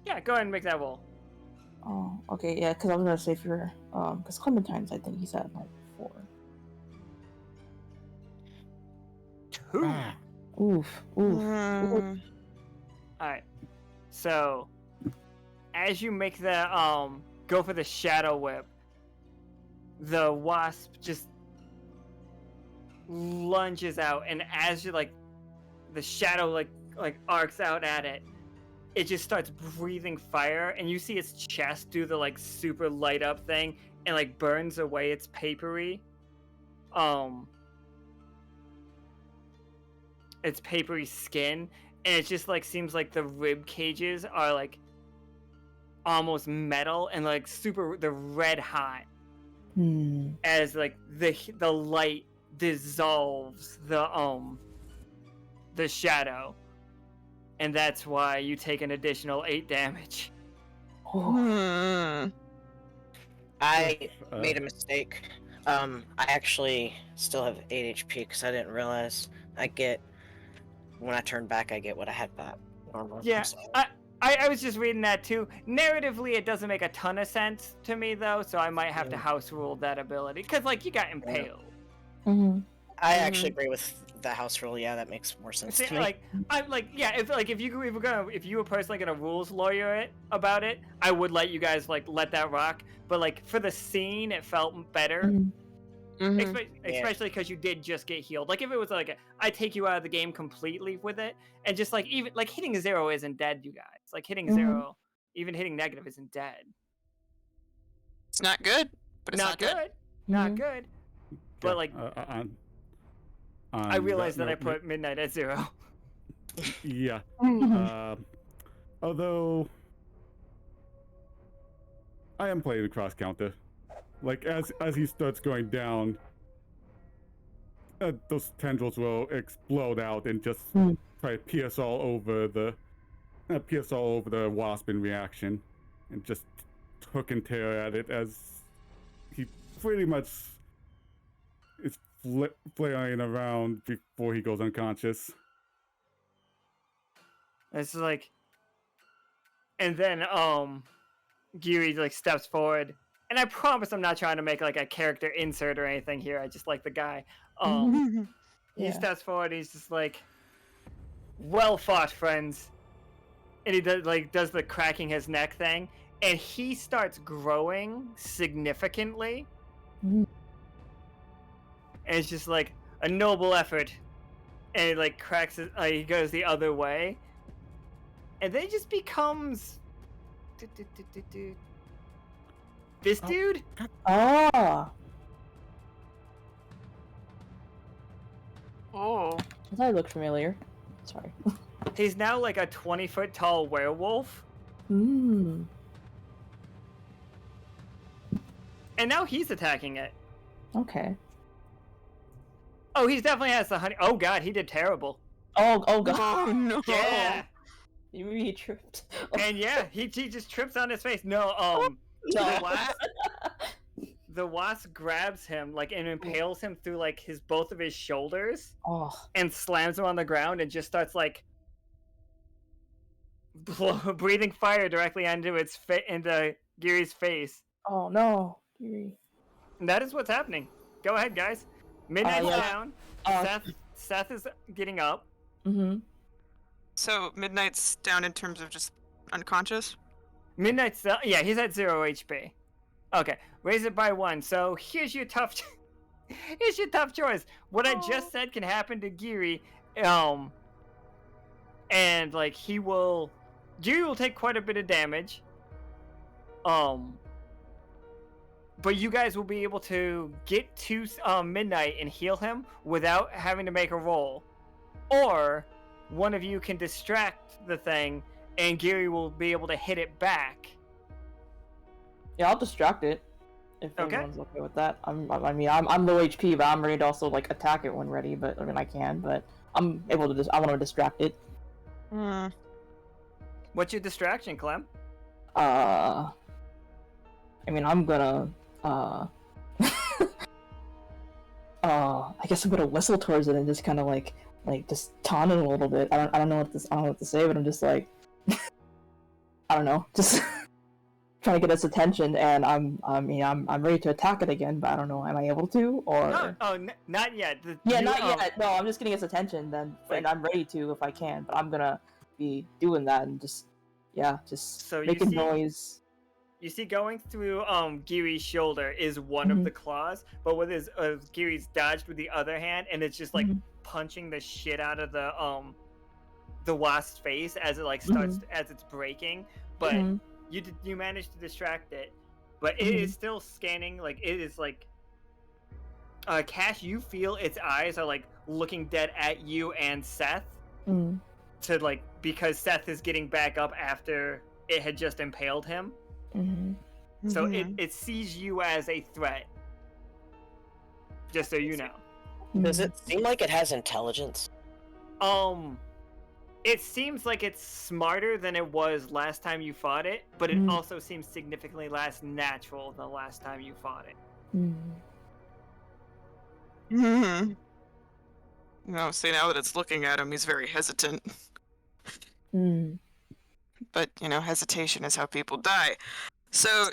Yeah, go ahead and make that roll. Oh, okay, yeah, because I was gonna say if you're, because Clementine's, I think he's at like 4. 2. Ah, Oof, oof. Mm. Alright. So as you make the go for the shadow whip, the wasp just lunges out, and as you the shadow like arcs out at it, it just starts breathing fire, and you see its chest do the super light up thing and burns away its papery skin, and it just seems like the rib cages are almost metal and they're red hot as the light dissolves the shadow, and that's why you take an additional 8 damage. Oh, Hmm. I made a mistake. I actually still have 8 HP because I didn't realize when I turn back, I get what I had back. Normal. Yeah, I was just reading that too. Narratively, it doesn't make a ton of sense to me though, so I might have to house rule that ability because you got impaled. mm-hmm. I actually agree with the house rule. Yeah, that makes more sense See, to me. if you were personally gonna rules lawyer it about it, I would let you guys let that rock. But for the scene, it felt better. Mhm. Mhm. Especially because you did just get healed. If it was I take you out of the game completely with it, and just even hitting 0 isn't dead, you guys. Hitting 0, even hitting negative isn't dead. It's not good, but it's not, good. dead. Not good. But I on realized that I note, put midnight at 0. yeah. Mhm. Although I am playing the cross counter, as he starts going down, those tendrils will explode out and just try to pierce all over the wasp in reaction, and just hook and tear at it as he pretty much is flailing around before he goes unconscious. It's and then Giri steps forward, and I promise I'm not trying to make a character insert or anything here. I just like the guy. He Yeah. steps forward. He's just well fought, friends. And he does the cracking his neck thing, and he starts growing significantly. Mhm. And it's just a noble effort, and it cracks it. He goes the other way, and then it just becomes this dude. Ah, Oh. I thought it looked familiar. Sorry. He's now a 20-foot tall werewolf, Mm. and now he's attacking it. Okay. Oh, he definitely has the honey. Oh god, he did terrible. Oh god. Oh no. Yeah, Maybe he tripped. and yeah, he just trips on his face. No, the wasp grabs him and impales him through his both of his shoulders Oh. and slams him on the ground and just starts breathing fire directly into into Giri's face. Oh no. Giri. That is what's happening. Go ahead, guys. Midnight's yeah. down. Seth is getting up. Mm-hmm. So Midnight's down in terms of just unconscious. Midnight's yeah, he's at 0 HP. Okay, raise it by 1. So here's your tough here's your tough choice. What I just said can happen to Giri, and like Giri will take quite a bit of damage. But you guys will be able to get to Midnight and heal him without having to make a roll. Or one of you can distract the thing and Giri will be able to hit it back. Yeah, I'll distract it. If Okay. everyone's okay with that. I'm low HP, but I'm ready to also like attack it when ready. But I mean, I can, but I'm able to. I want to distract it. Hmm. What's your distraction, Clem? I mean, I'm gonna. I guess I'm gonna whistle towards it and just kind of like just taunt it a little bit. I don't know what to say, but I'm just like, I don't know, just trying to get its attention. And I'm ready to attack it again, but I don't know, am I able to or? No, not yet. Not yet. No, I'm just getting its attention then, and I'm ready to if I can. But I'm gonna be doing that and just So you making see- noise. You see, going through Giri's shoulder is one of the claws, but with his Giri's dodged with the other hand, and it's just like punching the shit out of the wasp's face as it like starts as it's breaking. But you managed to distract it, but it is still scanning. Like it is like Cash, you feel its eyes are like looking dead at you and Seth to like because Seth is getting back up after it had just impaled him. So it sees you as a threat. Just so you know. Does it seem like it has intelligence? It seems like it's smarter than it was last time you fought it, but it also seems significantly less natural than the last time you fought it. No, see, now that it's looking at him, he's very hesitant. But, you know, hesitation is how people die. So,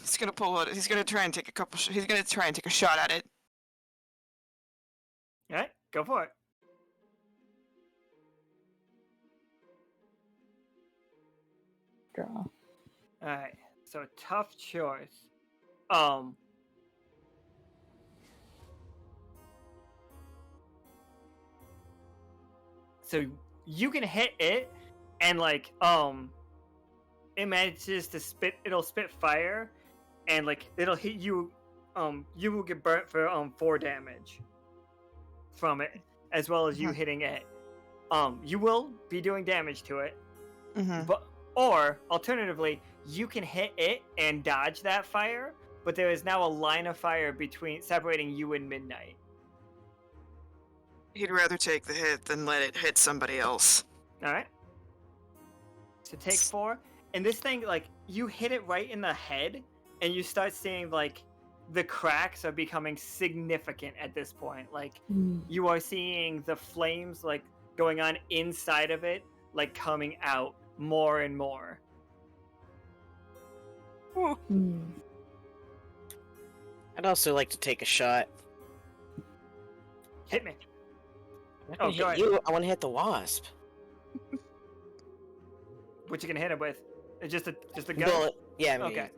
he's gonna pull out, he's gonna try and take he's gonna try and take a shot at it. Alright, go for it. Draw. Alright, so tough choice. So you can hit it, and like it manages to it'll spit fire, and like it'll hit you. You will get burnt for 4 damage from it, as well as you hitting it. You will be doing damage to it, but or alternatively, you can hit it and dodge that fire, but there is now a line of fire separating you and Midnight. He'd rather take the hit than let it hit somebody else. Alright. So take 4. And this thing, like, you hit it right in the head, and you start seeing, like, the cracks are becoming significant at this point. Like, you are seeing the flames, like, going on inside of it, like, coming out more and more. I'd also like to take a shot. Hit me. I Oh, want go hit ahead. you. I want to hit the wasp. What you gonna hit it with? Just a gun? Bullet. Yeah. I mean, Okay.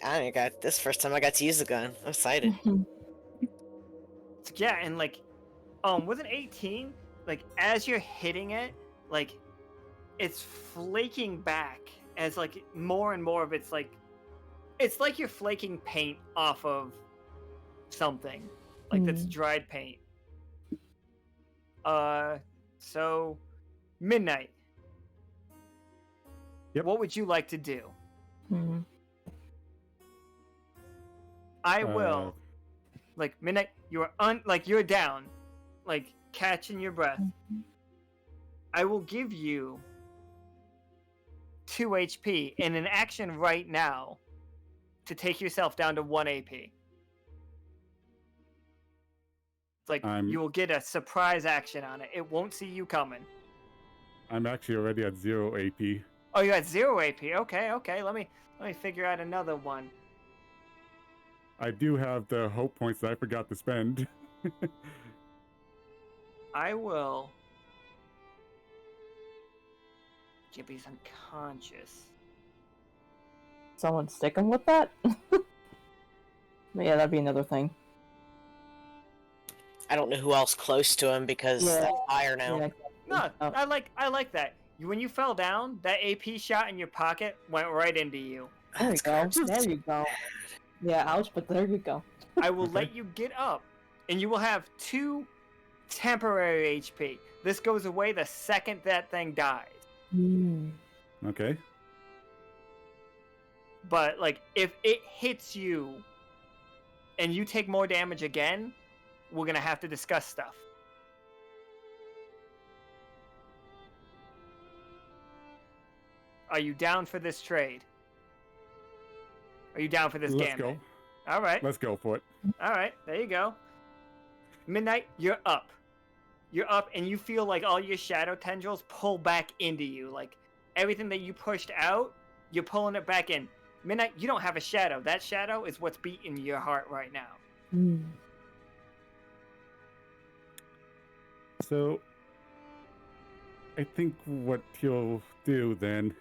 I got this first time I got to use the gun. I'm excited. So, yeah, and like, with an 18, like as you're hitting it, like it's flaking back as like more and more of it's like you're flaking paint off of something, like that's dried paint. So Midnight. Yep. What would you like to do? I will. Like Midnight, you are you're down, like catching your breath. I will give you 2 HP in an action right now to take yourself down to 1 AP. It's like you will get a surprise action on it. It won't see you coming. I'm actually already at 0 AP. Oh, you're at 0 AP. Okay. Let me figure out another one. I do have the hope points that I forgot to spend. I will. Jippy's unconscious. Someone stick him with that? But yeah, that'd be another thing. I don't know who else close to him because Yeah. that's fire now. Yeah. No, Oh. I like that. When you fell down, that AP shot in your pocket went right into you. There you go. There you go. Yeah, ouch, but there you go. I will let you get up, and you will have 2 temporary HP. This goes away the second that thing dies. Okay. But, like, if it hits you and you take more damage again, we're gonna have to discuss stuff. Are you down for this trade? Are you down for this Let's gambit? go. All right. Let's go for it. All right. There you go. Midnight, you're up. You're up, and you feel like all your shadow tendrils pull back into you. Like, everything that you pushed out, you're pulling it back in. Midnight, you don't have a shadow. That shadow is what's beating your heart right now. So, I think what he'll do then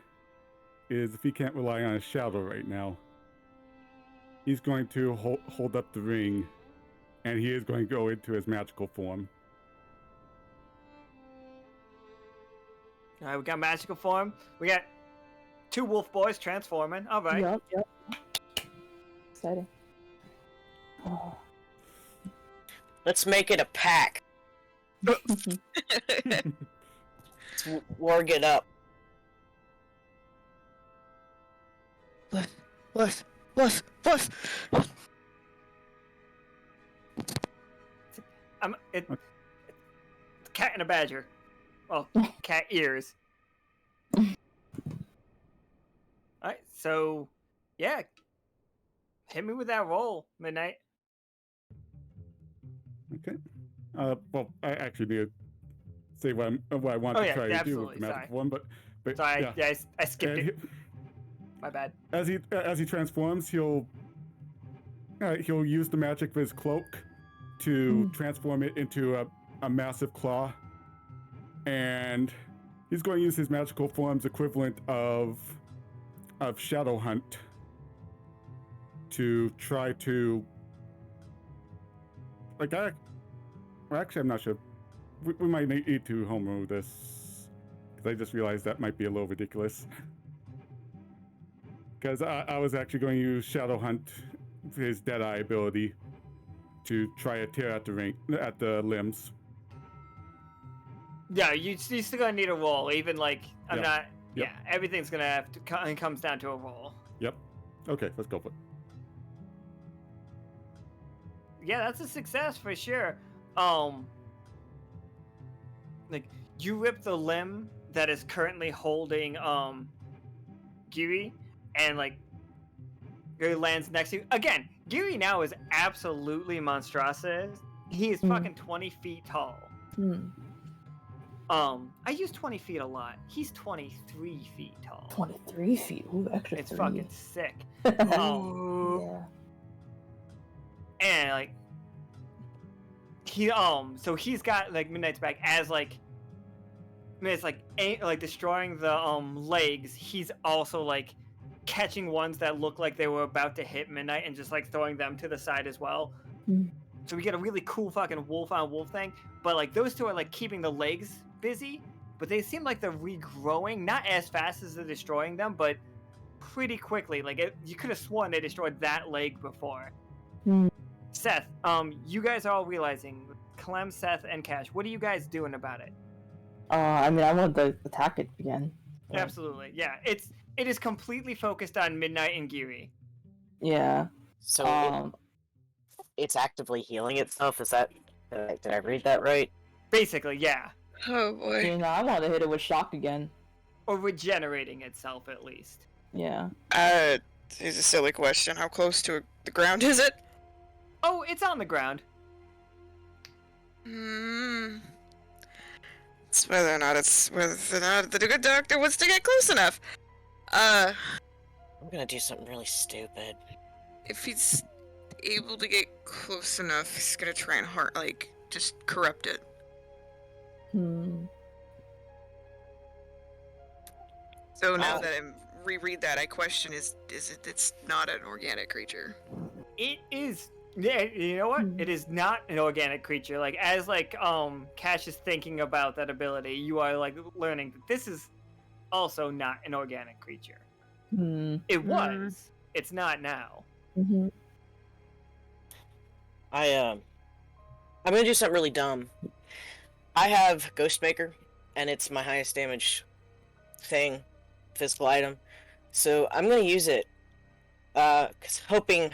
is, if he can't rely on a shadow right now, he's going to hold up the ring, and he is going to go into his magical form. All right, we got magical form. We got 2 wolf boys transforming. All right. Yep. Exciting. Oh. Let's make it a pack. Let's warg it up. What? It's a cat and a badger. Well, cat ears. Alright, so, yeah. Hit me with that roll, Midnight. Okay. Well, I actually need to say what I want Oh, to yeah, try to do with absolutely, the magical sorry. form, but Sorry, yeah. I skipped And it. My bad. as he transforms, he'll use the magic of his cloak to transform it into a massive claw, and he's going to use his magical form's equivalent of Shadow Hunt to try to, like, actually I'm not sure. We might need to home rule this, because I just realized that might be a little ridiculous. Because I was actually going to use Shadow Hunt, his Deadeye ability, to try to tear at the limbs. Yeah, you still gonna need a roll. Even like I'm Yep. not. Yep. Yeah, everything's gonna have to. It comes down to a roll. Yep. Okay, let's go for it. Yeah, that's a success for sure. Like you rip the limb that is currently holding Giri, and like it lands next to you. Again, Giri now is absolutely monstrous. He is fucking 20 feet tall. I use 20 feet a lot. He's 23 feet tall. 23 feet. Ooh, extra It's 3. fucking sick. Yeah. And like he so he's got like Midnight's back as like it's like destroying the legs. He's also like catching ones that look like they were about to hit Midnight and just like throwing them to the side as well. So we get a really cool fucking wolf on wolf thing. But like those two are like keeping the legs busy, but they seem like they're regrowing, not as fast as they're destroying them, but pretty quickly. Like you could have sworn they destroyed that leg before. Seth, you guys are all realizing, Clem, Seth, and Cash, what are you guys doing about it? I mean, I want to attack it again. But, Absolutely, yeah. It is completely focused on Midnight and Giri. yeah. So it's actively healing itself. Is that? Did I read that right? Basically, yeah. Oh boy. You know, I want to hit it with shock again. Or regenerating itself, at least. Yeah. Here's a silly question. How close to the ground is it? Oh, it's on the ground. It's whether or not the good doctor wants to get close enough. I'm gonna do something really stupid. If he's able to get close enough, he's gonna try and just corrupt it. So now that I reread that, I question it's not an organic creature. It is. Yeah, you know what? It is not an organic creature. Like, as Cash is thinking about that ability, you are like learning that this is also not an organic creature. It was. It's not now. I'm gonna do something really dumb. I have Ghostmaker, and it's my highest damage thing, physical item. So I'm gonna use it. Cause hoping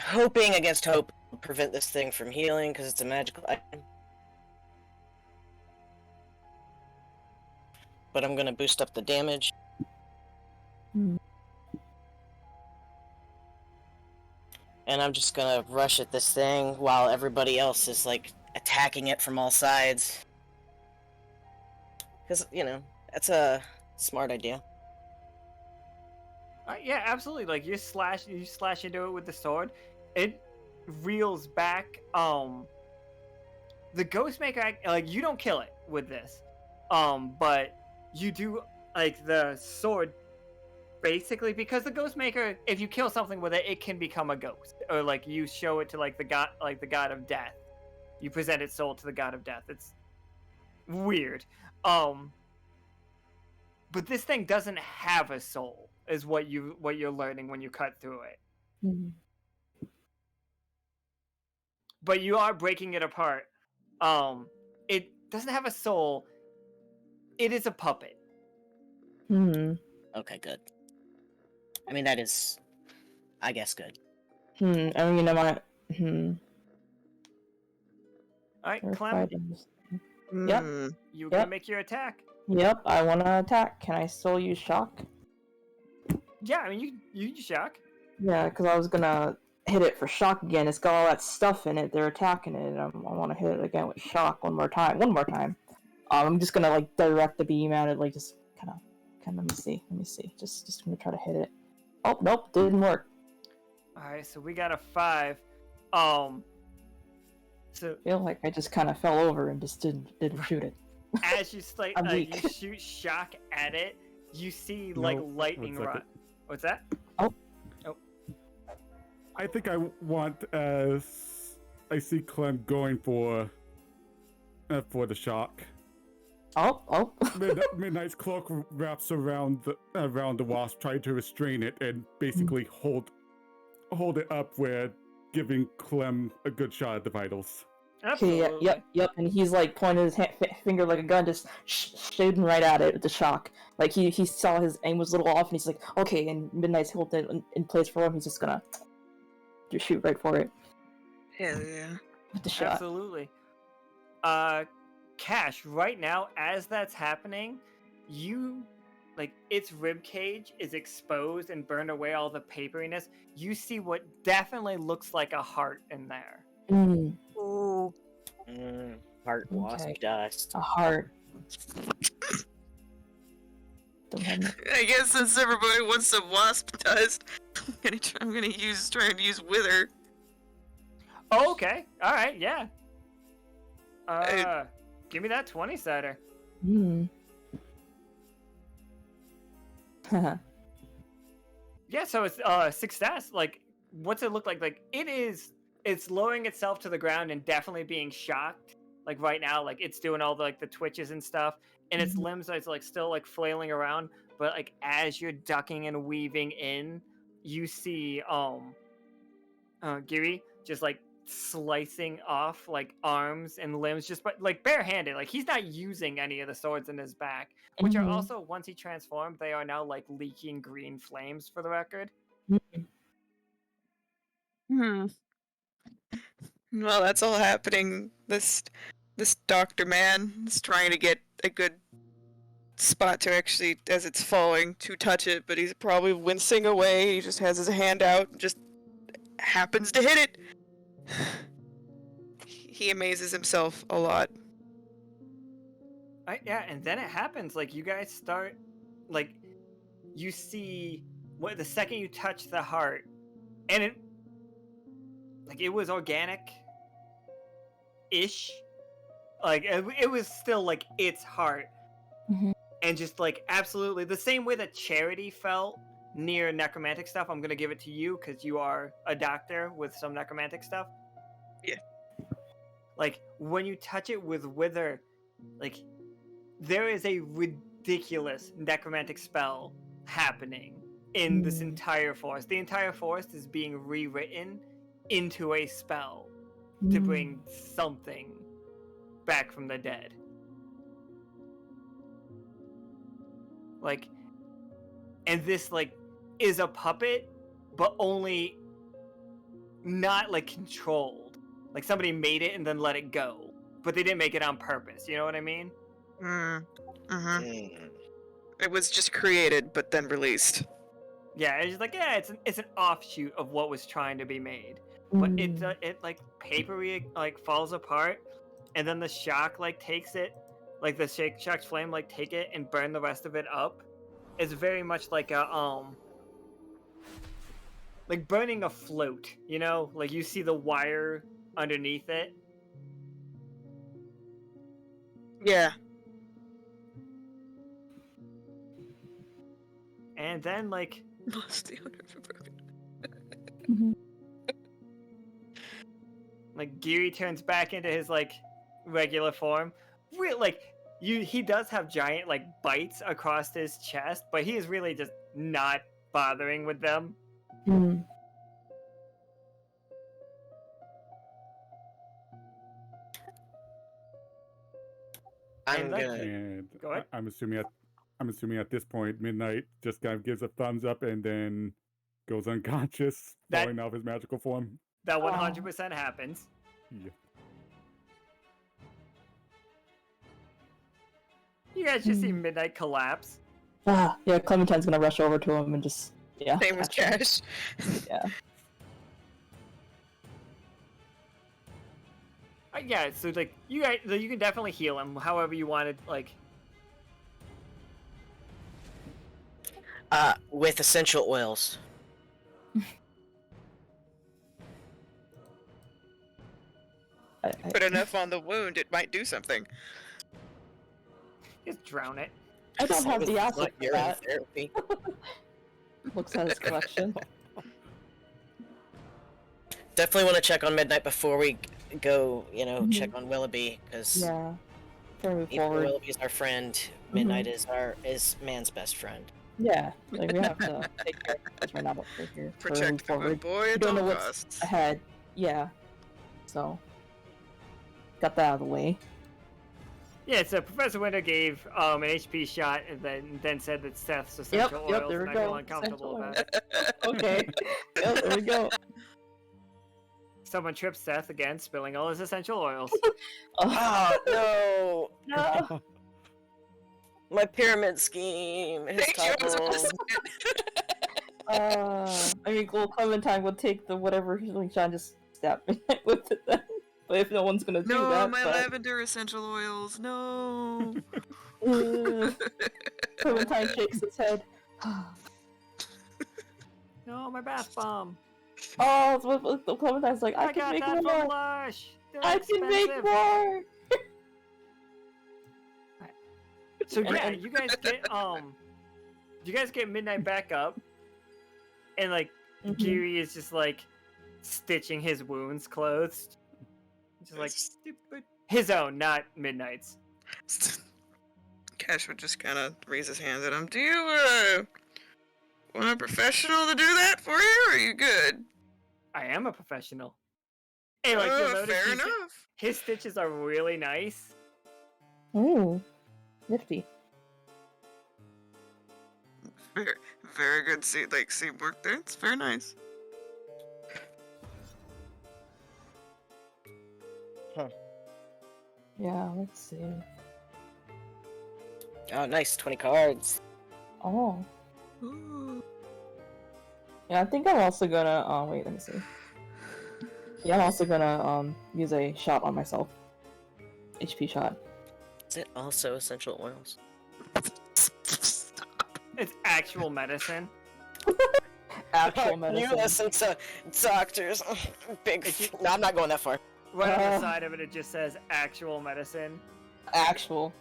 against hope will prevent this thing from healing, because it's a magical item. But I'm gonna boost up the damage. And I'm just gonna rush at this thing while everybody else is like attacking it from all sides. Because, that's a smart idea. Yeah, absolutely. Like, you slash into it with the sword, it reels back. The Ghostmaker, like, you don't kill it with this, but you do, like, the sword. Basically, because the Ghostmaker, if you kill something with it, it can become a ghost, or like you show it to the god of death. You present its soul to the god of death. It's weird. But this thing doesn't have a soul, is what you're learning when you cut through it. But you are breaking it apart. It doesn't have a soul. It is a puppet. Okay, good. I mean, that is, I guess, good. I mean, Alright, Clem. Yep. You can make your attack. Yep, I want to attack. Can I still use shock? Yeah, I mean, you use shock. Yeah, because I was gonna hit it for shock again. It's got all that stuff in it. They're attacking it. I want to hit it again with shock one more time. I'm just gonna like direct the beam at it, like just kind of. Let me see. Just gonna try to hit it. Oh nope, didn't work. All right, so we got a 5. So I feel like I just kind of fell over and just didn't shoot it. As you you shoot shock at it, you see like lightning run. What's that? Oh. I think I want I see Clem going for the shock. Oh. Midnight's cloak wraps around the wasp, trying to restrain it and basically hold it up, where giving Clem a good shot at the vitals. Absolutely. Okay, yep. And he's like pointing his finger like a gun, just shooting right at it with the shock. Like he saw his aim was a little off, and he's like, okay. And Midnight's holding it in place for him. He's just gonna just shoot right for it. Hell yeah. With the shot. Absolutely. Cash, right now, as that's happening, its rib cage is exposed and burned away all the paperiness. You see what definitely looks like a heart in there. Ooh. Heart wasp dust. A heart. I guess since everybody wants some wasp dust, I'm gonna try and use wither. Oh, okay. All right. Yeah. Give me that 20-sider. Yeah, so it's 6 stats. Like, what's it look like? Like, it's lowering itself to the ground and definitely being shocked. Like right now, like it's doing all the twitches and stuff, and its limbs are like still like flailing around. But like as you're ducking and weaving in, you see Giri just like slicing off like arms and limbs, just like barehanded. Like he's not using any of the swords in his back, which are also, once he transformed, they are now like leaking green flames, for the record. Well, that's all happening. This doctor man is trying to get a good spot to actually, as it's falling, to touch it, but he's probably wincing away. He just has his hand out and just happens to hit it. He amazes himself a lot. Yeah, and then it happens. Like, you guys start, like, you see the second you touch the heart, and like it was organic-ish. Like it was still like its heart, and just like absolutely the same way that Charity felt near necromantic stuff. I'm gonna give it to you because you are a doctor with some necromantic stuff. Yeah. Like when you touch it with Wither, like there is a ridiculous necromantic spell happening in this entire forest. The entire forest is being rewritten into a spell to bring something back from the dead. Like, and this like is a puppet, but only not like controlled. Like somebody made it and then let it go, but they didn't make it on purpose. You know what I mean? It was just created, but then released. Yeah, it's just like it's an offshoot of what was trying to be made, but it like papery like falls apart, and then the shock like takes it, like the shock's flame like take it and burn the rest of it up. It's very much like a like burning a float, you know, like you see the wire underneath it. Yeah. And then like Lost the owner of a broken. like Geary turns back into his like regular form. Like he does have giant like bites across his chest, but he is really just not bothering with them. I'm like- gonna. And Go ahead. I'm assuming at this point, Midnight just kind of gives a thumbs up and then goes unconscious, That- falling off his magical form. That 100% happens. Yeah. You guys just see Midnight collapse. Yeah, Clementine's gonna rush over to him and just Same with action. Cash. Yeah. Yeah, so like you guys, you can definitely heal him however you wanted. Like With essential oils. Put enough on the wound, it might do something. just drown it. I don't have the asset for Urine that. therapy. Looks at his collection. Definitely want to check on Midnight before we go. Check on Willoughby because Yeah. Before we move even though forward. Willoughby's our friend, Midnight is man's best friend. Yeah, like we have to take care of this right now right here. before we move Protect my forward. boy We at don't all know what's costs. ahead. Yeah. So got that out of the way. Yeah, so Professor Winter gave an HP shot and then said that Seth's essential Yep, oils there we and I go. feel uncomfortable Essential about it. Okay. Yep, there we go. Someone trips Seth again, spilling all his essential oils. Oh no! No. My pyramid scheme has Thank you, I was about to toppled. say it. I mean, well, Clementine would take the whatever healing shot and just stab me with it then. But if no one's gonna do No, that, my but... lavender essential oils. No. Clementine shakes his head. No, my bath bomb. Oh, Clementine's like, I can got make that from more. Lush. They're I can make expensive. more. So And- yeah, and- you guys get Midnight back up, and like Geary is just like stitching his wounds closed. Just like stupid. His own, not Midnight's. Cash would just kind of raise his hands at him. Do you want a professional to do that for you, or are you good? I am a professional. Hey, like you'll notice Fair his- enough. his stitches are really nice. Ooh, nifty. Very, very good seam work there. It's very nice. Yeah, let's see. Oh, nice, 20 cards. Oh, Ooh. yeah. I think I'm also gonna. Wait, let me see. Yeah, I'm also gonna use a shot on myself. HP shot. Is it also essential oils? It's actual medicine. Actual You medicine. listen to doctors. Big. No, I'm not going that far. Right on the side of it, it just says actual medicine. Actual.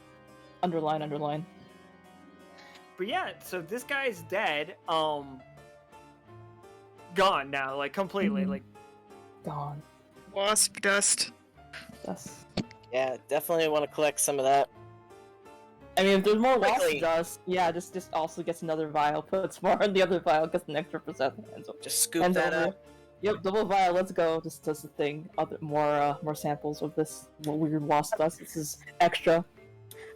Underline. But yeah, so this guy's dead. Gone now, like completely. Mhm. Like Gone. Wasp dust. That's. Yeah, definitely want to collect some of that. I mean, if there's more wasp Quickly. dust, yeah, just also gets another vial, puts more in the other vial, gets an extra percent. And so, Just scoop and that over. up. Yep, double vial. Let's go. Just does the thing. More samples of this weird wasp dust. This is extra.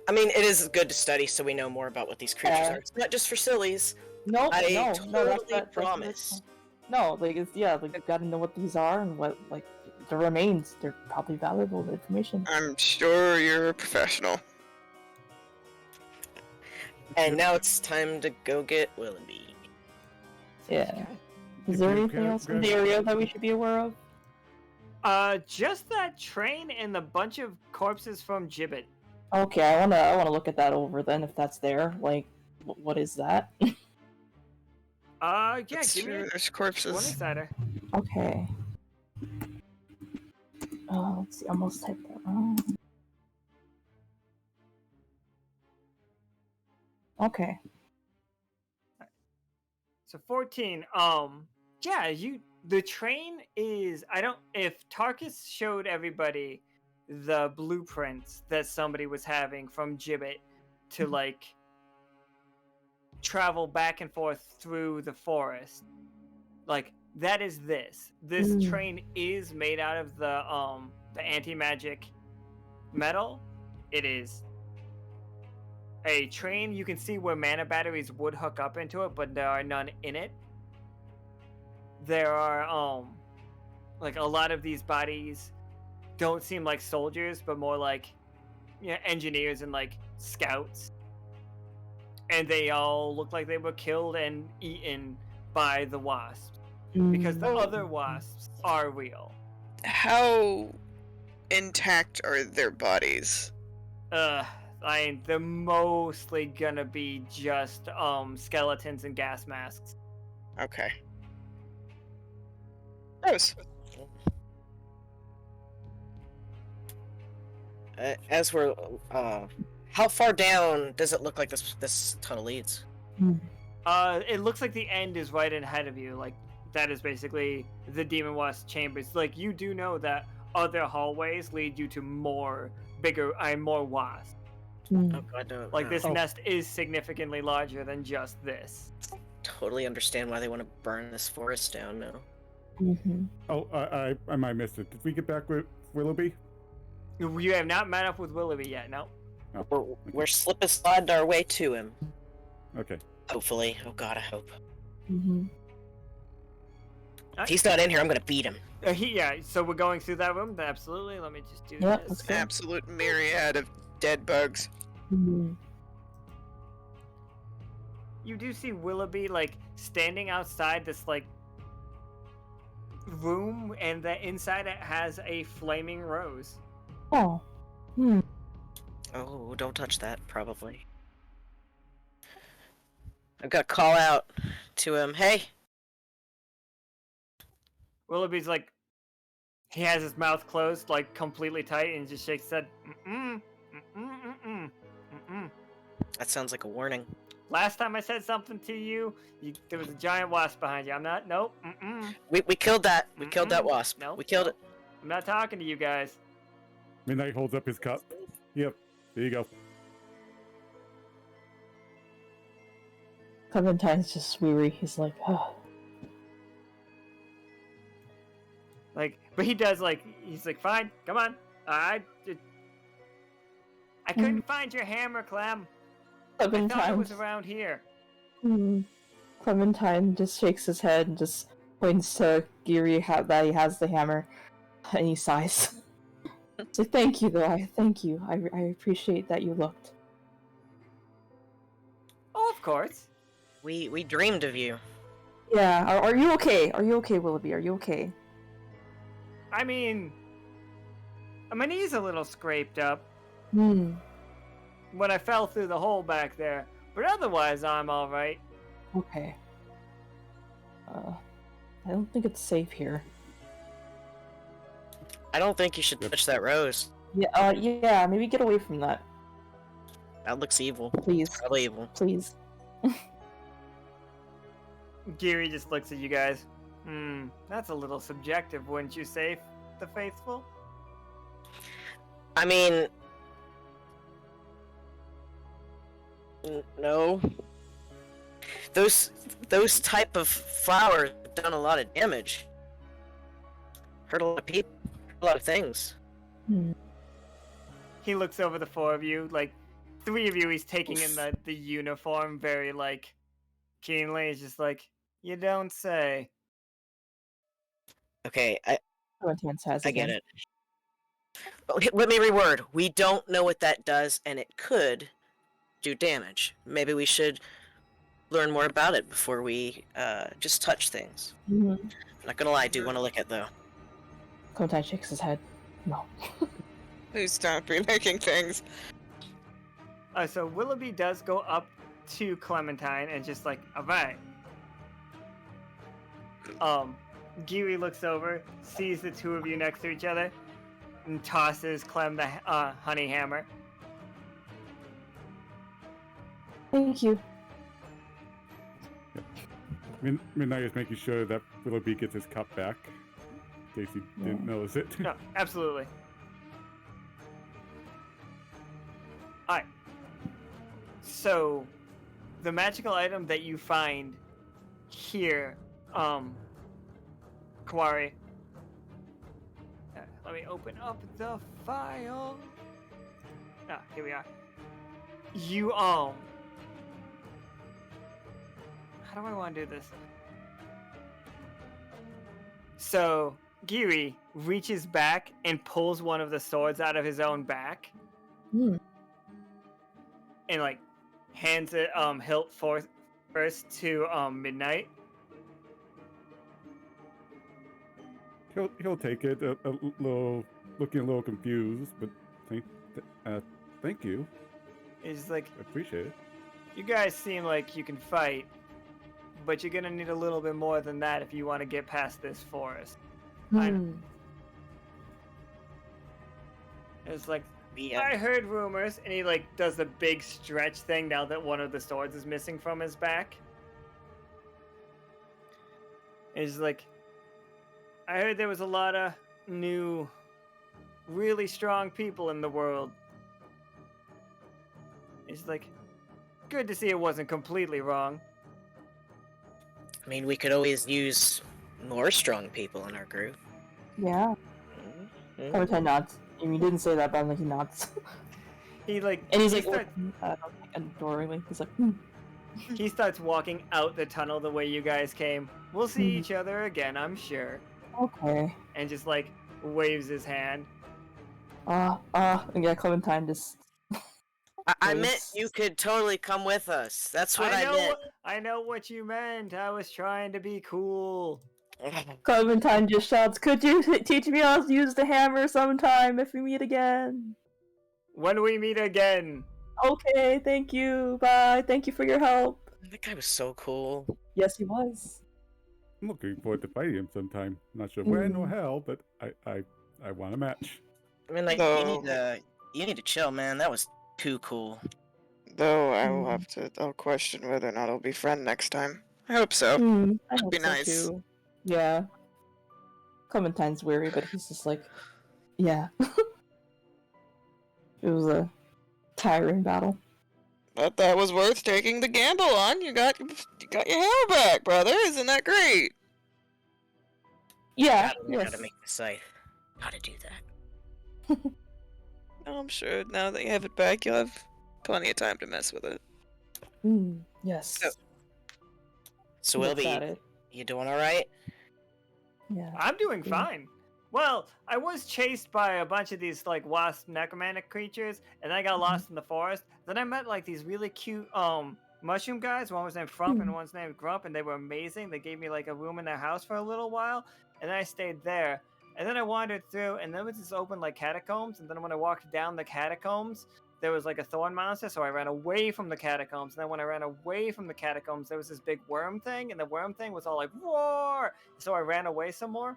I mean, it is good to study so we know more about what these creatures are. It's not just for sillies. No, I no, totally promise. No, like it's like you gotta know what these are and what like the remains. They're probably valuable information. I'm sure you're a professional. And now it's time to go get Willoughby. Yeah. Is there anything else in the area that we should be aware of? just that train and the bunch of corpses from Gibbet. Okay, I wanna look at that over then if that's there. Like, what is that? Yeah, It's give me true, a there's 20 corpses. sider. Okay. Let's see. I almost typed that wrong. Okay. So 14. Yeah, the train is if Tarkus showed everybody the blueprints that somebody was having from Gibbet to like travel back and forth through the forest. Like that is this. This train is made out of the anti-magic metal. It is a train. You can see where mana batteries would hook up into it, but there are none in it. There are like a lot of these bodies don't seem like soldiers, but more like engineers and like scouts. And they all look like they were killed and eaten by the wasps. Because the other wasps are real. How intact are their bodies? They're mostly gonna be just skeletons and gas masks. Okay. Gross. As we're, how far down does it look like this tunnel leads? It looks like the end is right ahead of you. Like that is basically the demon wasp chambers. Like you do know that other hallways lead you to more wasps. Oh god, no. Like no. this nest is significantly larger than just this. Totally understand why they want to burn this forest down now. Oh, I might have missed it. Did we get back with Willoughby? You have not met up with Willoughby yet, no? Oh, We're slip and sliding our way to him. okay. Hopefully. Oh god, I hope. Uh, If he's not in here, I'm gonna beat him. So we're going through that room? Absolutely. Let me just do Yeah, this. let's go. Absolute myriad of dead bugs. You do see Willoughby like standing outside this like room, and the inside it has a flaming rose. Oh. Oh, don't touch that, probably. I've got to call out to him. Hey! Willoughby's like, he has his mouth closed, like completely tight, and just shakes his head. That sounds like a warning. Last time I said something to you, there was a giant wasp behind you. I'm not. Nope. We killed that. We killed that wasp. Nope. We killed it. I'm not talking to you guys. Midnight holds up his cup. Yep. There you go. Clementine's just weary. He's like, oh. Like, but he does like, he's like, fine, come on. I couldn't find your hammer, Clem. I thought it Clementine. was around here. Clementine just shakes his head and just points to Geary that he has the hammer, and he sighs. So thank you, though. Thank you. I appreciate that you looked. Oh, of course. We dreamed of you. Yeah. Are you okay? Are you okay, Willoughby? Are you okay? I mean, my knee's a little scraped up when I fell through the hole back there, but otherwise I'm all right. Okay. I don't think it's safe here. I don't think you should touch that rose. Yeah, yeah, maybe get away from that, That looks evil. please. It's probably evil. Please. Geary just looks at you guys. That's a little subjective, wouldn't you say, the faithful? I mean, no. Those type of flowers have done a lot of damage. Hurt a lot of people, a lot of things. He looks over the four of you, like, three of you he's taking in the uniform very, like, keenly. He's just like, you don't say. Okay, I I get it. But let me reword. We don't know what that does, and it could do damage. Maybe we should learn more about it before we just touch things. I'm not gonna lie, I do want to lick it, though. Clementine shakes his head. No. Please stop remaking things. So Willoughby does go up to Clementine and just like, alright. Geary looks over, sees the two of you next to each other, and tosses Clem the honey hammer. Thank you. Midnight is making sure that Willoughby gets his cup back, in case he didn't notice it. No, absolutely. Alright. So, the magical item that you find here, Kuari. Let me open up the file. Here we are. You how do I want to do this? So, Geary reaches back and pulls one of the swords out of his own back. And, like, hands it, hilt first to, Midnight. He'll take it, a little, looking a little confused, but thank you. He's like, I appreciate it. you guys seem like you can fight, but you're gonna need a little bit more than that if you want to get past this forest. It's like, Yeah. I heard rumors, and he like does the big stretch thing now that one of the swords is missing from his back. And he's like, I heard there was a lot of new, really strong people in the world. He's like, good to see it wasn't completely wrong. I mean, we could always use more strong people in our group. Yeah. Clementine nods. You didn't say that, but I'm like, he nods. He like, And he's like, starts, adoringly. He's like, he starts walking out the tunnel the way you guys came. We'll see each other again, I'm sure. okay. And just like waves his hand. And yeah, Clementine just. I meant you could totally come with us. That's what I meant. I know what you meant. I was trying to be cool. Clementine just shouts, could you teach me how to use the hammer sometime if we meet again? When we meet again. Okay, thank you. Bye. Thank you for your help. That guy was so cool. Yes, he was. I'm looking forward to fighting him sometime. Not sure when or how, but I want a match. I mean, like, you need to chill, man. That was too cool. Though I will have to. I'll question whether or not I'll be friend next time. I hope so. I hope be so nice. too. Yeah. Clementine's weary, but he's just like, yeah. It was a tiring battle. But that was worth taking the gamble on. You got your hammer back, brother. Isn't that great? Yeah. You Yes. gotta make the site. Gotta do that. I'm sure now that you have it back, you'll have plenty of time to mess with it. Yes. So Looks Wilby, at it. you doing alright? Yeah. I'm doing fine. Well, I was chased by a bunch of these like wasp necromantic creatures, and I got lost in the forest. Then I met like these really cute mushroom guys. One was named Frump and one's named Grump, and they were amazing. They gave me like a room in their house for a little while, and then I stayed there. And then I wandered through, and there was this open like catacombs. And then when I walked down the catacombs, there was like a thorn monster, so I ran away from the catacombs. And then when I ran away from the catacombs, there was this big worm thing, and the worm thing was all like, roar! So I ran away some more.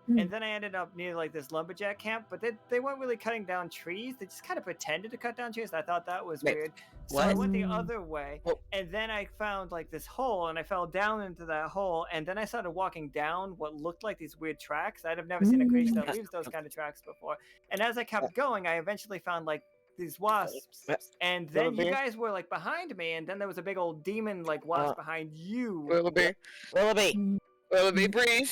And then I ended up near like this lumberjack camp, but they weren't really cutting down trees. They just kind of pretended to cut down trees. I thought that was Wait, weird. So I what? went the other way, Well- and then I found like this hole, and I fell down into that hole, and then I started walking down what looked like these weird tracks. I'd have never seen a creature that leaves those kind of tracks before. And as I kept going, I eventually found like these wasps, and then you guys were like behind me, and then there was a big old demon like wasp behind you. Willoughby, Willoughby, breathe.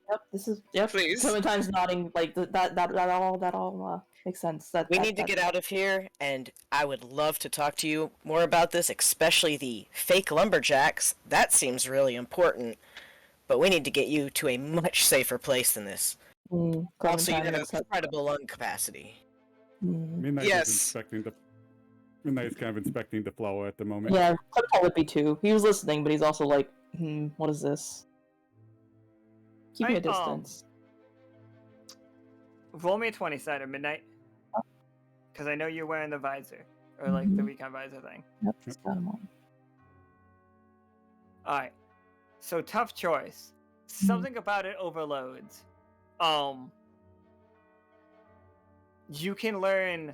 Yep, this is Please. Clementine's nodding like that all makes sense. we need to get out of here, and I would love to talk to you more about this, especially the fake lumberjacks. That seems really important, but we need to get you to a much safer place than this. Also, you Clementine have looks at- incredible lung capacity. Midnight Yes. is inspecting the. Midnight's kind of inspecting the flower at the moment. Yeah, Clementine would be too. He was listening, but he's also like, what is this? Keep me a distance. Roll me a 20-sider, Midnight. Because I know you're wearing the visor. Or like the recon visor thing. Yep, he's got him on. Alright. So tough choice. Something about it overloads. You can learn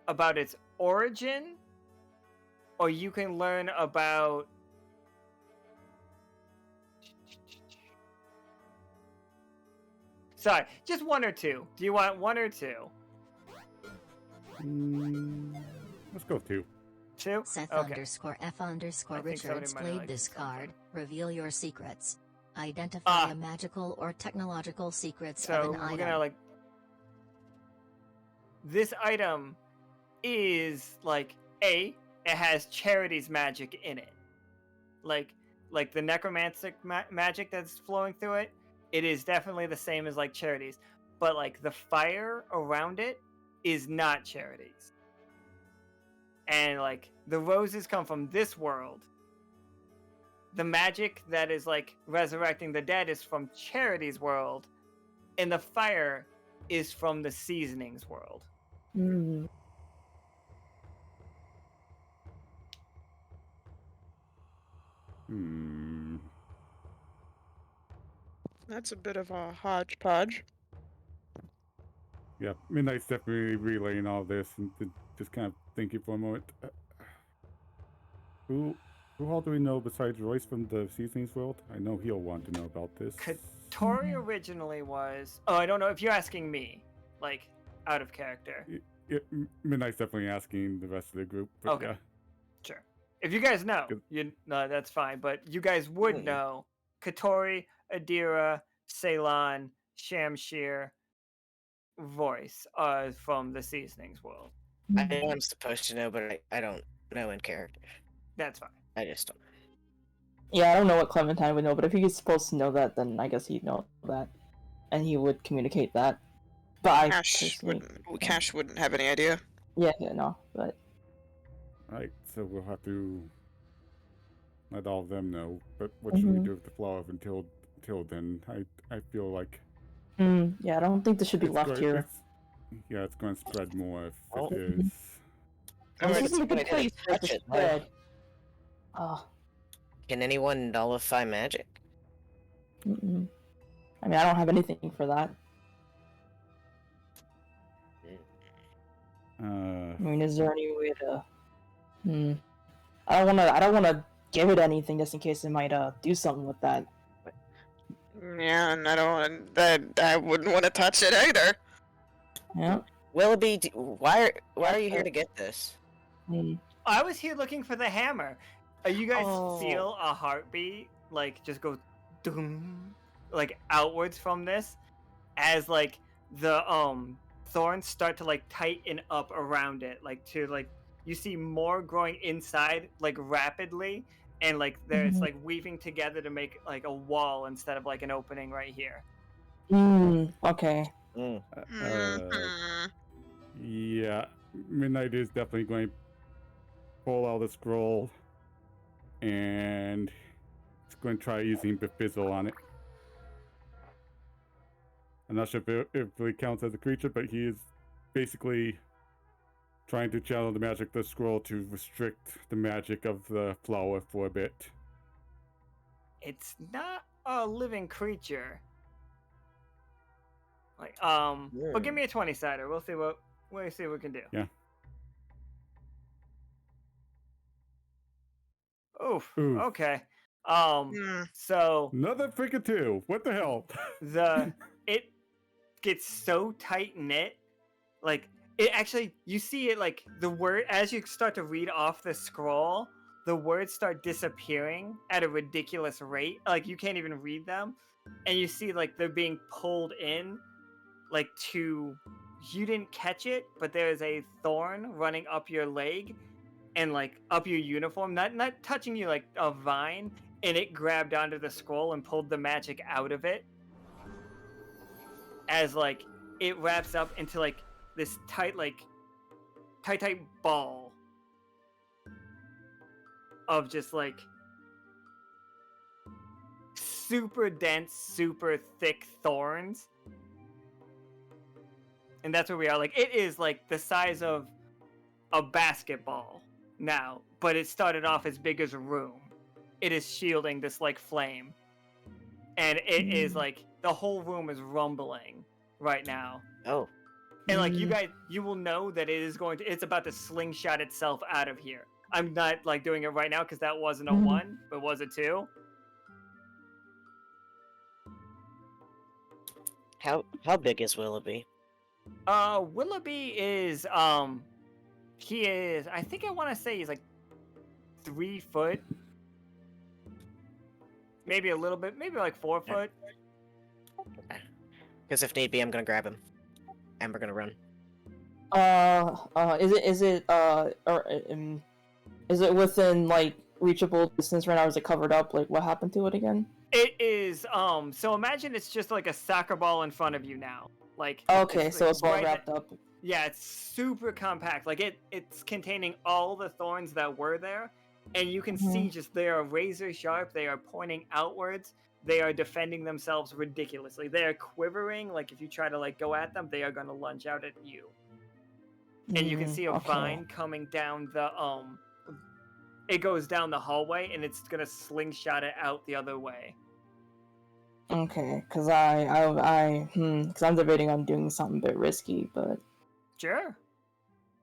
about its origin, or you can learn about sorry, just one or two. Do you want one or two? Let's go 2. Two? Seth Okay. _F__ I think somebody Richards might played like this this card. Reveal your secrets. Identify a magical or technological secrets So of an we're item. gonna like this item is like it has charity's magic in it, like the necromantic magic that's flowing through it. It is definitely the same as like charities, but like the fire around it is not charities, and like the roses come from this world. The magic that is like resurrecting the dead is from charity's world, and the fire is from the seasonings world. That's a bit of a hodgepodge. Yeah, Midnight's definitely relaying all this and just kind of thinking for a moment. Who all do we know besides Royce from the Seasonings world? I know he'll want to know about this. Katori originally was. Oh, I don't know if you're asking me, like out of character. Yeah, Midnight's definitely asking the rest of the group. But Okay. yeah. Sure. If you guys know, Good. no, that's fine. But you guys would know Katori, Adira, Ceylon, Shamshir, Voice from the Seasonings world. I know I'm supposed to know, but I don't know in character. That's fine. I just don't. Yeah, I don't know what Clementine would know, but if he's supposed to know that, then I guess he'd know that, and he would communicate that. But I personally, Cash wouldn't have any idea. yeah, no, but Right, so we'll have to let all of them know. But what should we do with the flower until then? I feel like yeah, I don't think this should be it's left going- here. it's going to spread more if Oh. it is. I This think isn't a it's good gonna place for it touch to it, spread. Oh, Can anyone nullify magic? I mean, I don't have anything for that. I mean, is there any way to? I don't wanna give it anything just in case it might do something with that. Yeah, and I don't. I wouldn't want to touch it either. Yeah. Willoughby, why are you here to get this? I was here looking for the hammer. You guys Oh. feel a heartbeat like just go doom, like outwards from this, as like the thorns start to like tighten up around it, like to like you see more growing inside like rapidly, and like it's like weaving together to make like a wall instead of like an opening right here. Okay. Mhm. Yeah, Midnight is definitely going to pull out a scroll, and it's going to try using Befizzle on it. I'm not sure if it really counts as a creature, but he is basically trying to channel the magic of the scroll to restrict the magic of the flower for a bit. It's not a living creature. Like, but give me a 20-sider. We'll see what we can do. Yeah. Oof. Oof. Okay. So Another freaking 2. What the hell? it gets so tight knit, like it actually, you see it, like the word, as you start to read off the scroll, the words start disappearing at a ridiculous rate. Like you can't even read them, and you see like they're being pulled in, like you didn't catch it, but there is a thorn running up your leg and like up your uniform, not touching you like a vine, and it grabbed onto the scroll and pulled the magic out of it, as like it wraps up into like this tight ball of just like super dense, super thick thorns. And that's where we are. Like, it is like the size of a basketball now, but it started off as big as a room. It is shielding this like flame, and it is like the whole room is rumbling right now. Oh. And like you will know that it's about to slingshot itself out of here. I'm not like doing it right now because that wasn't a 1, but was a 2. How big is Willoughby? Willoughby is he is, I think I want to say he's like 3 foot, maybe a little bit, maybe like 4 foot. Because if need be, I'm gonna grab him, and we're gonna run. Is it within like reachable distance right now? Or is it covered up? Like, what happened to it again? It is so imagine it's just like a soccer ball in front of you now. Like, okay, so it's all right wrapped up. Yeah, it's super compact. Like it's containing all the thorns that were there, and you can see just they are razor sharp. They are pointing outwards. They are defending themselves ridiculously. They are quivering. Like if you try to like go at them, they are going to lunge out at you. And you can see a vine coming down the it goes down the hallway, and it's going to slingshot it out the other way. Okay, because because I'm debating on doing something a bit risky, but Sure.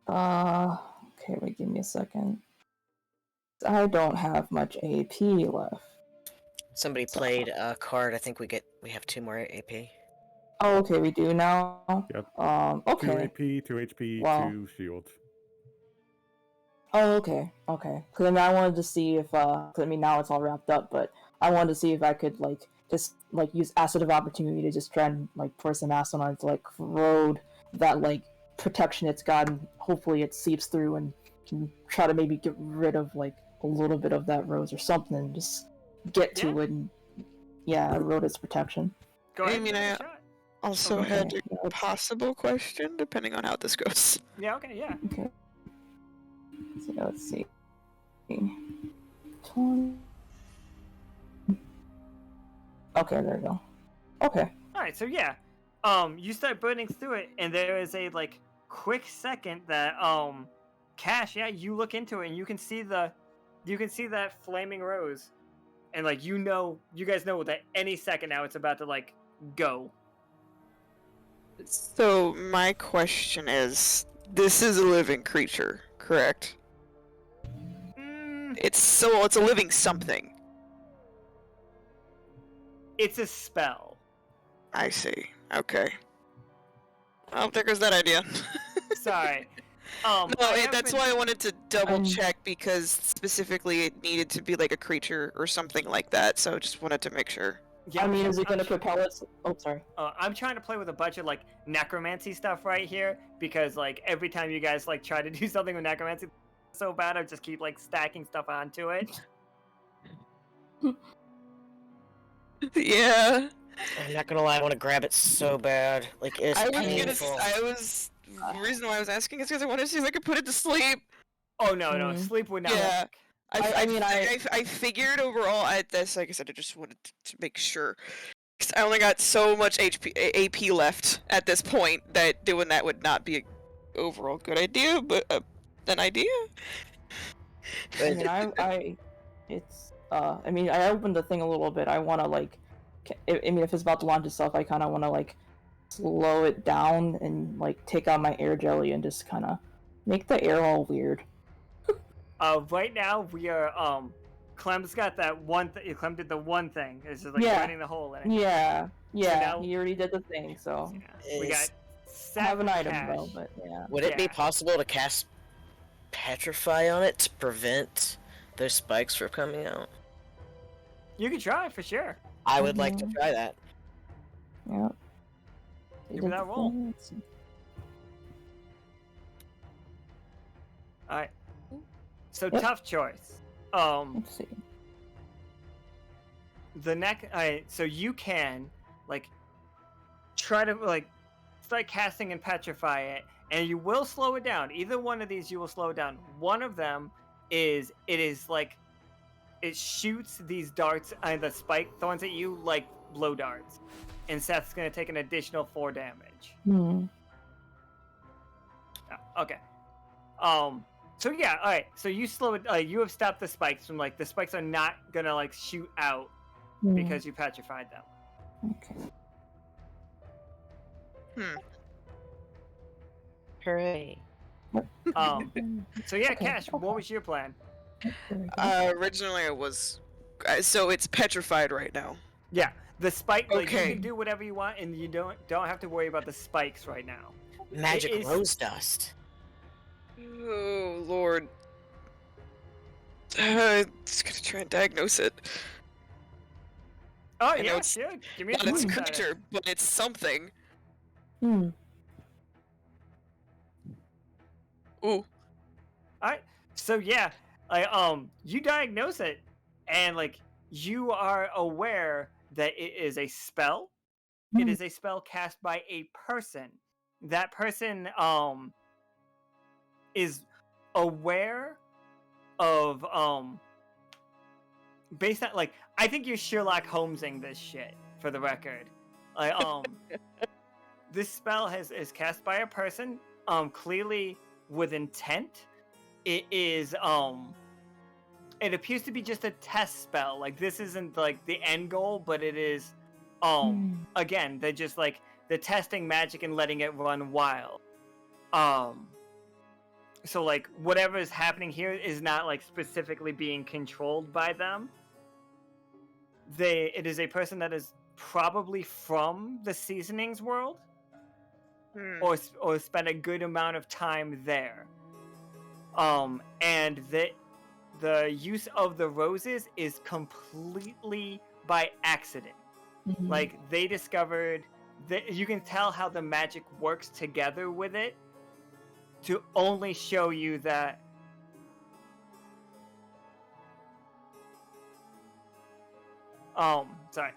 okay, wait, give me a second. I don't have much AP left. Somebody played a card. I think we have 2 more AP. Oh, okay, we do now. Yep. Okay. 2 AP, 2 HP, Wow. 2 shield. Oh, okay. Because I mean, I wanted to see if, 'cause, I mean, now it's all wrapped up, but I wanted to see if I could, like, just, like, use Acid of Opportunity to just try and, like, pour some acid on it to, like, corrode that, like, protection it's got, and hopefully it seeps through and can try to maybe get rid of, like, a little bit of that rose or something, and just get to it and, erode its protection. Go ahead. I mean, give it a I shot. also Okay. had a possible question, depending on how this goes. Yeah, okay, yeah. Okay. So let's see. 20. Okay, there we go. Okay. Alright, so yeah. You start burning through it, and there is a like quick second that Cash, yeah, you look into it and you can see that flaming rose. And like you guys know that any second now it's about to like go. So my question is, this is a living creature, correct? It's a living something. It's a spell. I see. Okay. Oh, there goes that idea. Sorry. That's why I wanted to double check, because specifically it needed to be like a creature or something like that. So just wanted to make sure. Yeah, I mean, is it going to propel it? Oh, sorry. I'm trying to play with a bunch of like necromancy stuff right here, because like every time you guys like try to do something with necromancy so bad, I just keep like stacking stuff onto it. Yeah. I'm not gonna lie, I want to grab it so bad. Like, it's painful. The reason why I was asking is because I wanted to see if I could put it to sleep. Oh no, sleep would not Yeah. work. I figured overall at this, like I said, I just wanted to make sure. 'Cause I only got so much AP left at this point that doing that would not be overall good idea, but an idea. I mean, I opened the thing a little bit. I want to like, I mean, if it's about to launch itself, I kind of want to like slow it down and like take out my air jelly and just kind of make the air all weird. Right now we are Clem's got that one thing. Clem did the one thing. It's just like Yeah. burning the hole in it. Yeah, now- he already did the thing, so Yeah. We got Is- I have an Seth item Cash. though, but yeah. Would it be Yeah. possible to cast Petrify on it to prevent those spikes from coming out? You can try for sure. I would like to Mhm. try that. Yeah. Give me that roll. All right. So Yep. tough choice. Let's see. The neck. Alright, so you can like try to like start casting and petrify it, and you will slow it down. Either one of these, you will slow it down. One of them is like it shoots these darts and the spike thorns at you like blow darts, and Seth's gonna take an additional 4 damage. Hmm. Okay. So yeah, all right. So you slow it. You have stopped the spikes from like the spikes are not gonna like shoot out because you petrified them. Okay. Hooray. So yeah, Okay, Cash. okay. What was your plan? There we go. Originally it was, so it's petrified right now. Yeah, the spike. Like, you Okay. can do whatever you want, and you don't have to worry about the spikes right now. Magic is- rose dust. Oh lord. Just gonna try and diagnose it. Oh I know yeah, it's sure. Give me a Not its clue about it. creature, but it's something. Hmm. Ooh. Alright, so yeah, like you diagnose it, and like you are aware that it is a spell. It is a spell cast by a person. That person is aware of based on like I think you're Sherlock Holmesing this shit for the record. Like this spell is cast by a person clearly with intent. It is it appears to be just a test spell. Like this isn't like the end goal, but it is again, they're just like they're testing magic and letting it run wild. So like whatever is happening here is not like specifically being controlled by them. It is a person that is probably from the seasonings world or spent a good amount of time there. And the use of the roses is completely by accident. Mhm. Like they discovered that you can tell how the magic works together with it to only show you that sorry.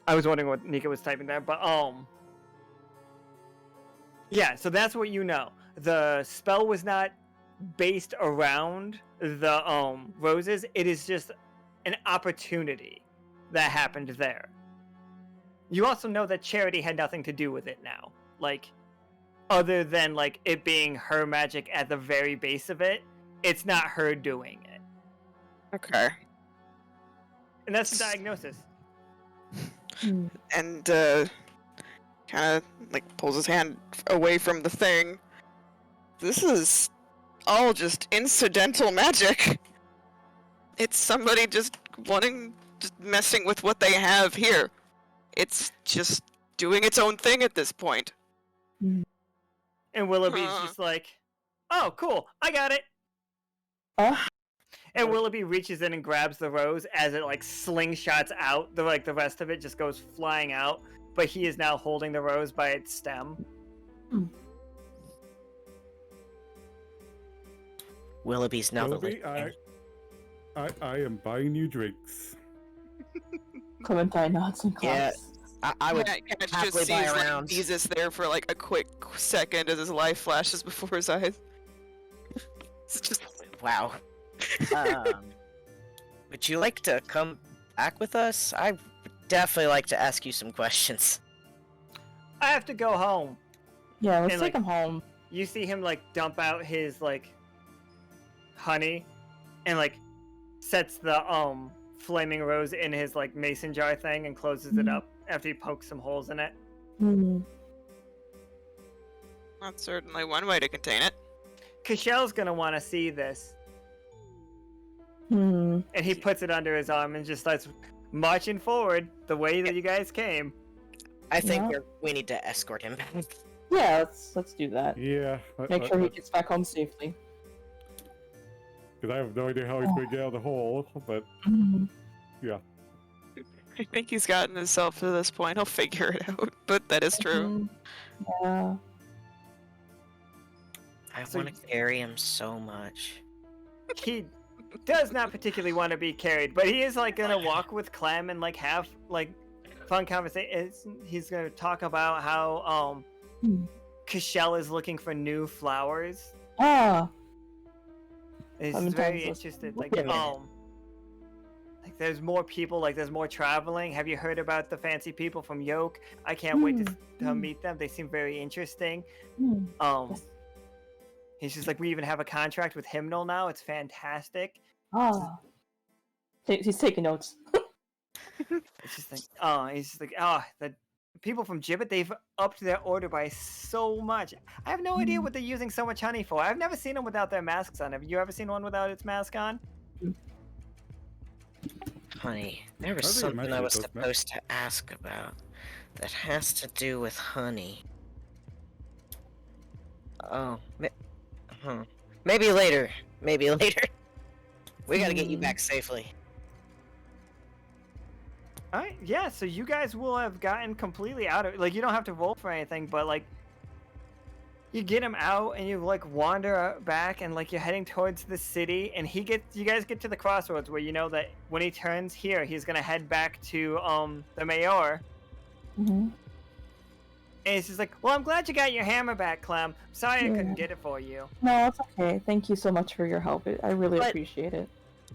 I was wondering what Nika was typing there, but yeah, so that's what you know. The spell was not based around the roses. It is just an opportunity that happened there. You also know that Charity had nothing to do with it now. Like, other than, like, it being her magic at the very base of it, it's not her doing it. Okay. And that's the diagnosis. Hmm. And kind of like pulls his hand away from the thing. This is all just incidental magic. It's somebody just messing with what they have here. It's just doing its own thing at this point. And Willoughby's just like, oh, cool, I got it. Oh. And Willoughby reaches in and grabs the rose as it like slingshots out. The rest of it just goes flying out. But he is now holding the rose by its stem. Willoughby's now the Willoughby, lead. I am buying you drinks. Clementine nods and Yeah, claps. I would Yeah, Catch happily just buy sees a like round. Jesus there for like a quick second as his life flashes before his eyes. It's just Wow. Would you like to come back with us? I would definitely like to ask you some questions. I have to go home. Yeah, let's And, take like, him home. You see him like dump out his like honey and like sets the flaming rose in his like mason jar thing and closes it up after he pokes some holes in it. That's certainly one way to contain it. Kashel's gonna want to see this, Hmm. and he puts it under his arm and just starts marching forward the way that you guys came. I think Yeah. we need to escort him back. Yeah, let's do that. Yeah. Make sure he gets back home safely. Because I have no idea how he's going to get out of the hole, but yeah. I think he's gotten himself to this point. He'll figure it out. But that is true. Yeah. I So want to carry him so much. He does not particularly want to be carried, but he is like gonna walk with Clem and like have like fun conversations. He's gonna talk about how Kashel is looking for new flowers. Ah. He's Clementine's very listening. interested. Wait a minute. Like there's more people. Like there's more traveling. Have you heard about the fancy people from Yoke? I can't wait to meet them. They seem very interesting. Yes. He's just like, we even have a contract with Hymnal now. It's fantastic. Ah. He's taking notes. It's just like, he's just like, the people from Gibbet, they've upped their order by so much. I have no idea what they're using so much honey for. I've never seen them without their masks on. Have you ever seen one without its mask on? Honey, there was I think it something I mentioned was it, doesn't it? supposed to ask about that has to do with honey. Oh, maybe later. Maybe later. We gotta get you back safely. Alright, yeah, so you guys will have gotten completely out of like you don't have to roll for anything, but like you get him out and you like wander back and like you're heading towards the city and you guys get to the crossroads where you know that when he turns here he's gonna head back to the mayor. And it's just like, well, I'm glad you got your hammer back, Clem. Sorry I couldn't get it for you. No, it's okay. Thank you so much for your help. I really appreciate it.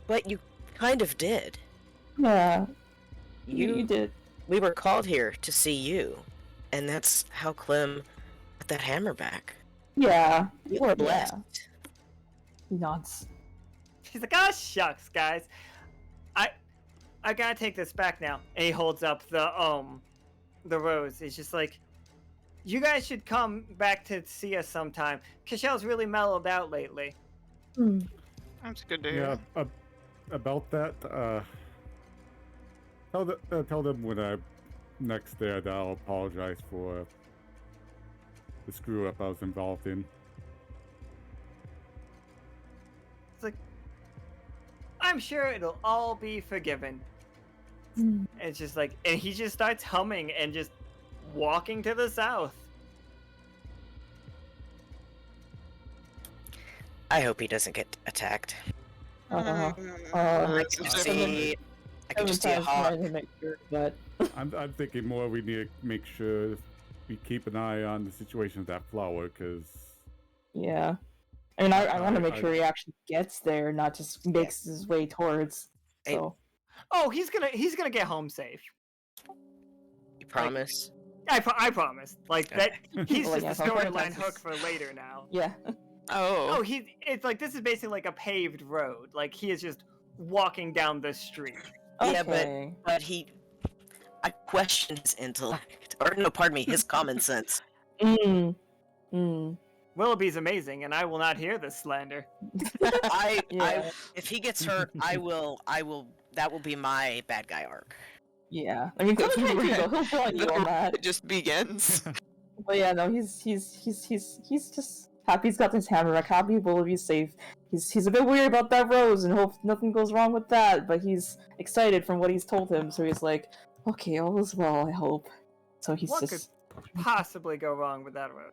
But you kind of did. Yeah. You did. We were called here to see you, and that's how Clem got that hammer back. Yeah. You were blessed. He nods. He's like, oh shucks, guys. I gotta take this back now. And he holds up the rose. It's just like, you guys should come back to see us sometime. Kashel's really mellowed out lately. That's good to hear. Yeah, about that, tell them when I'm next there that I'll apologize for the screw up I was involved in. It's like, I'm sure it'll all be forgiven. And it's just like, and he just starts humming and just walking to the south. I hope he doesn't get attacked. Uh, I can just see a hawk. But I'm thinking more we need to make sure we keep an eye on the situation of that flower, because yeah, I mean, I want to make sure he actually gets there, not just makes his way towards. So. Oh, he's gonna get home safe. You promise? I promise. Like that, he's Well, just yeah, a okay, storyline that's- hook for later now. Yeah. Oh, it's like this is basically like a paved road. Like he is just walking down the street. Yeah, Okay. but I question his intellect, or no, pardon me, his common sense. Willoughby's amazing, and I will not hear this slander. If he gets hurt, I will. That will be my bad guy arc. Yeah. I mean, he'll join you on that. It just begins. But yeah, no, he's just happy he's got his hammer back. Happy Willoughby's safe. He's a bit worried about that rose and hope nothing goes wrong with that. But he's excited from what he's told him, so he's like, okay, all is well. I hope. So he's What just. could possibly go wrong with that road?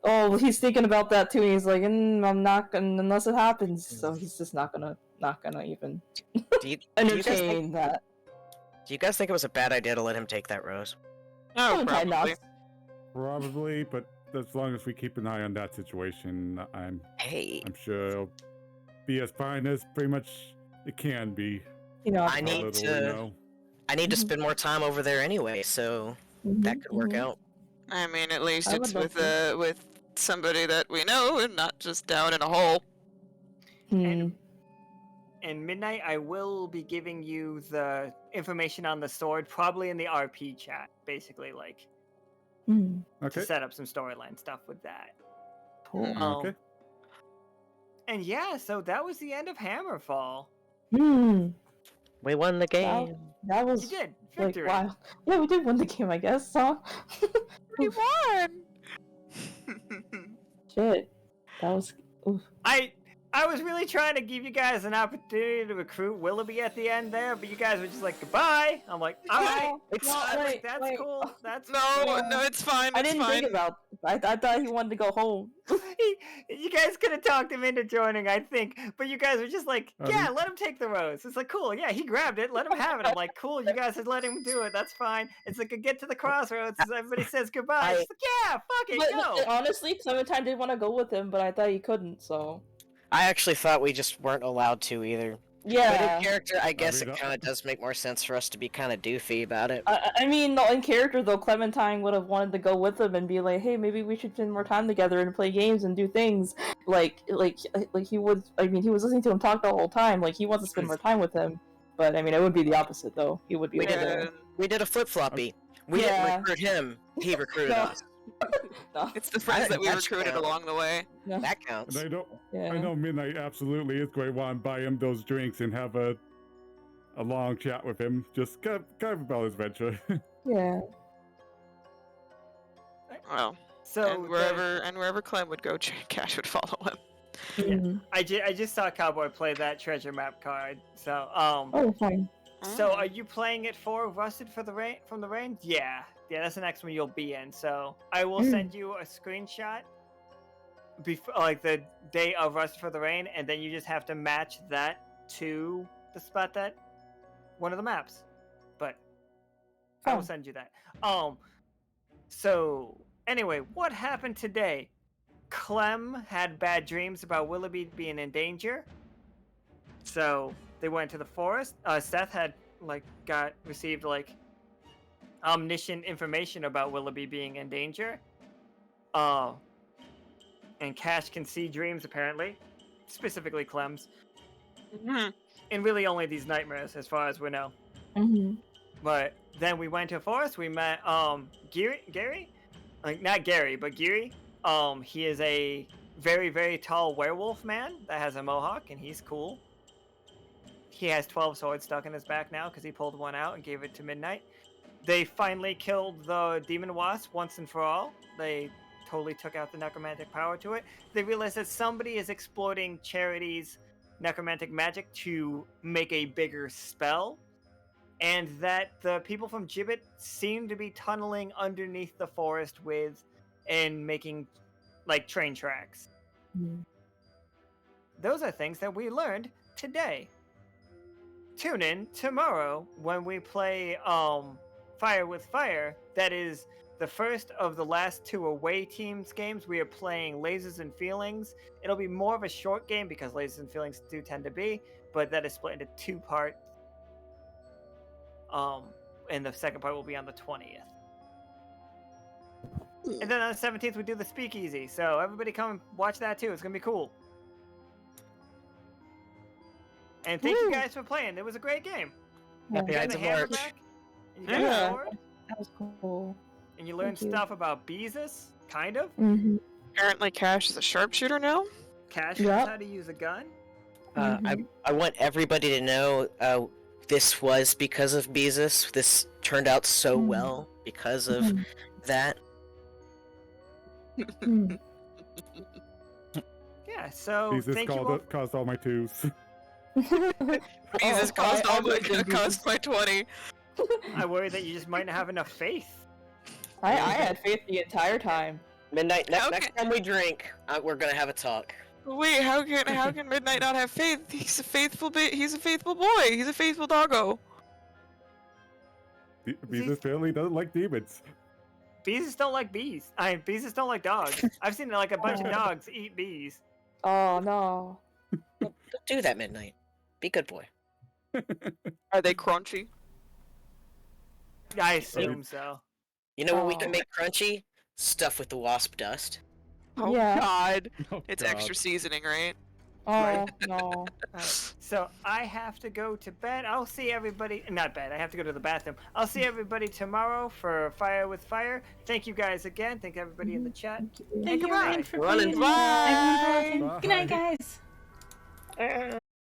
Oh, he's thinking about that too. And he's like, I'm not gonna unless it happens. So he's just not gonna even Do you entertain that. Do you guys think it was a bad idea to let him take that rose? Oh, Clementine probably. nods. probably, but as long as we keep an eye on that situation, I'm sure it'll be as fine as pretty much it can be. You know, I need to spend more time over there anyway, so that could work out. I mean, at least I it's would love with somebody that we know and not just down in a hole. Hmm. And Midnight, I will be giving you the information on the sword, probably in the RP chat, basically, like, Hmm. Okay. to set up some storyline stuff with that. Cool. Okay. And yeah, so that was the end of Hammerfall. Hmm. We won the game. That was You did. like Victory. wow. Yeah, we did win the game, I guess. So We won! shit. That was. Oof. I was really trying to give you guys an opportunity to recruit Willoughby at the end there, but you guys were just like, goodbye. I'm like, all right. No, I'm like, wait, that's wait. cool. That's No, cool. no, it's fine. I It's didn't fine. think about. I thought he wanted to go home. You guys could have talked him into joining, I think, but you guys were just like, yeah, let him take the rose. It's like, cool, yeah, he grabbed it, let him have it. I'm like, cool, you guys had let him do it, that's fine. It's like, get to the crossroads, everybody says goodbye. It's like, yeah, fuck it, go. Honestly, Clementine did want to go with him, but I thought he couldn't. So I actually thought we just weren't allowed to either. But yeah. in character, I guess mean, it kind of does make more sense for us to be kind of doofy about it. I mean, no, in character though, Clementine would have wanted to go with him and be like, "Hey, maybe we should spend more time together and play games and do things." Like he would. I mean, he was listening to him talk the whole time. Like he wants to spend more time with him. But I mean, it would be the opposite though. He would be We over did there. We did a flip floppy. We Yeah. didn't recruit him. He recruited No. us. No. It's the friends that we That's recruited count. along the way. No. That counts. And Yeah. I know Midnight absolutely is going to want to buy him those drinks and have a long chat with him, just kind of about his venture. Yeah. Well, So and wherever Clem would go, Cash would follow him. Mhm. I just saw Cowboy play that treasure map card. So Oh, fine. So are you playing it for Rusted for the Rain from the Rain? Yeah, that's the next one you'll be in. So I will send you a screenshot before, like the day of Rusted for the Rain, and then you just have to match that to the spot that one of the maps. But I will Oh. send you that. So anyway, what happened today? Clem had bad dreams about Willoughby being in danger. So they went to the forest. Seth had received omniscient information about Willoughby being in danger. And Cash can see dreams apparently, specifically Clem's, Mhm. and really only these nightmares as far as we know. Mhm. But then we went to a forest. We met Gary, like not Gary, but Giri. He is a very, very tall werewolf man that has a mohawk, and he's cool. He has 12 swords stuck in his back now because he pulled one out and gave it to Midnight. They finally killed the demon wasp once and for all. They totally took out the necromantic power to it. They realized that somebody is exploiting Charity's necromantic magic to make a bigger spell, and that the people from Gibbet seem to be tunneling underneath the forest and making train tracks. Mhm. Those are things that we learned today. Tune in tomorrow when we play Fire with Fire. That is the first of the last two away teams games. We are playing Lasers and Feelings. It'll be more of a short game because Lasers and Feelings do tend to be, but that is split into 2 parts. And the second part will be on the 20th. And then on the 17th we do the Speakeasy. So everybody come and watch that too. It's gonna be cool. And thank you guys for playing. It was a great game. Happy You got Ides the of hammer March. back, and you got Yeah. the sword, That was cool. and you learned Thank you. stuff about Beezus, kind of. Mhm. Apparently, Cash is a sharpshooter now. Cash Yep. knows how to use a gun. I want everybody to know this was because of Beezus. This turned out so well because of that. Mhm. Yeah, so Jesus thank you all. caused all my twos. Jesus cost my 20. I worry that you just might not have enough faith. I had faith the entire time. Midnight. Okay. Next time we drink, we're gonna have a talk. Wait, how can Midnight not have faith? He's a faithful boy. He's a faithful doggo. Beezus family doesn't like demons. Bees don't like bees. Bees don't like dogs. I've seen a bunch of dogs eat bees. Oh no. Don't do that, Midnight. Be good boy. Are they crunchy? I assume so. You know what we can make crunchy? stuff with the wasp dust. Oh Yeah. God. Oh, It's God. extra seasoning, right? Oh no. So I have to go to bed. I'll see everybody. Not bed. I have to go to the bathroom. I'll see everybody tomorrow for Fire with Fire. Thank you guys again. Thank everybody in the chat. Thank you goodbye. Ryan for Running. playing. Everyone for watching. Bye. Good night, guys.